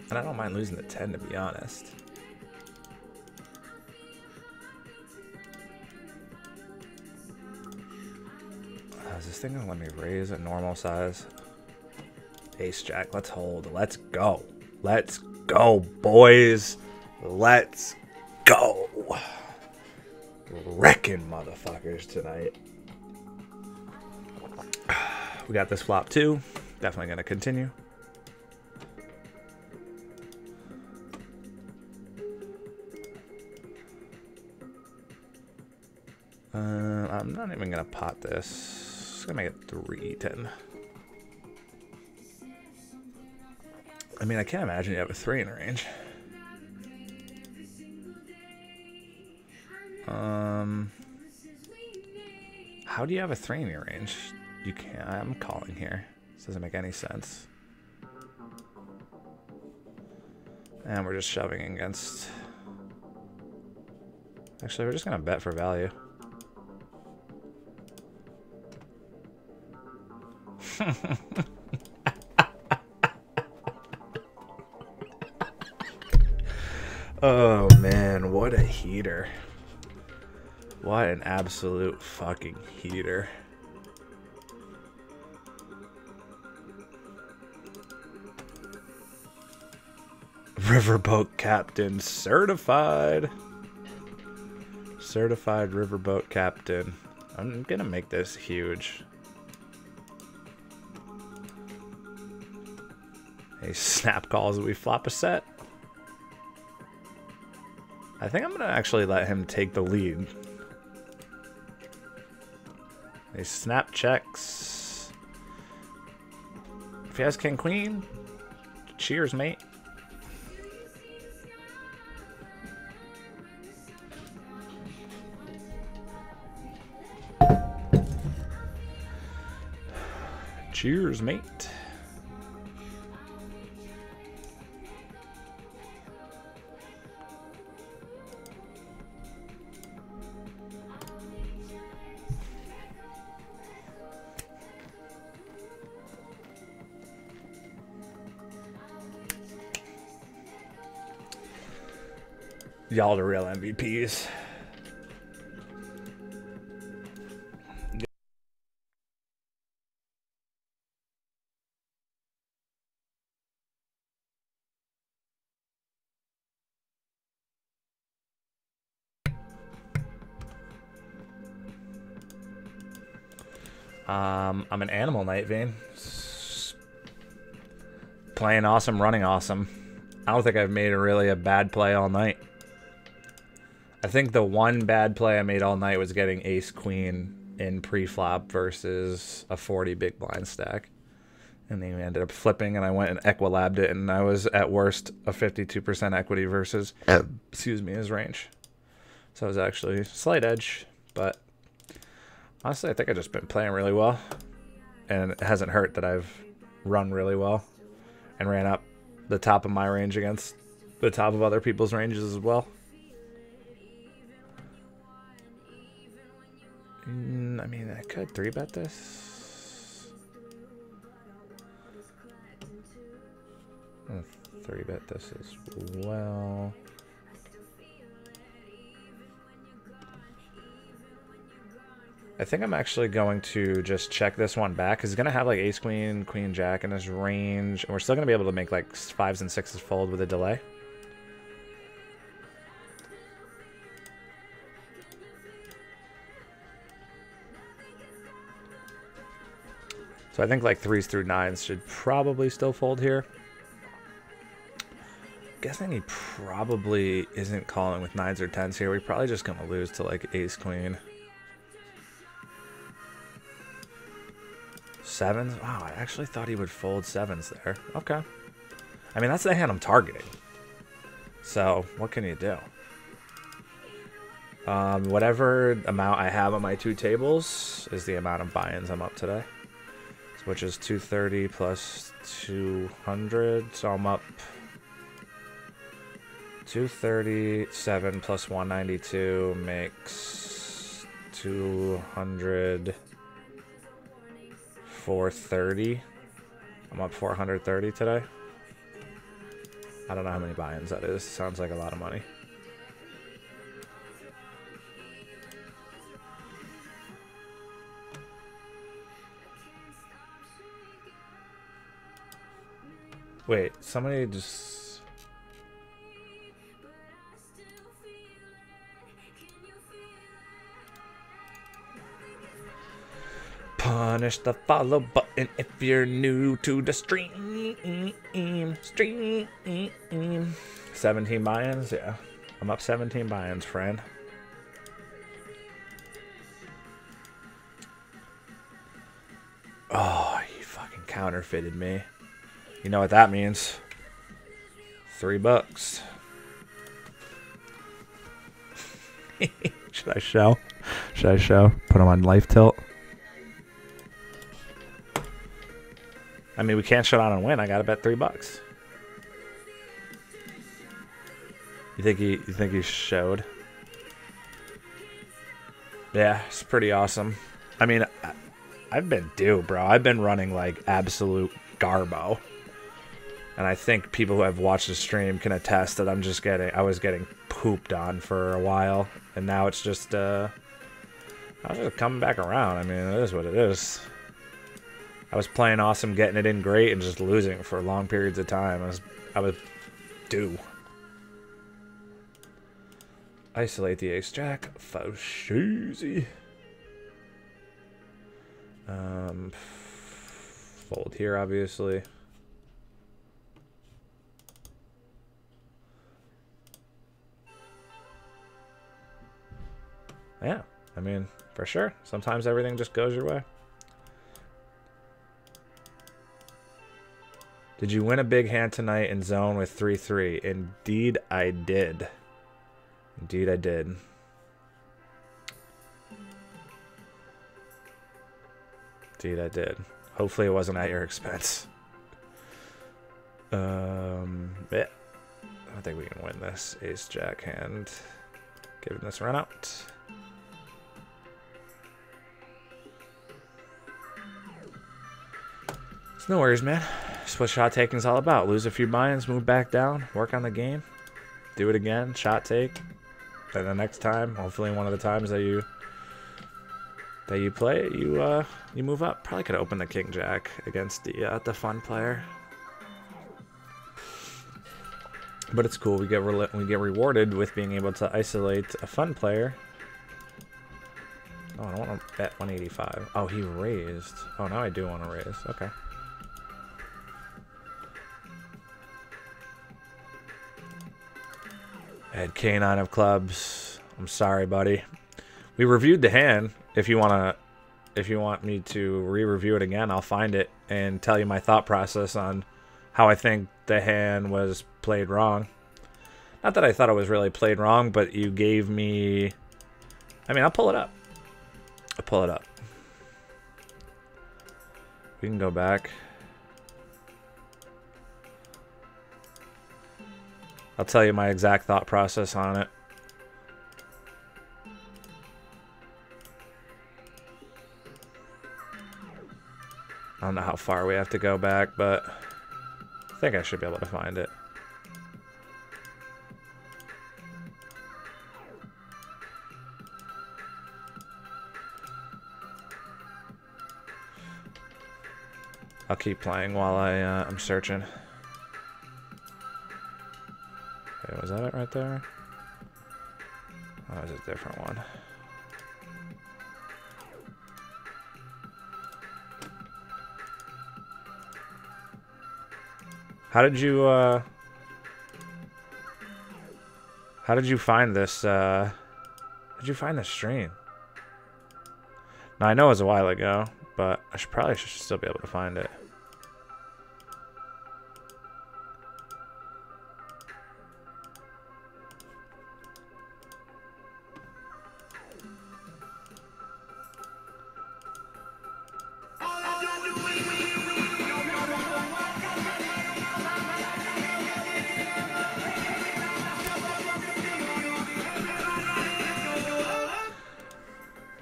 And I don't mind losing the 10 to be honest. Is this thing gonna let me raise a normal size? Ace Jack, let's hold. Let's go. Let's go, boys. Let's go. Wrecking motherfuckers tonight. We got this flop too. Definitely gonna continue. I'm not even gonna pot this. Just gonna make it 3-10. I mean, I can't imagine you have a 3 in range. How do you have a 3 in your range? You can't. I'm calling here. This doesn't make any sense. And we're just shoving against. Actually, we're just gonna bet for value. Oh man, what a heater. What an absolute fucking heater. Riverboat captain certified. Certified riverboat captain. I'm gonna make this huge. He snap calls, we flop a set. I think I'm gonna actually let him take the lead. He snap checks. If he has king queen, cheers, mate. Cheers, mate. Y'all the real MVPs. I'm an animal, Night Vein. Playing awesome, running awesome. I don't think I've made really a bad play all night. I think the one bad play I made all night was getting ace queen in pre-flop versus a 40 big blind stack. And then we ended up flipping, and I went and equilabbed it, and I was at worst a 52% equity versus, excuse me, his range. So it was actually a slight edge, but honestly, I think I've just been playing really well. And it hasn't hurt that I've run really well and ran up the top of my range against the top of other people's ranges as well. I mean, I could 3-bet this. 3-bet this as well. I think I'm actually going to just check this one back because he's going to have like ace, queen, queen, jack in his range. And we're still going to be able to make like 5s and 6s fold with a delay. So I think like 3s through 9s should probably still fold here. Guessing he probably isn't calling with 9s or 10s here. We're probably just going to lose to like ace, queen. 7s? Wow, I actually thought he would fold 7s there. Okay. I mean, that's the hand I'm targeting. So, what can you do? Whatever amount I have on my 2 tables is the amount of buy-ins I'm up today. Which is 230 plus 200. So I'm up 237 plus 192 makes 200. 430. I'm up 430 today. I don't know how many buy-ins that is. Sounds like a lot of money. Wait, somebody just... Punish the follow button if you're new to the stream. 17 buy-ins, yeah. I'm up 17 buy-ins, friend. Oh, you fucking counterfeited me. You know what that means. $3. Should I show? Should I show? Put them on life tilt. I mean, we can't shut on and win. I gotta bet $3. You think he showed? Yeah, it's pretty awesome. I mean, I've been due, bro. I've been running like absolute garbo. And I think people who have watched the stream can attest that I was getting pooped on for a while. And now it's just, I was just coming back around. I mean, it is what it is. I was playing awesome, getting it in great, and just losing for long periods of time. I was due. Isolate the ace-jack. Fauchisi. Fold here, obviously. Yeah, I mean, for sure. Sometimes everything just goes your way. Did you win a big hand tonight in zone with 3-3? Indeed, I did. Indeed, I did. Indeed, I did. Hopefully, it wasn't at your expense. Yeah. I think we can win this ace-jack hand. Giving this run out. It's no worries, man. That's what shot taking is all about. Lose a few buy-ins, move back down, work on the game, do it again, shot take. Then the next time, hopefully one of the times that you play it, you move up. Probably could open the king jack against the fun player, but it's cool. We get rewarded with being able to isolate a fun player. Oh, I don't want to bet 185. Oh, he raised. Oh, now I do want to raise. Okay. Had K9 of clubs. I'm sorry, buddy. We reviewed the hand. If you want me to re-review it again, I'll find it and tell you my thought process on how I think the hand was played wrong. Not that I thought it was really played wrong, but you gave me... I mean, I'll pull it up. I'll pull it up. We can go back. I'll tell you my exact thought process on it. I don't know how far we have to go back, but I think I should be able to find it. I'll keep playing while I'm searching. Okay, was that it right there? Oh, that was a different one. How did you find this, how did you find this stream? Now, I know it was a while ago, but I probably should still be able to find it.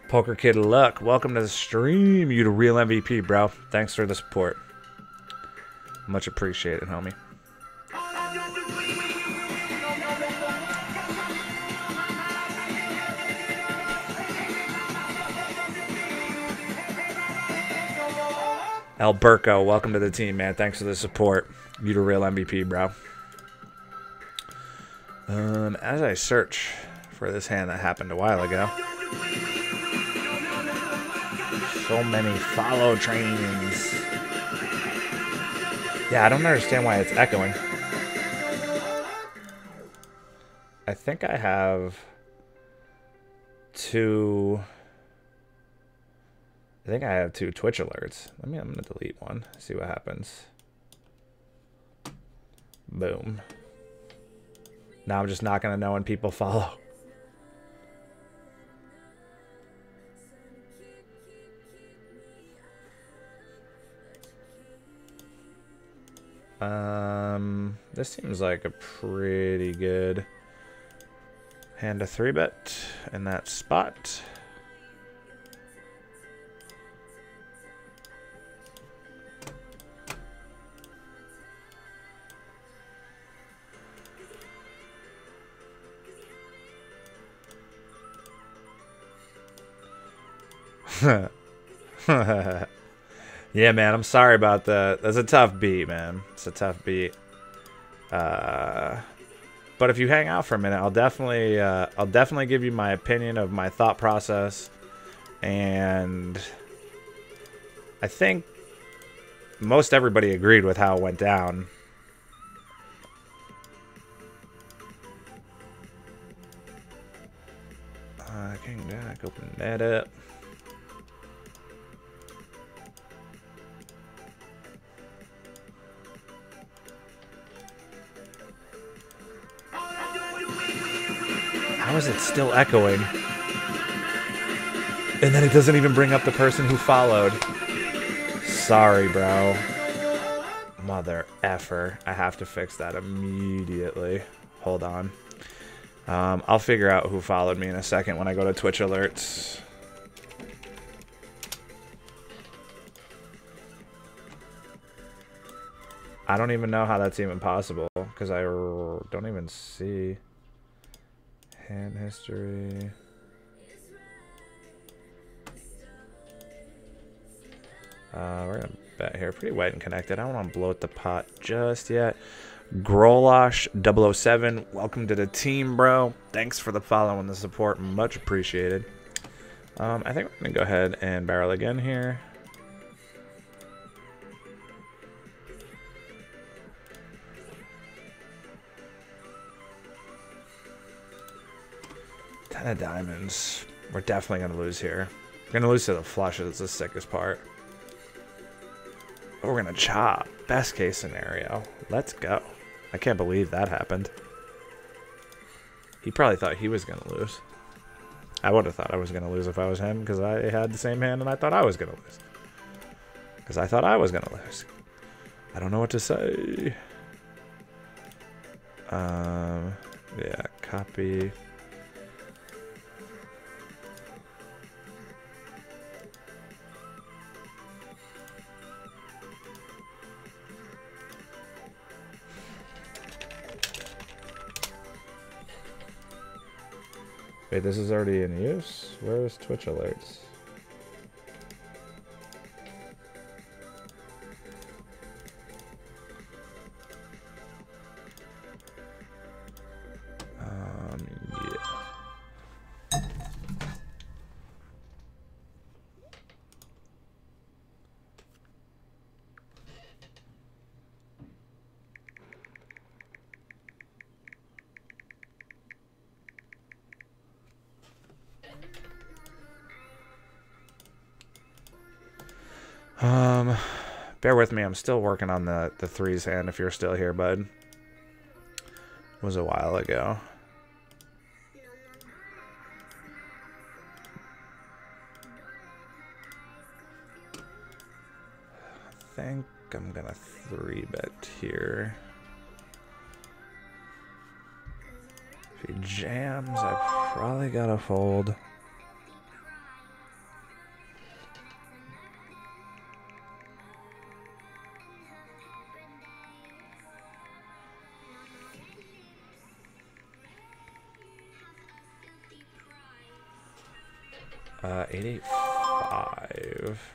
Poker Kid Luck, welcome to the stream. You the real MVP, bro. Thanks for the support. Much appreciated, homie. Alberco, welcome to the team, man. Thanks for the support. You the real MVP, bro. As I search for this hand that happened a while ago. So many follow trains. Yeah, I don't understand why it's echoing. I think I have two Twitch alerts. I'm gonna delete one, see what happens. Boom. Now I'm just not gonna know when people follow. This seems like a pretty good hand to 3-bet in that spot. Yeah, man, I'm sorry about that. That's a tough beat, man. It's a tough beat. But if you hang out for a minute, I'll definitely give you my opinion of my thought process. And I think most everybody agreed with how it went down. King Jack, open that up. How is it still echoing? And then it doesn't even bring up the person who followed. Sorry, bro. Mother effer. I have to fix that immediately. Hold on. I'll figure out who followed me in a second when I go to Twitch alerts. I don't even know how that's even possible because I don't even see hand history. We're gonna bet here. Pretty white and connected. I don't want to bloat the pot just yet. Grolosh 007, welcome to the team, bro. Thanks for the follow and the support. Much appreciated. I think we're gonna go ahead and barrel again here. Ten of diamonds. We're definitely gonna lose here. We're gonna lose to the flushes. It's the sickest part. But we're gonna chop. Best case scenario. Let's go. I can't believe that happened. He probably thought he was gonna lose. I would have thought I was gonna lose if I was him because I had the same hand and I thought I was gonna lose. Because I thought I was gonna lose. I don't know what to say. Yeah, copy. Wait, this is already in use? Where's Twitch alerts? Bear with me. I'm still working on the threes hand if you're still here, bud. It was a while ago. I think I'm gonna 3-bet here. If he jams, I probably gotta fold. $8, 8, 5.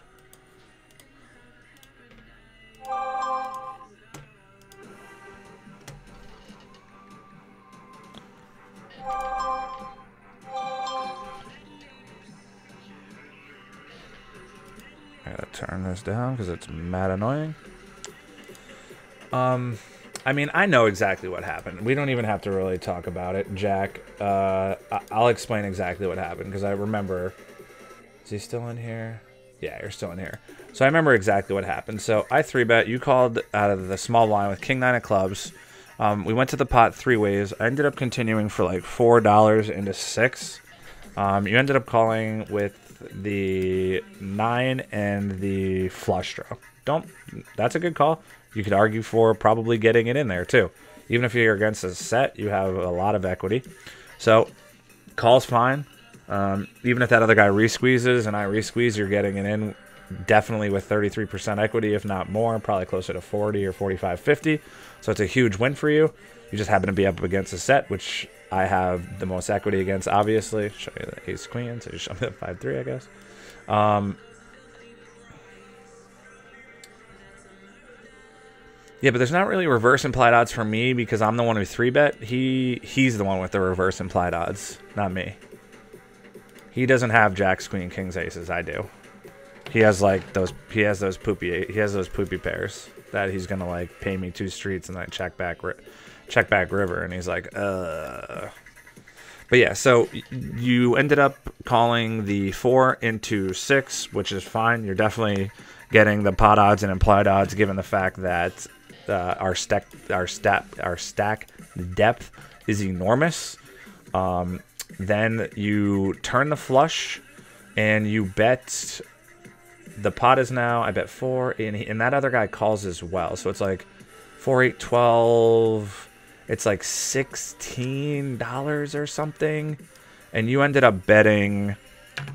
I gotta turn this down because it's mad annoying. I mean, I know exactly what happened. We don't even have to really talk about it, Jack. I'll explain exactly what happened because I remember. Is he still in here? Yeah, you're still in here. So I remember exactly what happened. So I 3-bet. You called out of the small blind with King 9 of clubs. We went to the pot 3 ways. I ended up continuing for like $4 into 6. You ended up calling with the 9 and the flush draw. That's a good call. You could argue for probably getting it in there too. Even if you're against a set, you have a lot of equity. So call's fine. Even if that other guy re-squeezes and I re-squeeze, you're getting it in definitely with 33% equity, if not more, probably closer to 40 or 45, 50. So it's a huge win for you. You just happen to be up against a set, which I have the most equity against, obviously. Show you the ace queen, so you show me the 5-3, I guess. Yeah, but there's not really reverse implied odds for me because I'm the one who 3-bet. He's the one with the reverse implied odds, not me. He doesn't have jacks, queen, kings, aces. I do. He has like those. He has those poopy pairs that he's gonna like pay me 2 streets and then check back river, and he's like, But yeah, so you ended up calling the 4 into 6, which is fine. You're definitely getting the pot odds and implied odds, given the fact that our stack depth is enormous. Then you turn the flush, and you bet. The pot is now, I bet 4, and that other guy calls as well. So it's like 4, 8, 12. It's like $16 or something. And you ended up betting,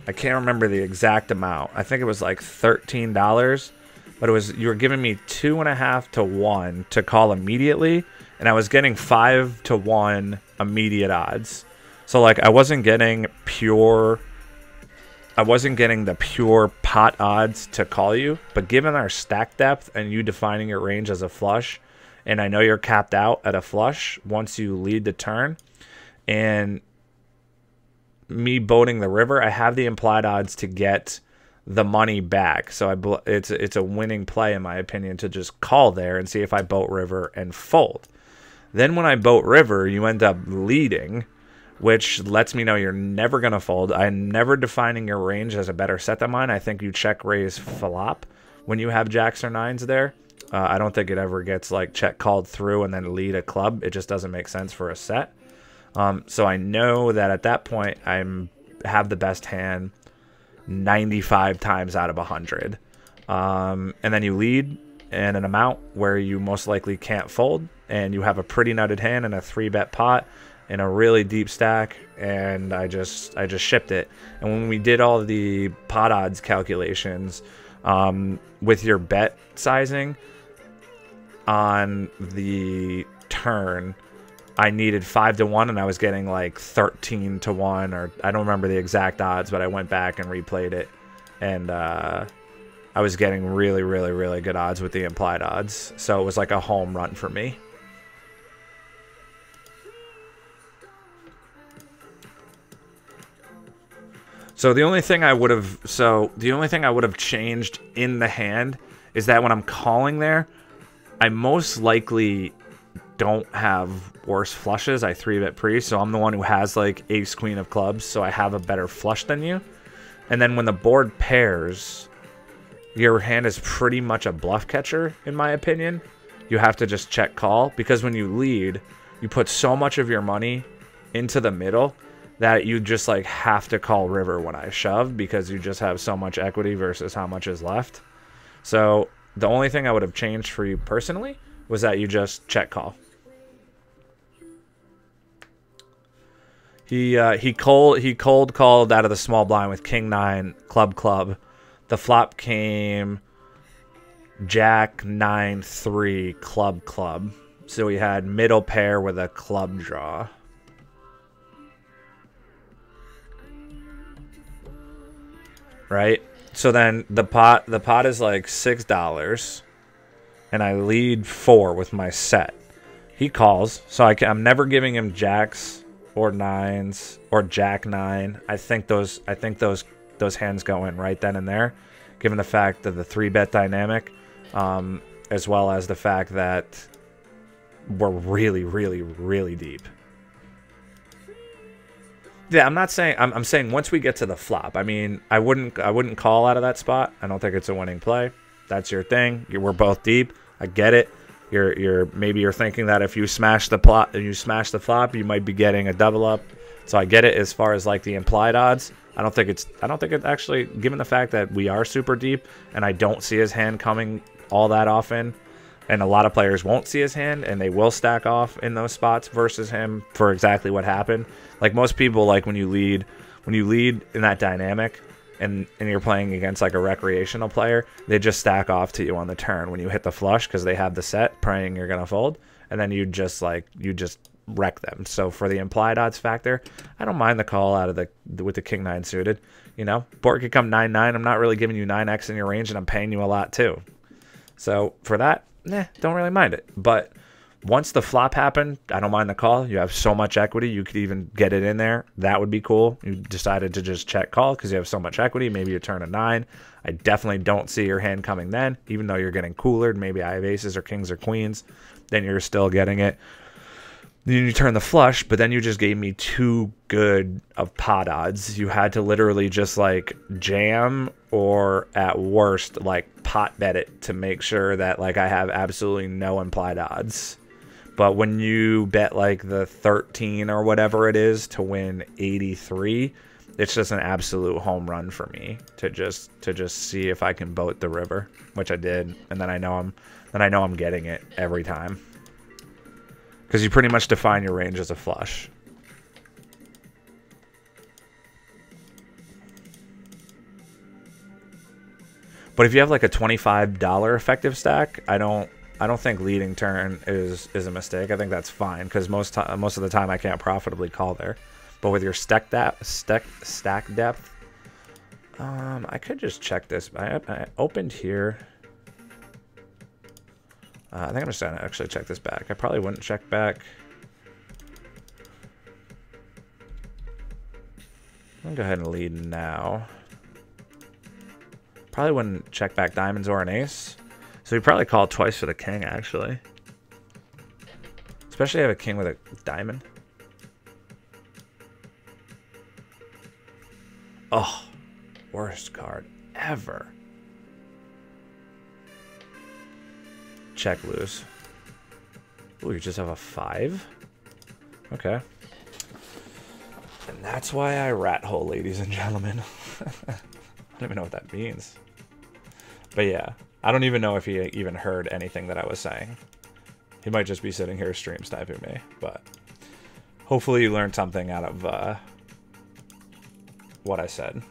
I can't remember the exact amount. I think it was like $13. But it was, you were giving me 2.5 to 1 to call immediately. And I was getting 5 to 1 immediate odds. So like I wasn't getting the pure pot odds to call you, but given our stack depth and you defining your range as a flush, and I know you're capped out at a flush once you lead the turn, and me boating the river, I have the implied odds to get the money back. So it's a winning play in my opinion to just call there and see if I boat river and fold. Then when I boat river, you end up leading, which lets me know you're never going to fold. I'm never defining your range as a better set than mine. I think you check raise flop when you have jacks or 9s there. I don't think it ever gets like check called through and then lead a club. It just doesn't make sense for a set. So I know that at that point I have the best hand 95 times out of 100. And then you lead in an amount where you most likely can't fold, and you have a pretty nutted hand and a 3-bet pot in a really deep stack, and I just shipped it. And when we did all the pot odds calculations with your bet sizing on the turn, I needed 5 to 1, and I was getting like 13 to 1, or I don't remember the exact odds, but I went back and replayed it, and I was getting really, really, really good odds with the implied odds. So it was like a home run for me. So the only thing I would have changed in the hand is that when I'm calling there, I most likely don't have worse flushes. I 3-bet pre, so I'm the one who has like ace queen of clubs, so I have a better flush than you. And then when the board pairs your hand is pretty much a bluff catcher, in my opinion. You have to just check call, because when you lead, you put so much of your money into the middle that you just like have to call river when I shove, because you just have so much equity versus how much is left. So the only thing I would have changed for you personally was that you just check call. He cold called out of the small blind with king 9 club. The flop came jack 9 3 club. So he had middle pair with a club draw. Right? So then the pot is like $6, and I lead 4 with my set. He calls, so I'm never giving him jacks or 9s or jack 9. I think those hands go in right then and there, given the fact of the 3-bet dynamic, as well as the fact that we're really deep. Yeah, I'm not saying I'm saying once we get to the flop. I mean, I wouldn't call out of that spot. I don't think it's a winning play. That's your thing. We're both deep. I get it. Maybe you're thinking that if you smash the flop, you might be getting a double up. So I get it as far as like the implied odds. I don't think it actually, given the fact that we are super deep and I don't see his hand coming all that often, and a lot of players won't see his hand and they will stack off in those spots versus him for exactly what happened. Like most people, like when you lead in that dynamic and you're playing against like a recreational player, they just stack off to you on the turn when you hit the flush because they have the set praying you're gonna fold, and then you just wreck them. So for the implied odds factor, I don't mind the call out of with the king 9 suited. You know, board could come 9-9. I'm not really giving you 9x in your range, and I'm paying you a lot too. So for that, don't really mind it. But once the flop happened, I don't mind the call. You have so much equity, you could even get it in there. That would be cool. You decided to just check call because you have so much equity. Maybe you turn a 9. I definitely don't see your hand coming then, even though you're getting coolered. Maybe I have aces or kings or queens. Then you're still getting it. Then you turn the flush, but then you just gave me too good of pot odds. You had to literally just like jam or at worst like pot bet it to make sure that like I have absolutely no implied odds. But when you bet like the 13 or whatever it is to win 83, it's just an absolute home run for me to just see if I can boat the river, which I did, and then I know I'm getting it every time. Because you pretty much define your range as a flush. But if you have like a $25 effective stack, I don't think leading turn is a mistake. I think that's fine because most of the time I can't profitably call there. But with your stack depth, I could just check this. I opened here. I think I'm just going to actually check this back. I probably wouldn't check back. I'm going to go ahead and lead now. Probably wouldn't check back diamonds or an ace. So we probably call twice for the king, actually. Especially if I have a king with a diamond. Oh, worst card ever. Check lose. Ooh, you just have a 5? Okay. And that's why I rat hole, ladies and gentlemen. I don't even know what that means. But yeah, I don't even know if he even heard anything that I was saying. He might just be sitting here stream sniping me, but hopefully you learned something out of what I said.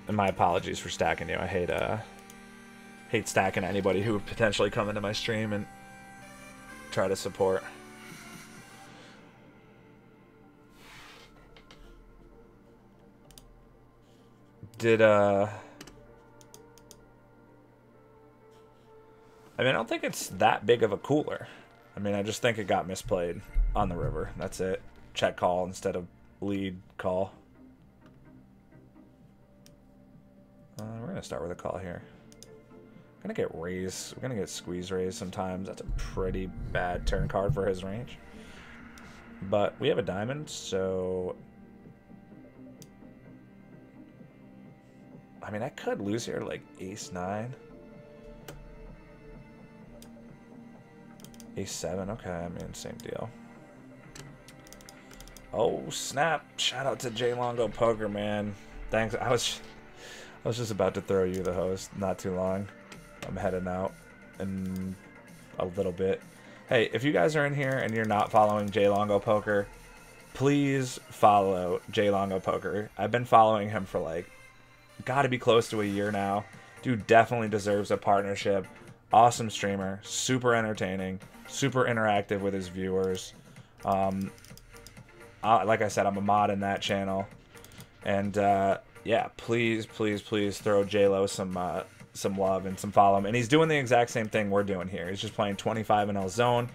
And my apologies for stacking you. I hate stacking anybody who would potentially come into my stream and try to support. I mean, I don't think it's that big of a cooler. I mean, I just think it got misplayed on the river. That's it. Check call instead of lead call. We're going to start with a call here. We're going to get raised. We're going to get squeeze raised sometimes. That's a pretty bad turn card for his range. But we have a diamond, so I mean, I could lose here to like ace-9. Ace-7, okay, I mean, same deal. Oh, snap. Shout out to J Longo Poker, man. Thanks. I was just about to throw you the host not too long. I'm heading out in a little bit. Hey, if you guys are in here and you're not following J Longo Poker, please follow J Longo Poker. I've been following him for like, gotta be close to a year now. Dude definitely deserves a partnership. Awesome streamer, super entertaining, super interactive with his viewers. Like I said, I'm a mod in that channel. And yeah, please, please, please throw J-Lo some love and some follow him. And he's doing the exact same thing we're doing here. He's just playing 25 NL zone.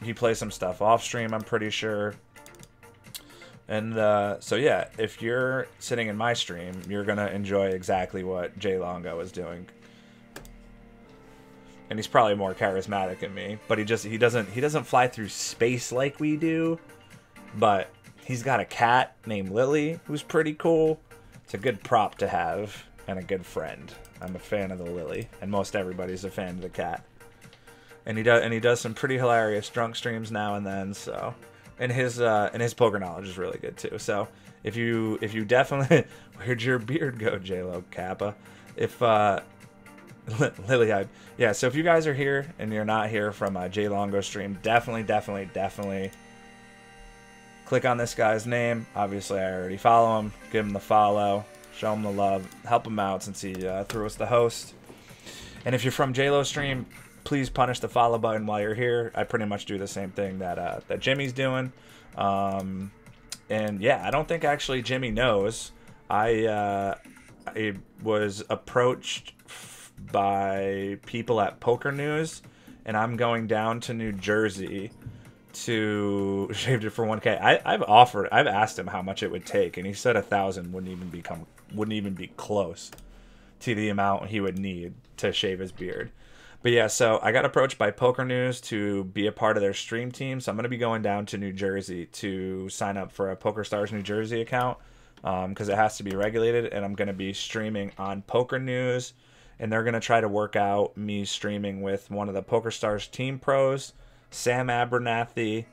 He plays some stuff off stream, I'm pretty sure. And so yeah, if you're sitting in my stream, you're gonna enjoy exactly what J Longo is doing. And he's probably more charismatic than me, but he doesn't fly through space like we do. But he's got a cat named Lily who's pretty cool. It's a good prop to have and a good friend. I'm a fan of the Lily, and most everybody's a fan of the cat. And he does some pretty hilarious drunk streams now and then. So, and his poker knowledge is really good too. So if you definitely where'd your beard go, J-Lo Kappa? If Lily, yeah. So if you guys are here and you're not here from J Longo stream, definitely click on this guy's name. Obviously, I already follow him. Give him the follow. Show him the love. Help him out since he threw us the host. And if you're from J-Lo stream, please punish the follow button while you're here. I pretty much do the same thing that Jimmy's doing. And yeah, I don't think actually Jimmy knows. I was approached by people at Poker News, and I'm going down to New Jersey to shaved it for 1K. I've asked him how much it would take, and he said 1,000 wouldn't even be close to the amount he would need to shave his beard. But yeah, so I got approached by Poker News to be a part of their stream team, so I'm going to be going down to New Jersey to sign up for a PokerStars New Jersey account, because it has to be regulated, and I'm going to be streaming on Poker News, and they're going to try to work out me streaming with one of the PokerStars team pros, Sam Abernathy,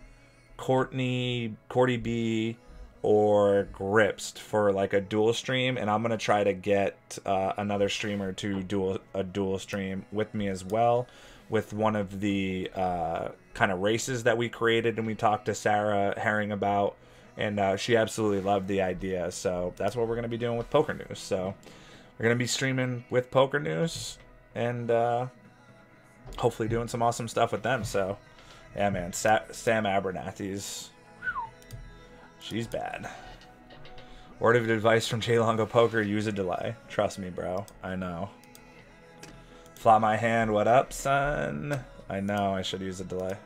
Courtney B, or Gripst for like a dual stream, and I'm going to try to get another streamer to do a dual stream with me as well, with one of the kind of races that we created and we talked to Sarah Herring about, and she absolutely loved the idea. So that's what we're going to be doing with Poker News. So we're going to be streaming with Poker News and hopefully doing some awesome stuff with them. So yeah, man, Sam Abernathy's, she's bad. Word of advice from J Longo Poker: use a delay. Trust me, bro. I know. Flop my hand. What up, son? I know I should use a delay,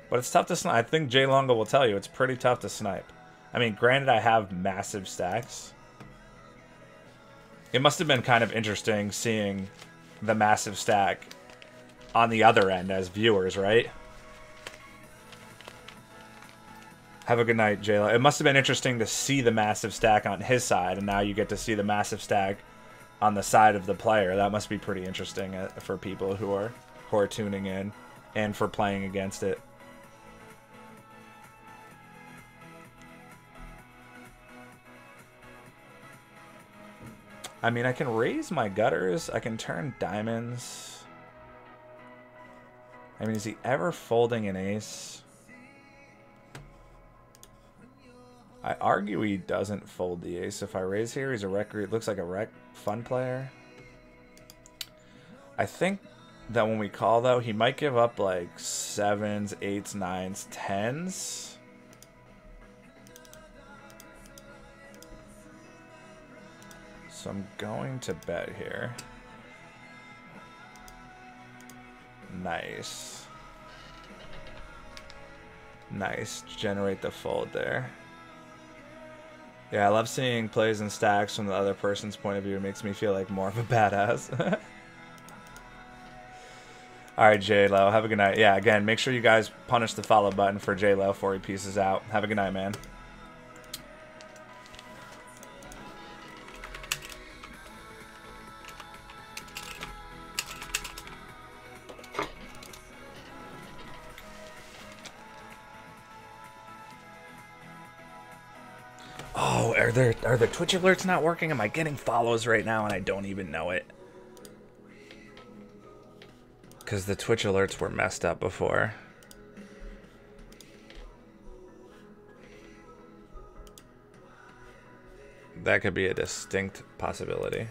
but it's tough to snipe. I think J Longo will tell you it's pretty tough to snipe. I mean, granted, I have massive stacks. It must have been kind of interesting seeing the massive stack on the other end as viewers, right? Have a good night, J-Lo. It must have been interesting to see the massive stack on his side, and now you get to see the massive stack on the side of the player. That must be pretty interesting for people who are tuning in and for playing against it. I mean, I can raise my gutters. I can turn diamonds. I mean, is he ever folding an ace? I argue he doesn't fold the ace. If I raise here, he's a rec. It looks like a rec fun player. I think that when we call, though, he might give up like 7s, 8s, 9s, 10s. So I'm going to bet here. Nice. Nice. Generate the fold there. Yeah, I love seeing plays and stacks from the other person's point of view. It makes me feel like more of a badass. Alright, J-Lo. Have a good night. Yeah, again, make sure you guys punish the follow button for J-Lo before he pieces out. Have a good night, man. Oh, are the Twitch alerts not working? Am I getting follows right now and I don't even know it? Because the Twitch alerts were messed up before. That could be a distinct possibility.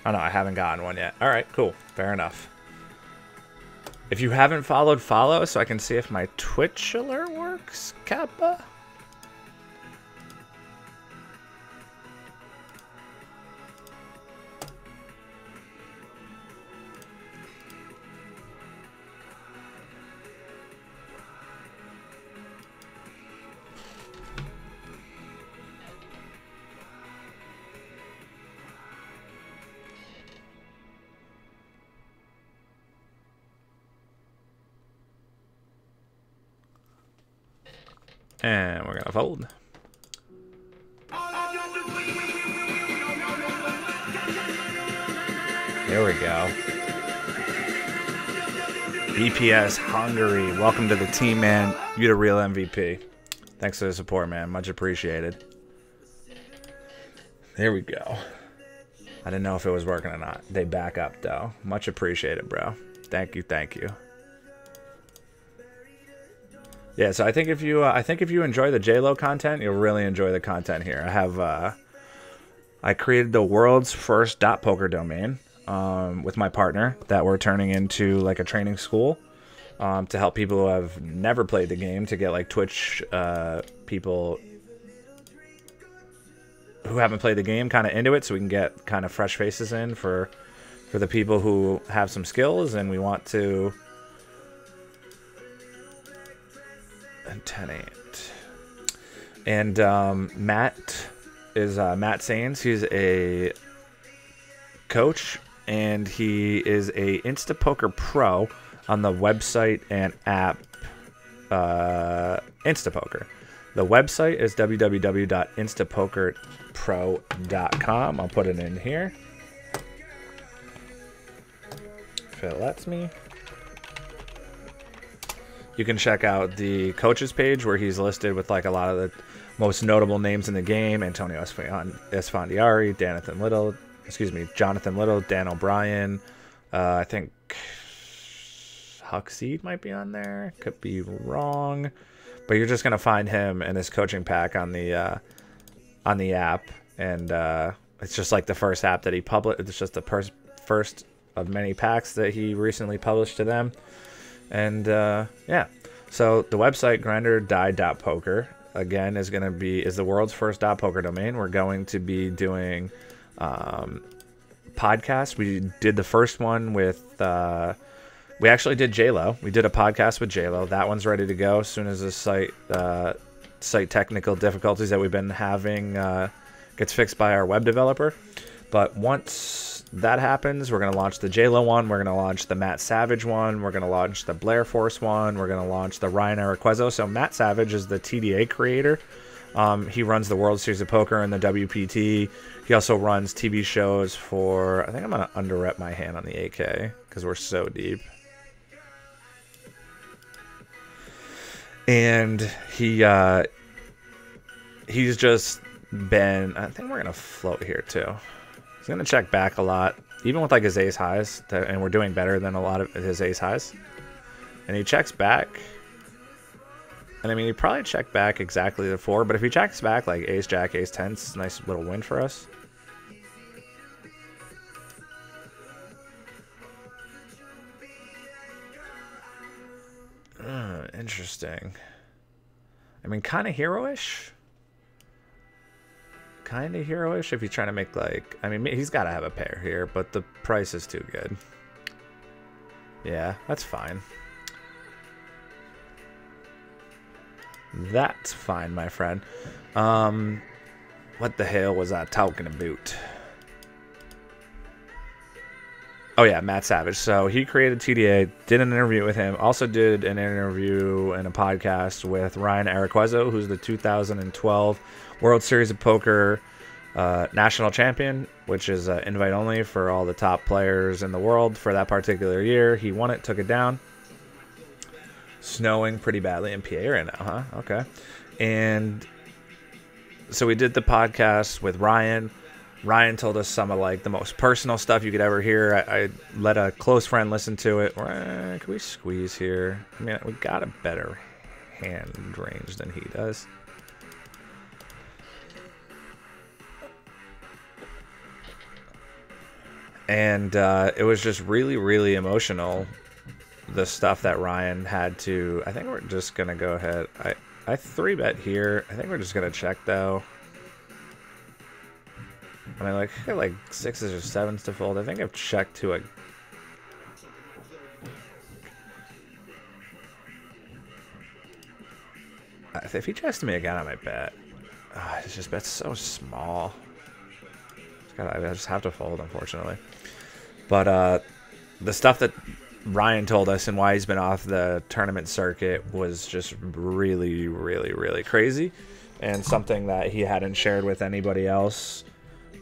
Oh no, I haven't gotten one yet. All right, cool. Fair enough. If you haven't followed, follow so I can see if my Twitch alert works, Kappa. And we're gonna fold. There we go. BPS Hungary, welcome to the team, man. You're the real MVP. Thanks for the support, man. Much appreciated. There we go. I didn't know if it was working or not. They back up though. Much appreciated, bro. Thank you, thank you. Yeah, so I think if you enjoy the JLo content, you'll really enjoy the content here. I created the world's first .poker domain with my partner that we're turning into like a training school to help people who have never played the game to get like Twitch people who haven't played the game kind of into it, so we can get kind of fresh faces in for the people who have some skills, and we want to. And 10-8. And Matt is Matt Sains. He's a coach, and he is a Instapoker Pro on the website and app Instapoker. The website is www.instapokerpro.com. I'll put it in here if it lets me. You can check out the coaches page where he's listed with like a lot of the most notable names in the game: Antonio Esfandiari, Jonathan Little, Dan O'Brien. I think Huckseed might be on there. Could be wrong, but you're just gonna find him and his coaching pack on the app, and it's just like the first app that he published. It's just the first of many packs that he recently published to them. And yeah, so the website grinderdie.poker again is the world's first .poker domain. We're going to be doing podcasts. We did the first one with we actually did JLo. We did a podcast with JLo. That one's ready to go as soon as the site technical difficulties that we've been having gets fixed by our web developer. But once that happens, we're going to launch the JLo one. We're going to launch the Matt Savage one. We're going to launch the Blair Force one. We're going to launch the Ryan Araquezo. So Matt Savage is the TDA creator. He runs the World Series of Poker and the WPT. He also runs TV shows for, I think I'm going to underrep my hand on the AK because we're so deep. And he's just been, I think we're going to float here too. He's going to check back a lot, even with like his ace highs, and we're doing better than a lot of his ace highs. And he checks back. And I mean, he probably checked back exactly the 4, but if he checks back like ace, jack, ace, 10, it's a nice little win for us. Interesting. I mean, kind of hero-ish. Kind of hero-ish if you're trying to make like... I mean, he's got to have a pair here, but the price is too good. Yeah, that's fine. That's fine, my friend. What the hell was I talking about? Oh yeah, Matt Savage. So he created TDA, did an interview with him, also did an interview and a podcast with Ryan Araquezo, who's the 2012 World Series of Poker national champion, which is invite only for all the top players in the world for that particular year. He won it, took it down. Snowing pretty badly in PA right now, huh? Okay. And so we did the podcast with Ryan. Ryan told us some of like the most personal stuff you could ever hear. I let a close friend listen to it. Can we squeeze here? I mean, we got a better hand range than he does. And it was just really, really emotional, the stuff that Ryan had to... I think we're just going to go ahead. I 3-bet here. I think we're just going to check, though. I mean, like, I got like 6s or 7s to fold. I think I've checked to a... If he checks to me again, I might bet. It's just bet's so small. I just have to fold, unfortunately. But the stuff that Ryan told us and why he's been off the tournament circuit was just really, really, really crazy. And something that he hadn't shared with anybody else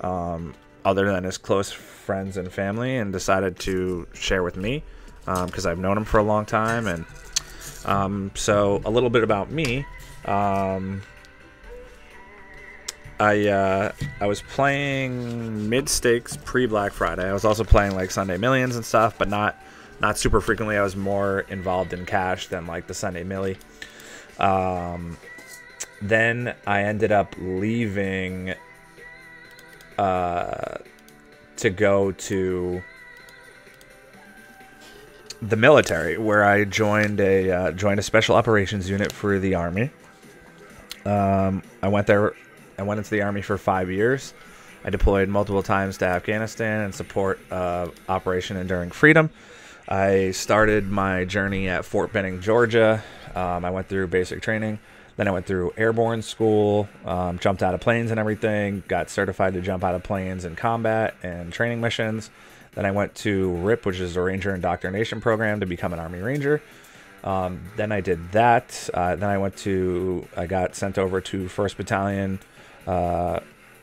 other than his close friends and family, and decided to share with me because I've known him for a long time. And so a little bit about me. I was playing mid stakes pre Black Friday. I was also playing like Sunday Millions and stuff, but not super frequently. I was more involved in cash than like the Sunday Millie. Then I ended up leaving to go to the military, where I joined a special operations unit for the Army. I went into the Army for 5 years. I deployed multiple times to Afghanistan in support of Operation Enduring Freedom. I started my journey at Fort Benning, Georgia. I went through basic training. Then I went through airborne school, jumped out of planes and everything, got certified to jump out of planes in combat and training missions. Then I went to RIP, which is a Ranger Indoctrination Program, to become an Army Ranger. Then I did that. Then I got sent over to 1st Battalion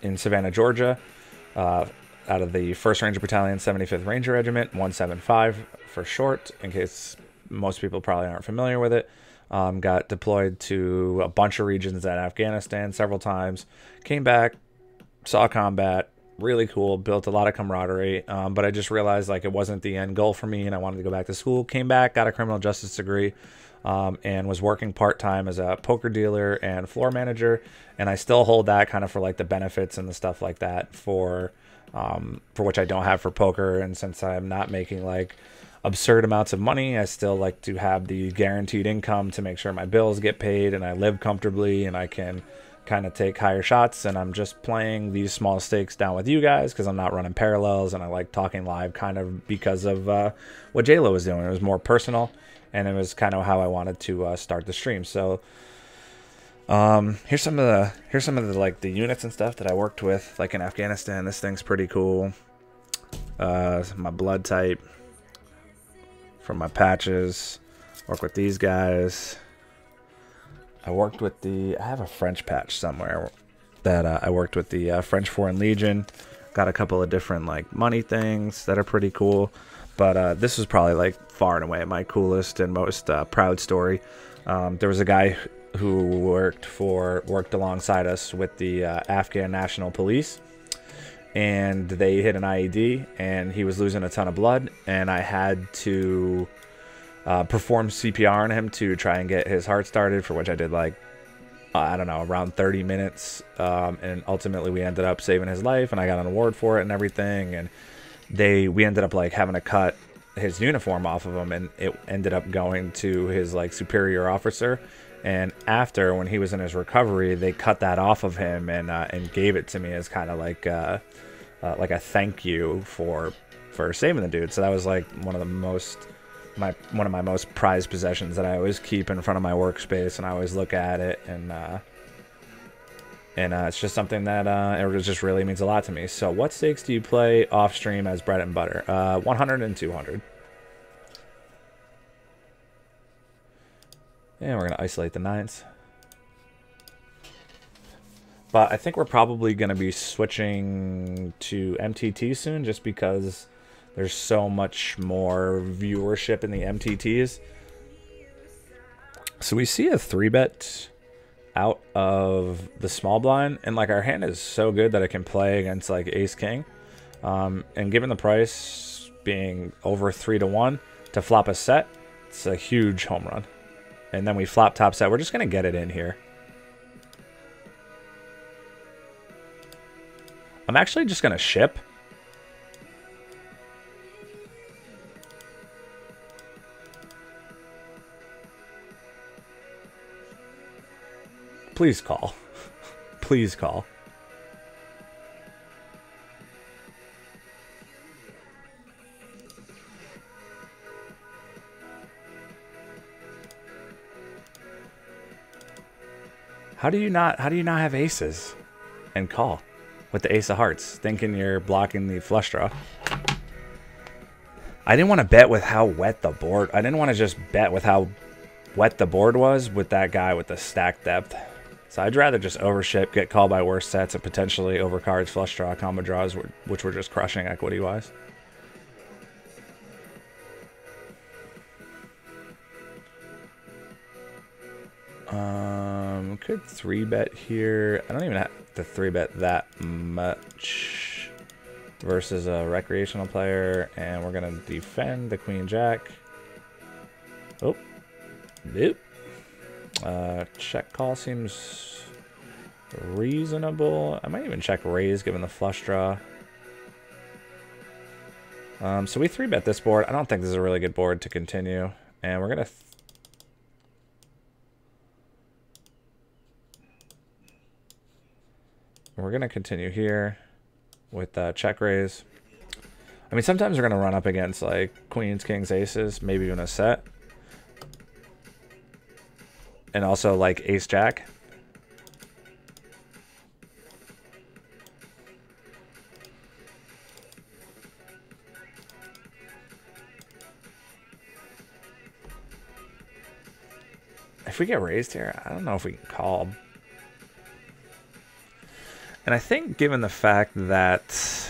in Savannah, Georgia, out of the 1st Ranger Battalion, 75th Ranger Regiment, 175 for short, in case most people probably aren't familiar with it. Got deployed to a bunch of regions at Afghanistan several times. Came back, saw combat, really cool, built a lot of camaraderie, but I just realized like it wasn't the end goal for me, and I wanted to go back to school. Came back, got a criminal justice degree, and was working part-time as a poker dealer and floor manager, and I still hold that kind of for like the benefits and the stuff like that for which I don't have for poker. And since I'm not making like absurd amounts of money, I still like to have the guaranteed income to make sure my bills get paid and I live comfortably and I can kind of take higher shots. And I'm just playing these small stakes down with you guys because I'm not running parallels, and I like talking live kind of because of what JLo was doing. It was more personal, and it was kind of how I wanted to start the stream. So here's some of the like the units and stuff that I worked with like in Afghanistan. This thing's pretty cool. My blood type from my patches. Work with these guys. I have a French patch somewhere that I worked with the French Foreign Legion. Got a couple of different like money things that are pretty cool. But this was probably like far and away my coolest and most proud story. There was a guy who worked alongside us with the Afghan National Police, and they hit an IED, and he was losing a ton of blood, and I had to perform CPR on him to try and get his heart started, for which I did like, I don't know, around 30 minutes, and ultimately we ended up saving his life, and I got an award for it and everything, and we ended up like having to cut his uniform off of him, and it ended up going to his like superior officer. And after, when he was in his recovery, they cut that off of him and gave it to me as kind of like a thank you for saving the dude. So that was like one of my most prized possessions that I always keep in front of my workspace, and I always look at it, and it's just something that it just really means a lot to me. So what stakes do you play off stream as bread and butter? 100 and 200. And we're going to isolate the nines. But I think we're probably going to be switching to MTT soon just because there's so much more viewership in the MTTs. So we see a 3-bet out of the small blind, and like our hand is so good that it can play against like ace king, and given the price being over 3-1 to flop a set, it's a huge home run. And then we flop top set. We're just gonna get it in here. I'm actually just gonna ship. Please call. Please call. How do you not have aces and call with the ace of hearts, thinking you're blocking the flush draw? I didn't want to bet with how wet the board. I didn't want to just bet with how wet the board was with that guy with the stack depth. So I'd rather just overship, get called by worse sets, and potentially overcards, flush draw, combo draws, which were just crushing equity-wise. Could 3-bet here. I don't even have to 3-bet that much versus a recreational player, and we're gonna defend the queen jack. Oh, nope. Check call seems reasonable. I might even check raise given the flush draw. So we 3-bet this board. I don't think this is a really good board to continue, and we're gonna continue here with check raise. I mean, sometimes we're gonna run up against like queens, kings, aces, maybe even a set. And also like ace jack. If we get raised here, I don't know if we can call. And I think given the fact that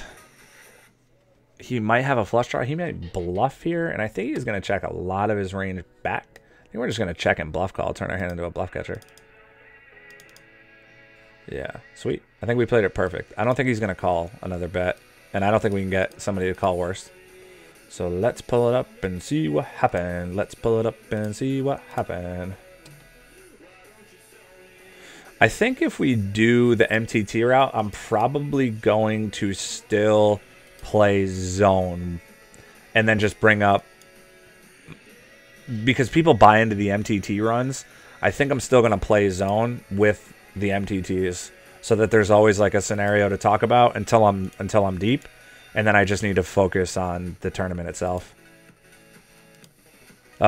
he might have a flush draw, he might bluff here, and I think he's going to check a lot of his range back. I think we're just going to check and bluff call, turn our hand into a bluff catcher. Yeah, sweet. I think we played it perfect. I don't think he's going to call another bet, and I don't think we can get somebody to call worse. So let's pull it up and see what happened. Let's pull it up and see what happened. I think if we do the MTT route, I'm probably going to still play zone and then just bring up, because people buy into the MTT runs. I think I'm still going to play zone with the MTTs so that there's always like a scenario to talk about until I'm deep, and then I just need to focus on the tournament itself.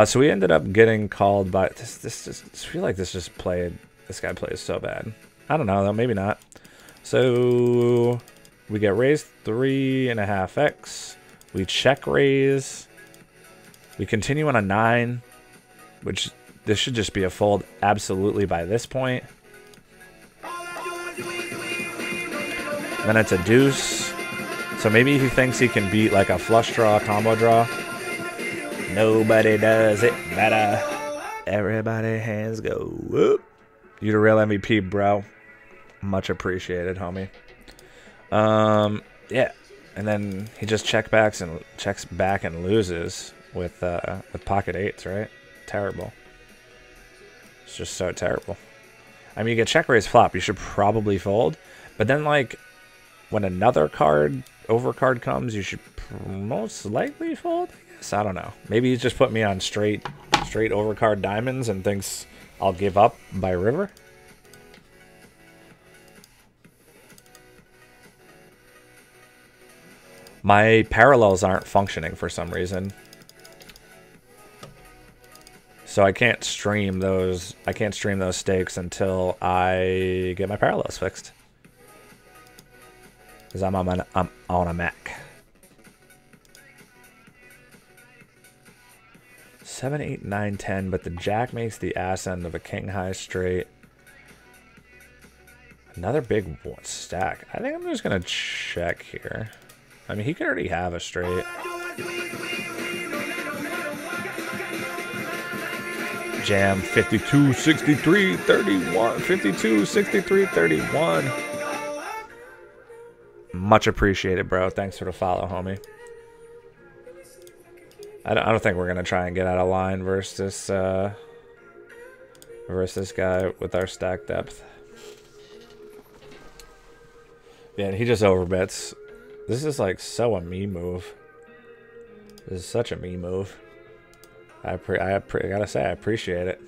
So we ended up getting called by this. I feel like this guy plays so bad. I don't know though, maybe not. So we get raised 3.5x. We check raise. We continue on a 9, which this should just be a fold absolutely by this point. Then it's a deuce. So maybe he thinks he can beat like a flush draw, combo draw. Nobody does it better. Everybody hands go whoop. You the real MVP, bro. Much appreciated, homie. Yeah. And then he just checks back and loses with pocket eights, right? Terrible. It's just so terrible. I mean, you get check raise flop, you should probably fold. But then, like, when another overcard comes, you should most likely fold, I guess. I don't know. Maybe he's just put me on straight overcard diamonds and thinks I'll give up by river. My parallels aren't functioning for some reason. So I can't stream those stakes until I get my parallels fixed. Because I'm on a Mac. 7, 8, 9, 10, but the jack makes the ass end of a king high straight. 9 Another big stack. I think I'm just going to check here. I mean, he could already have a straight. Jam 52, 63, 31. 52, 63, 31. Much appreciated, bro. Thanks for the follow, homie. I don't think we're going to try and get out of line versus this guy with our stack depth. Yeah, he just overbets. This is like so a me move. This is such a me move. I gotta say, I appreciate it.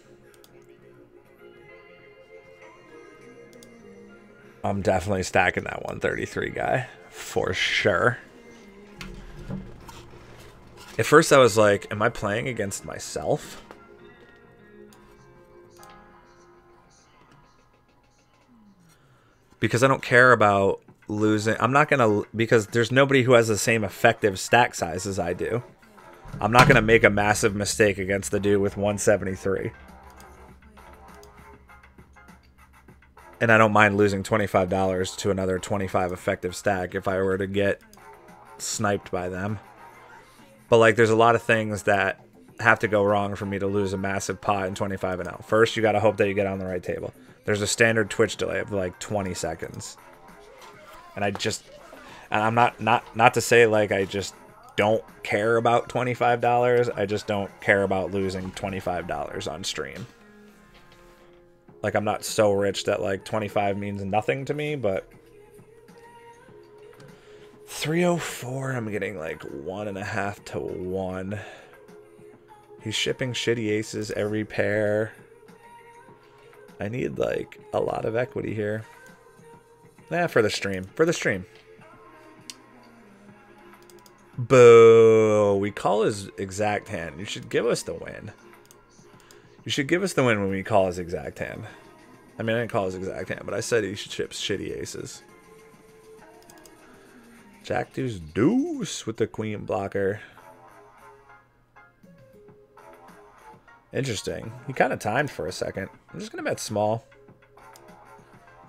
I'm definitely stacking that 133 guy. For sure. At first I was like, am I playing against myself? Because I don't care about losing. I'm not going to, because there's nobody who has the same effective stack size as I do. I'm not going to make a massive mistake against the dude with 173. And I don't mind losing $25 to another 25 effective stack if I were to get sniped by them. But like, there's a lot of things that have to go wrong for me to lose a massive pot in 25 and out. First, you got to hope that you get on the right table. There's a standard Twitch delay of like 20 seconds. And I'm not to say like I just don't care about $25. I just don't care about losing $25 on stream. Like, I'm not so rich that like 25 means nothing to me, but 304, I'm getting like 1.5 to 1. He's shipping shitty aces every pair. I need like a lot of equity here. Nah, for the stream. For the stream. Boo. We call his exact hand. You should give us the win. You should give us the win when we call his exact hand. I mean, I didn't call his exact hand, but I said he should ship shitty aces. Jack deuce deuce with the queen blocker. Interesting. He kind of timed for a second. I'm just going to bet small.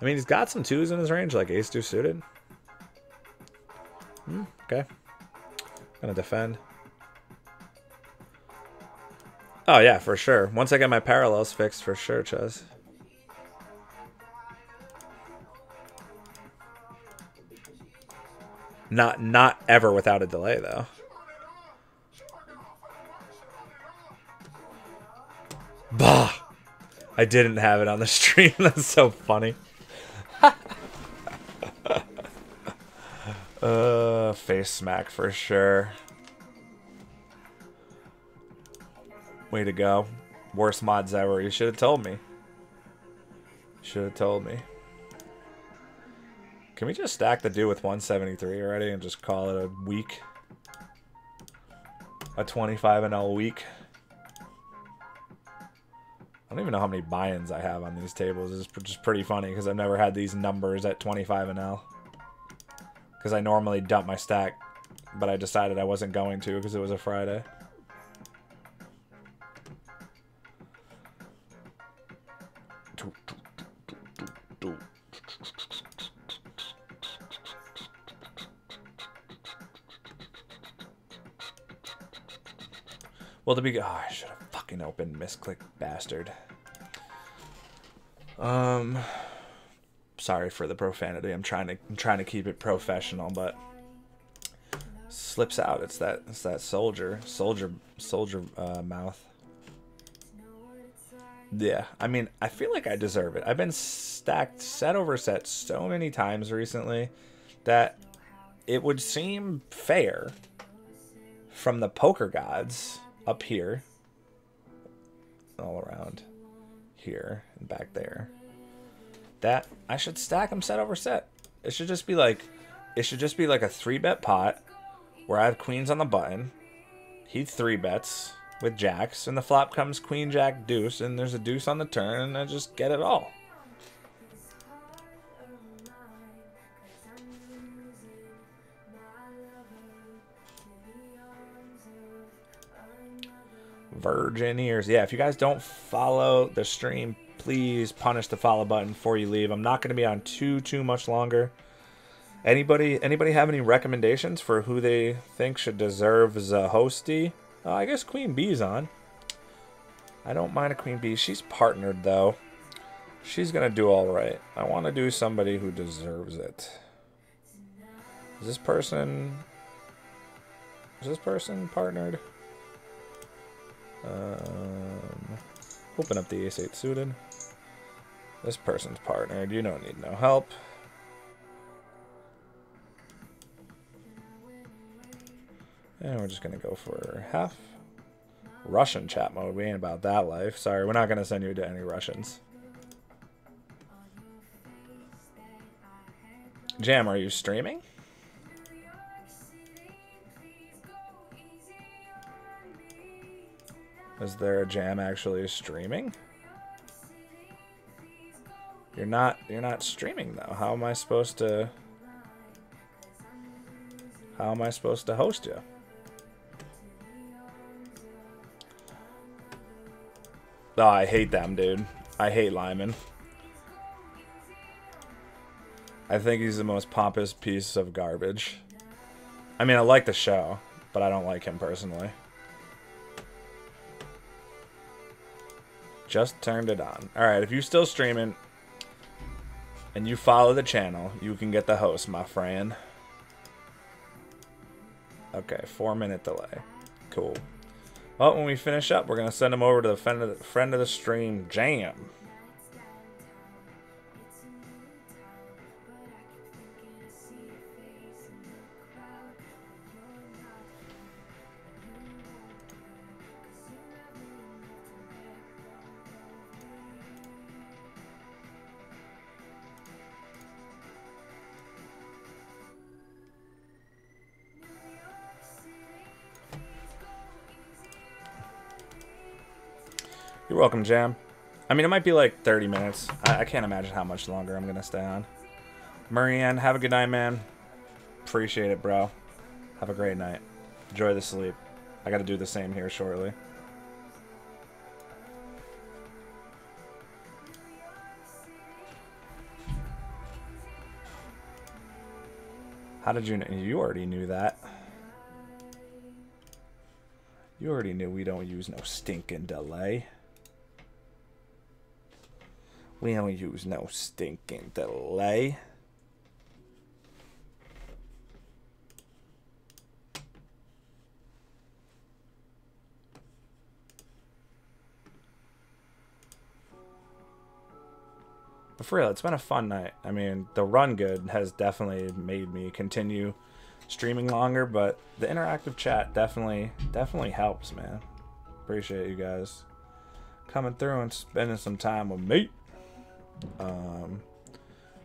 I mean, he's got some twos in his range, like ace deuce suited. Okay. Gonna defend. Oh, yeah, for sure. Once I get my parallels fixed, for sure, Chuz. Not ever without a delay, though. Bah! I didn't have it on the stream. That's so funny. Face smack for sure. Way to go. Worst mods ever. You should have told me. Should have told me. Can we just stack the dude with 173 already and just call it a week? A 25-0 week? I don't even know how many buy-ins I have on these tables. It's just pretty funny because I've never had these numbers at 25-0. Because I normally dump my stack, but I decided I wasn't going to because it was a Friday. Well, to be... Oh, I should have fucking opened misclick, bastard. Sorry for the profanity. I'm trying to keep it professional, but slips out. It's that soldier mouth. Yeah, I mean, I feel like I deserve it. I've been stacked set over set so many times recently that it would seem fair from the poker gods up here, all around here and back there, that I should stack them set over set. It should just be like a 3-bet pot where I have queens on the button. He 3-bets with jacks, and the flop comes queen, jack, deuce, and there's a deuce on the turn, and I just get it all. Virgin ears. Yeah, if you guys don't follow the stream please punish the follow button before you leave. I'm not going to be on too much longer. Anybody have any recommendations for who they think should deserve the hosty? I guess Queen Bee's on. I don't mind a Queen Bee. She's partnered, though. She's going to do all right. I want to do somebody who deserves it. Is this person partnered? Open up the ace-8 suited. This person's partnered. You don't need no help. And we're just going to go for half. Russian chat mode. We ain't about that life. Sorry, we're not going to send you to any Russians. Jam, are you streaming? Is there a Jam actually streaming? You're not streaming though. How am I supposed to host you? Oh, I hate them, dude. I hate Lyman. I think he's the most pompous piece of garbage. I mean, I like the show, but I don't like him personally. Just turned it on. Alright, if you're still streaming and you follow the channel, you can get the host, my friend. Okay, 4-minute delay. Cool. Well, when we finish up, we're going to send him over to the friend of the stream, Jam. You're welcome, Jam. I mean, it might be like 30 minutes. I can't imagine how much longer I'm going to stay on. Marianne, have a good night, man. Appreciate it, bro. Have a great night. Enjoy the sleep. I got to do the same here shortly. How did you know? You already knew that. You already knew we don't use no stinking delay. We don't use no stinking delay. But for real, it's been a fun night. I mean, the run good has definitely made me continue streaming longer, but the interactive chat definitely helps, man. Appreciate you guys coming through and spending some time with me.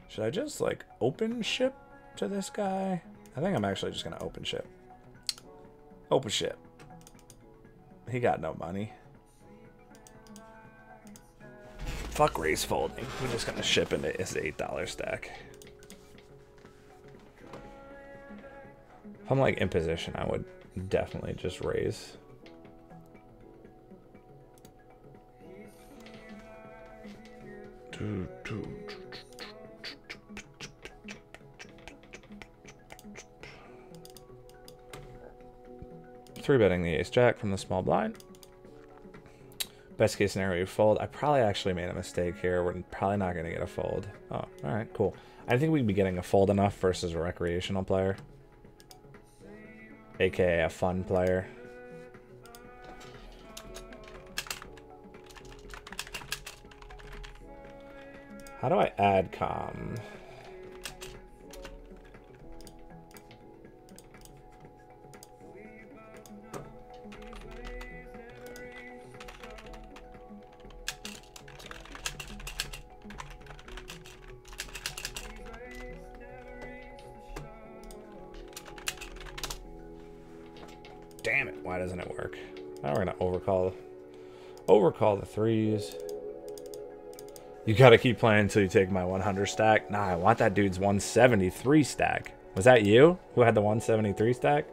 Should I just like open ship to this guy? I think I'm actually just gonna open ship. Open ship. He got no money. Fuck race folding. We're just gonna ship into his $8 stack. If I'm like in position, I would definitely just raise. Three betting the ace jack from the small blind. Best case scenario, you fold. I probably actually made a mistake here. We're probably not going to get a fold. Oh, all right, cool. I think we'd be getting a fold enough versus a recreational player, aka a fun player. How do I add com? Damn it, why doesn't it work? Now we're gonna overcall the threes. You gotta keep playing until you take my 100 stack. Nah, I want that dude's 173 stack. Was that you who had the 173 stack?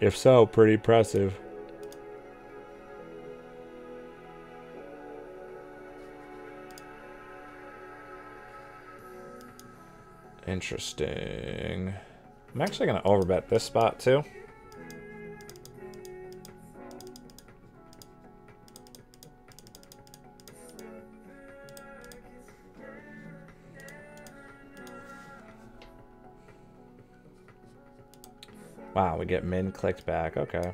If so, pretty impressive. Interesting. I'm actually going to overbet this spot too. Wow, we get min clicked back. Okay.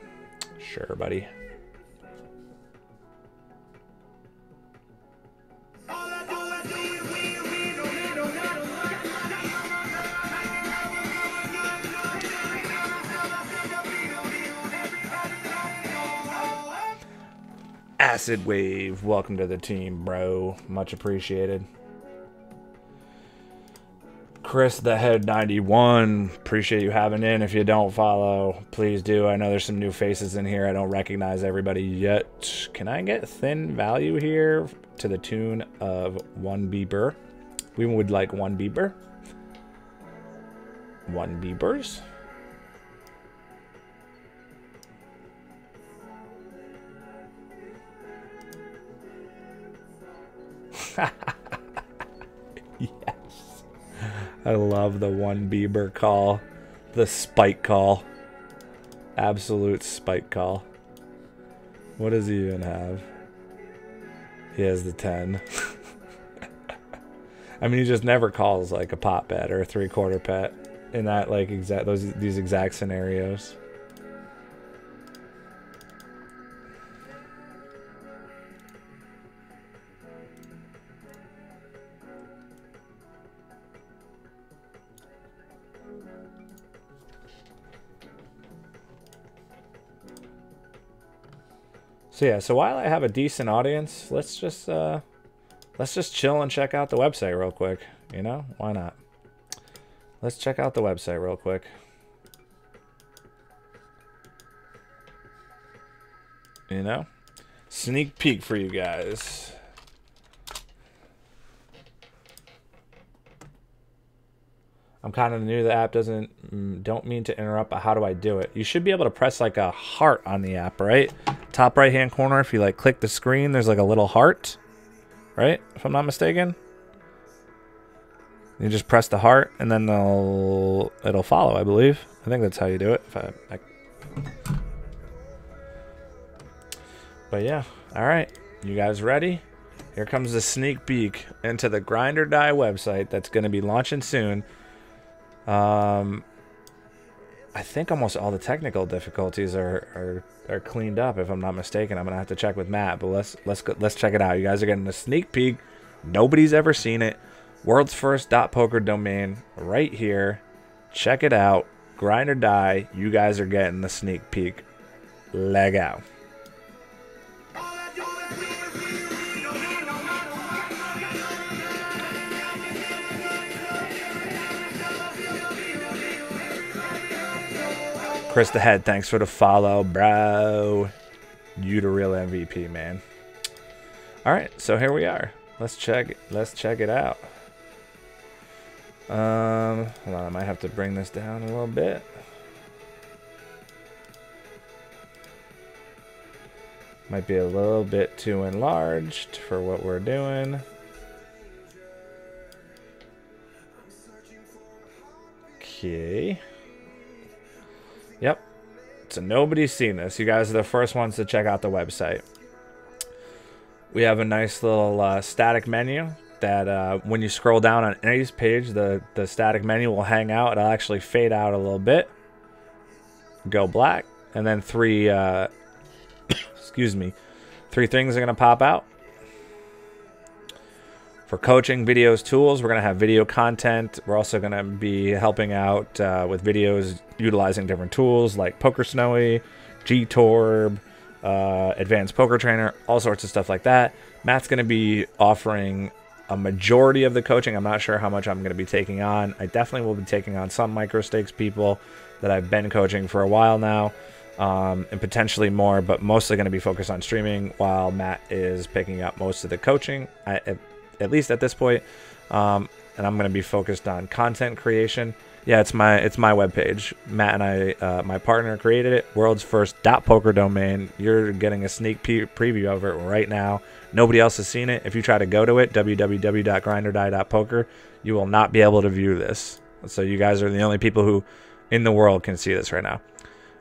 Sure, buddy. Acid Wave, welcome to the team, bro. Much appreciated. Chris the Head 91, appreciate you having in. If you don't follow, please do. I know there's some new faces in here. I don't recognize everybody yet. Can I get thin value here to the tune of 1 Bieber? We would like 1 Bieber. 1 Biebers. Yes. I love the 1 Bieber call. The spike call. Absolute spike call. What does he even have? He has the 10. I mean, he just never calls like a pot bet or a 3/4 bet in that like these exact scenarios. So yeah, so while I have a decent audience, let's just chill and check out the website real quick. You know, why not? Let's check out the website real quick. You know, sneak peek for you guys. I'm kind of new to the app. Don't mean to interrupt, but how do I do it? You should be able to press like a heart on the app, right? Top right hand corner, if you like click the screen, there's like a little heart, right? If I'm not mistaken. You just press the heart and then it'll follow, I believe. I think that's how you do it. But yeah, all right. You guys ready? Here comes the sneak peek into the Grind or Die website that's going to be launching soon. I think almost all the technical difficulties are cleaned up, if I'm not mistaken. I'm gonna have to check with Matt, but let's check it out. You guys are getting a sneak peek. Nobody's ever seen it. World's first .poker domain right here. Check it out. Grind or Die. You guys are getting the sneak peek. Leg out. Chris the Head, thanks for the follow, bro. You the real MVP, man. All right, so here we are. Let's check it out. Hold on, I might have to bring this down a little bit. Might be a little bit too enlarged for what we're doing. Okay. Yep. So nobody's seen this. You guys are the first ones to check out the website. We have a nice little static menu that when you scroll down on any's page, the static menu will hang out. It'll actually fade out a little bit. Go black. And then three excuse me, 3 things are going to pop out. For coaching, videos, tools, we're going to have video content. We're also going to be helping out with videos utilizing different tools like Poker Snowy, G-Torb, Advanced Poker Trainer, all sorts of stuff like that. Matt's going to be offering a majority of the coaching. I'm not sure how much I'm going to be taking on. I definitely will be taking on some micro stakes people that I've been coaching for a while now, and potentially more, but mostly going to be focused on streaming while Matt is picking up most of the coaching. At least at this point, and I'm going to be focused on content creation. Yeah, it's my webpage. Matt and I, my partner, created it. World's first .poker domain. You're getting a sneak preview of it right now. Nobody else has seen it. If you try to go to it, www.grindordie.poker, you will not be able to view this. So you guys are the only people who in the world can see this right now.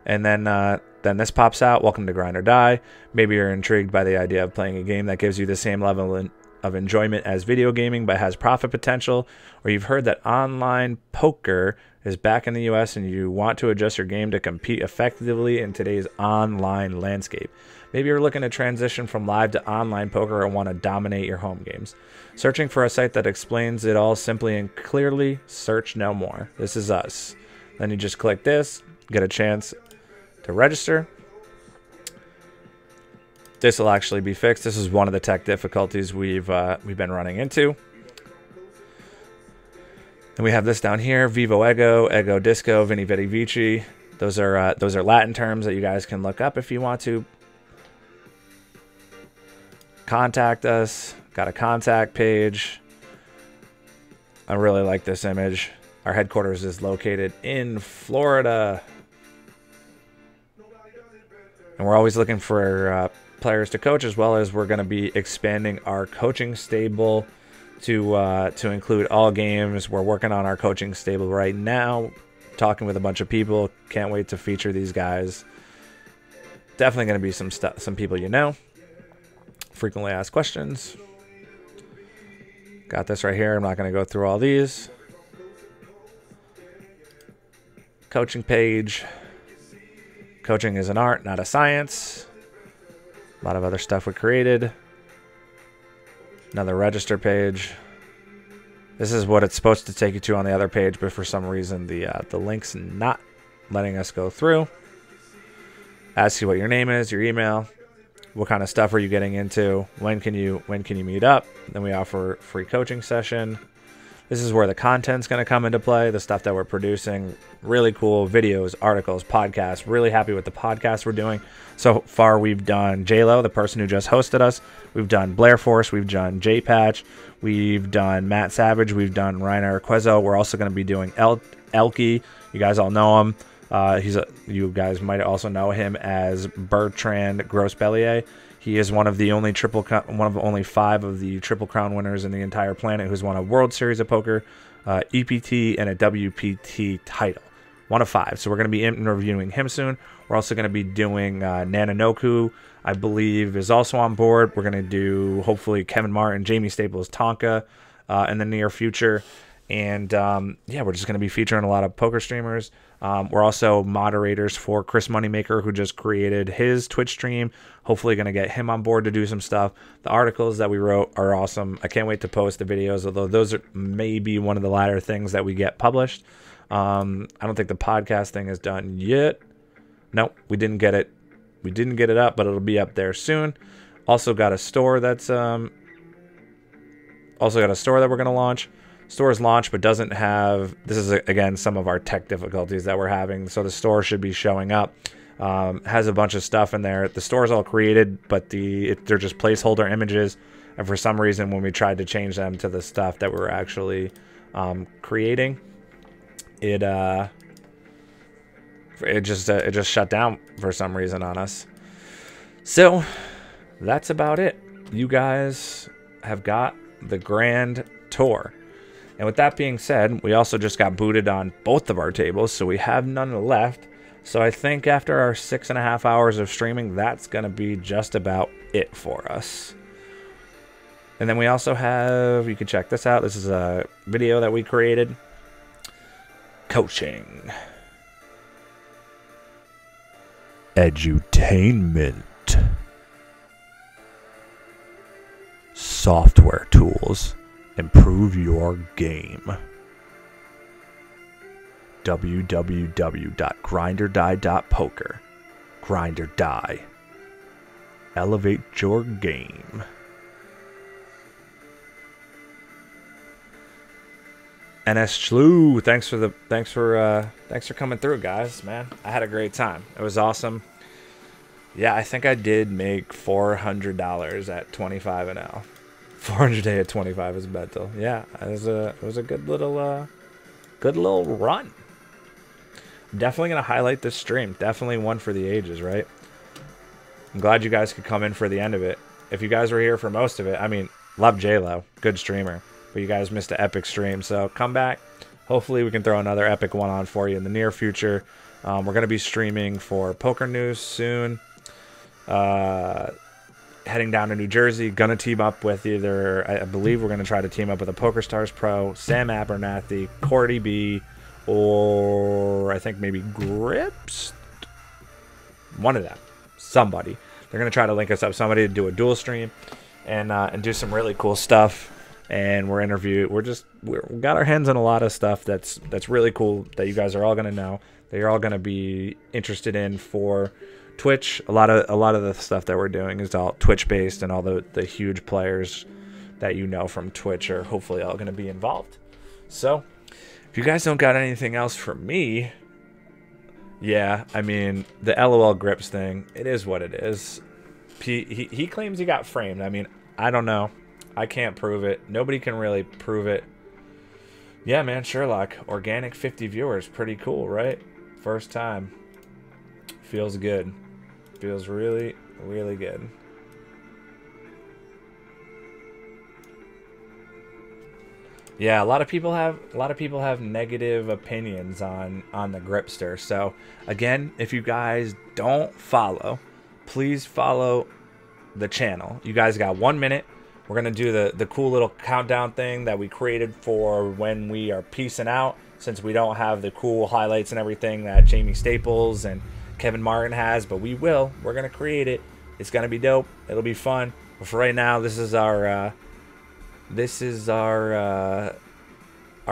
And then this pops out. Welcome to Grind or Die. Maybe you're intrigued by the idea of playing a game that gives you the same level of enjoyment as video gaming but has profit potential, or you've heard that online poker is back in the US and you want to adjust your game to compete effectively in today's online landscape. Maybe you're looking to transition from live to online poker and want to dominate your home games. Searching for a site that explains it all simply and clearly, search no more. This is us. Then you just click this, get a chance to register. This will actually be fixed. This is one of the tech difficulties we've been running into. And we have this down here: Vivo Ego, Ego Disco, Vini Vidi Vici. Those are Latin terms that you guys can look up if you want to. Contact us. Got a contact page. I really like this image. Our headquarters is located in Florida. And we're always looking for players to coach, as well as we're going to be expanding our coaching stable to include all games. We're working on our coaching stable right now, talking with a bunch of people. Can't wait to feature these guys. Definitely going to be some people you know. Frequently asked questions. Got this right here. I'm not going to go through all these. Coaching page. Coaching is an art, not a science. A lot of other stuff we created. Another register page. This is what it's supposed to take you to on the other page, but for some reason the link's not letting us go through. Ask you what your name is, your email, what kind of stuff are you getting into, when can you meet up. Then we offer a free coaching session. This is where the content's going to come into play, the stuff that we're producing. Really cool videos, articles, podcasts. Really happy with the podcast we're doing. So far, we've done J-Lo, the person who just hosted us. We've done Blair Force. We've done J-Patch. We've done Matt Savage. We've done Ryan Arquezzo. We're also going to be doing Elky. You guys all know him. You guys might also know him as Bertrand Grossbellier. He is one of only 5 of the Triple Crown winners in the entire planet who's won a World Series of Poker, EPT, and a WPT title. 1 of 5. So we're going to be interviewing him soon. We're also going to be doing Nananoku, I believe, is also on board. We're going to do, hopefully, Kevin Martin, Jamie Staples, Tonka in the near future. And, yeah, we're just going to be featuring a lot of poker streamers. We're also moderators for Chris Moneymaker, who just created his Twitch stream. Hopefully going to get him on board to do some stuff. The articles that we wrote are awesome. I can't wait to post the videos, although those are maybe one of the latter things that we get published. I don't think the podcast thing is done yet. Nope, we didn't get it. We didn't get it up, but it'll be up there soon. Also got a store that's we're going to launch. Store is launched, but doesn't have. This is again some of our tech difficulties that we're having. So the store should be showing up. Has a bunch of stuff in there. The store is all created, but they're just placeholder images. And for some reason, when we tried to change them to the stuff that we were actually creating, it just shut down for some reason on us. So that's about it. You guys have got the grand tour. And with that being said, we also just got booted on both of our tables, so we have none left. So I think after our 6.5 hours of streaming, that's going to be just about it for us. And then we also have, you can check this out. This is a video that we created. Coaching. Edutainment. Software tools. Improve your game. www.grindordie.poker. Grind or die. Elevate your game. NS Chlu, thanks for coming through, guys. Man, I had a great time. It was awesome. Yeah, I think I did make $400 at 25 and L. 400 at 25 is mental. Yeah, it was a good little run. Definitely gonna highlight this stream. Definitely one for the ages, right? I'm glad you guys could come in for the end of it. If you guys were here for most of it, I mean, love J-Lo, good streamer, but you guys missed an epic stream. So come back, hopefully we can throw another epic one on for you in the near future. We're going to be streaming for Poker News soon. Heading down to New Jersey, gonna team up with either, I believe we're gonna try to team up with a PokerStars Pro, Sam Abernathy, Cordy B, or I think maybe Grips. One of them, somebody. They're gonna try to link us up, somebody to do a dual stream, and do some really cool stuff. And we got our hands on a lot of stuff that's really cool that you guys are all gonna know, that you're all gonna be interested in for Twitch. A lot of the stuff that we're doing is all Twitch based, and all the huge players that you know from Twitch are hopefully all going to be involved. So if you guys don't got anything else for me, yeah, I mean, the LOL Grips thing, it is what it is. He claims he got framed. I mean, I don't know, I can't prove it, nobody can really prove it. Yeah, man, Sherlock, organic 50 viewers, pretty cool, right? First time. Feels good. Feels really, really good. Yeah, a lot of people have negative opinions on the Gripster. So again, if you guys don't follow, please follow the channel. You guys got 1 minute. We're gonna do the cool little countdown thing that we created for when we are peacing out, since we don't have the cool highlights and everything that Jamie Staples and Kevin Martin has, but we're gonna create it. It's gonna be dope. It'll be fun. But for right now, this is our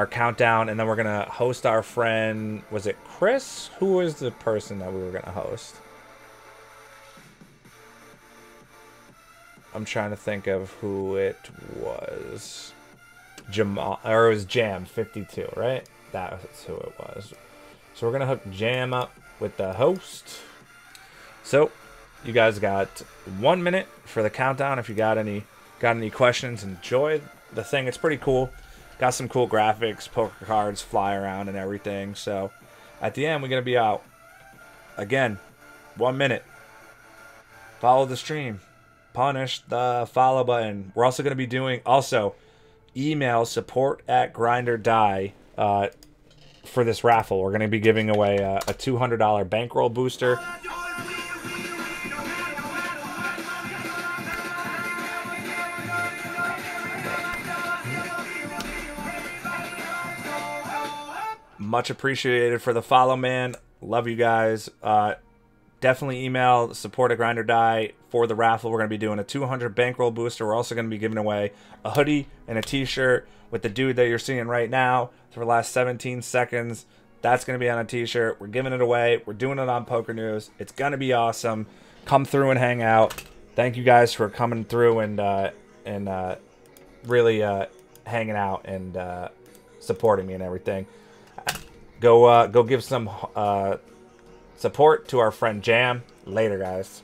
countdown, and then we're gonna host our friend. Was it Chris? Who was the person that we were gonna host? I'm trying to think of who it was. Jamal, or it was Jam 52, right? That's who it was. So we're gonna hook Jam up with the host. So you guys got 1 minute for the countdown. If you got any questions, enjoy the thing. It's pretty cool. Got some cool graphics, poker cards fly around and everything. So at the end, we're gonna be out. Again, 1 minute. Follow the stream. Punish the follow button. We're also gonna be doing email support@grindordie for this raffle. We're going to be giving away a $200 bankroll booster. Much appreciated for the follow, man. Love you guys. Definitely email support@grindordie for the raffle. We're going to be doing a 200 bankroll booster. We're also going to be giving away a hoodie and a t-shirt with the dude that you're seeing right now for the last 17 seconds. That's going to be on a t-shirt. We're giving it away. We're doing it on Poker News. It's going to be awesome. Come through and hang out. Thank you guys for coming through and really hanging out and supporting me and everything. Go give some support to our friend Jam. Later, guys.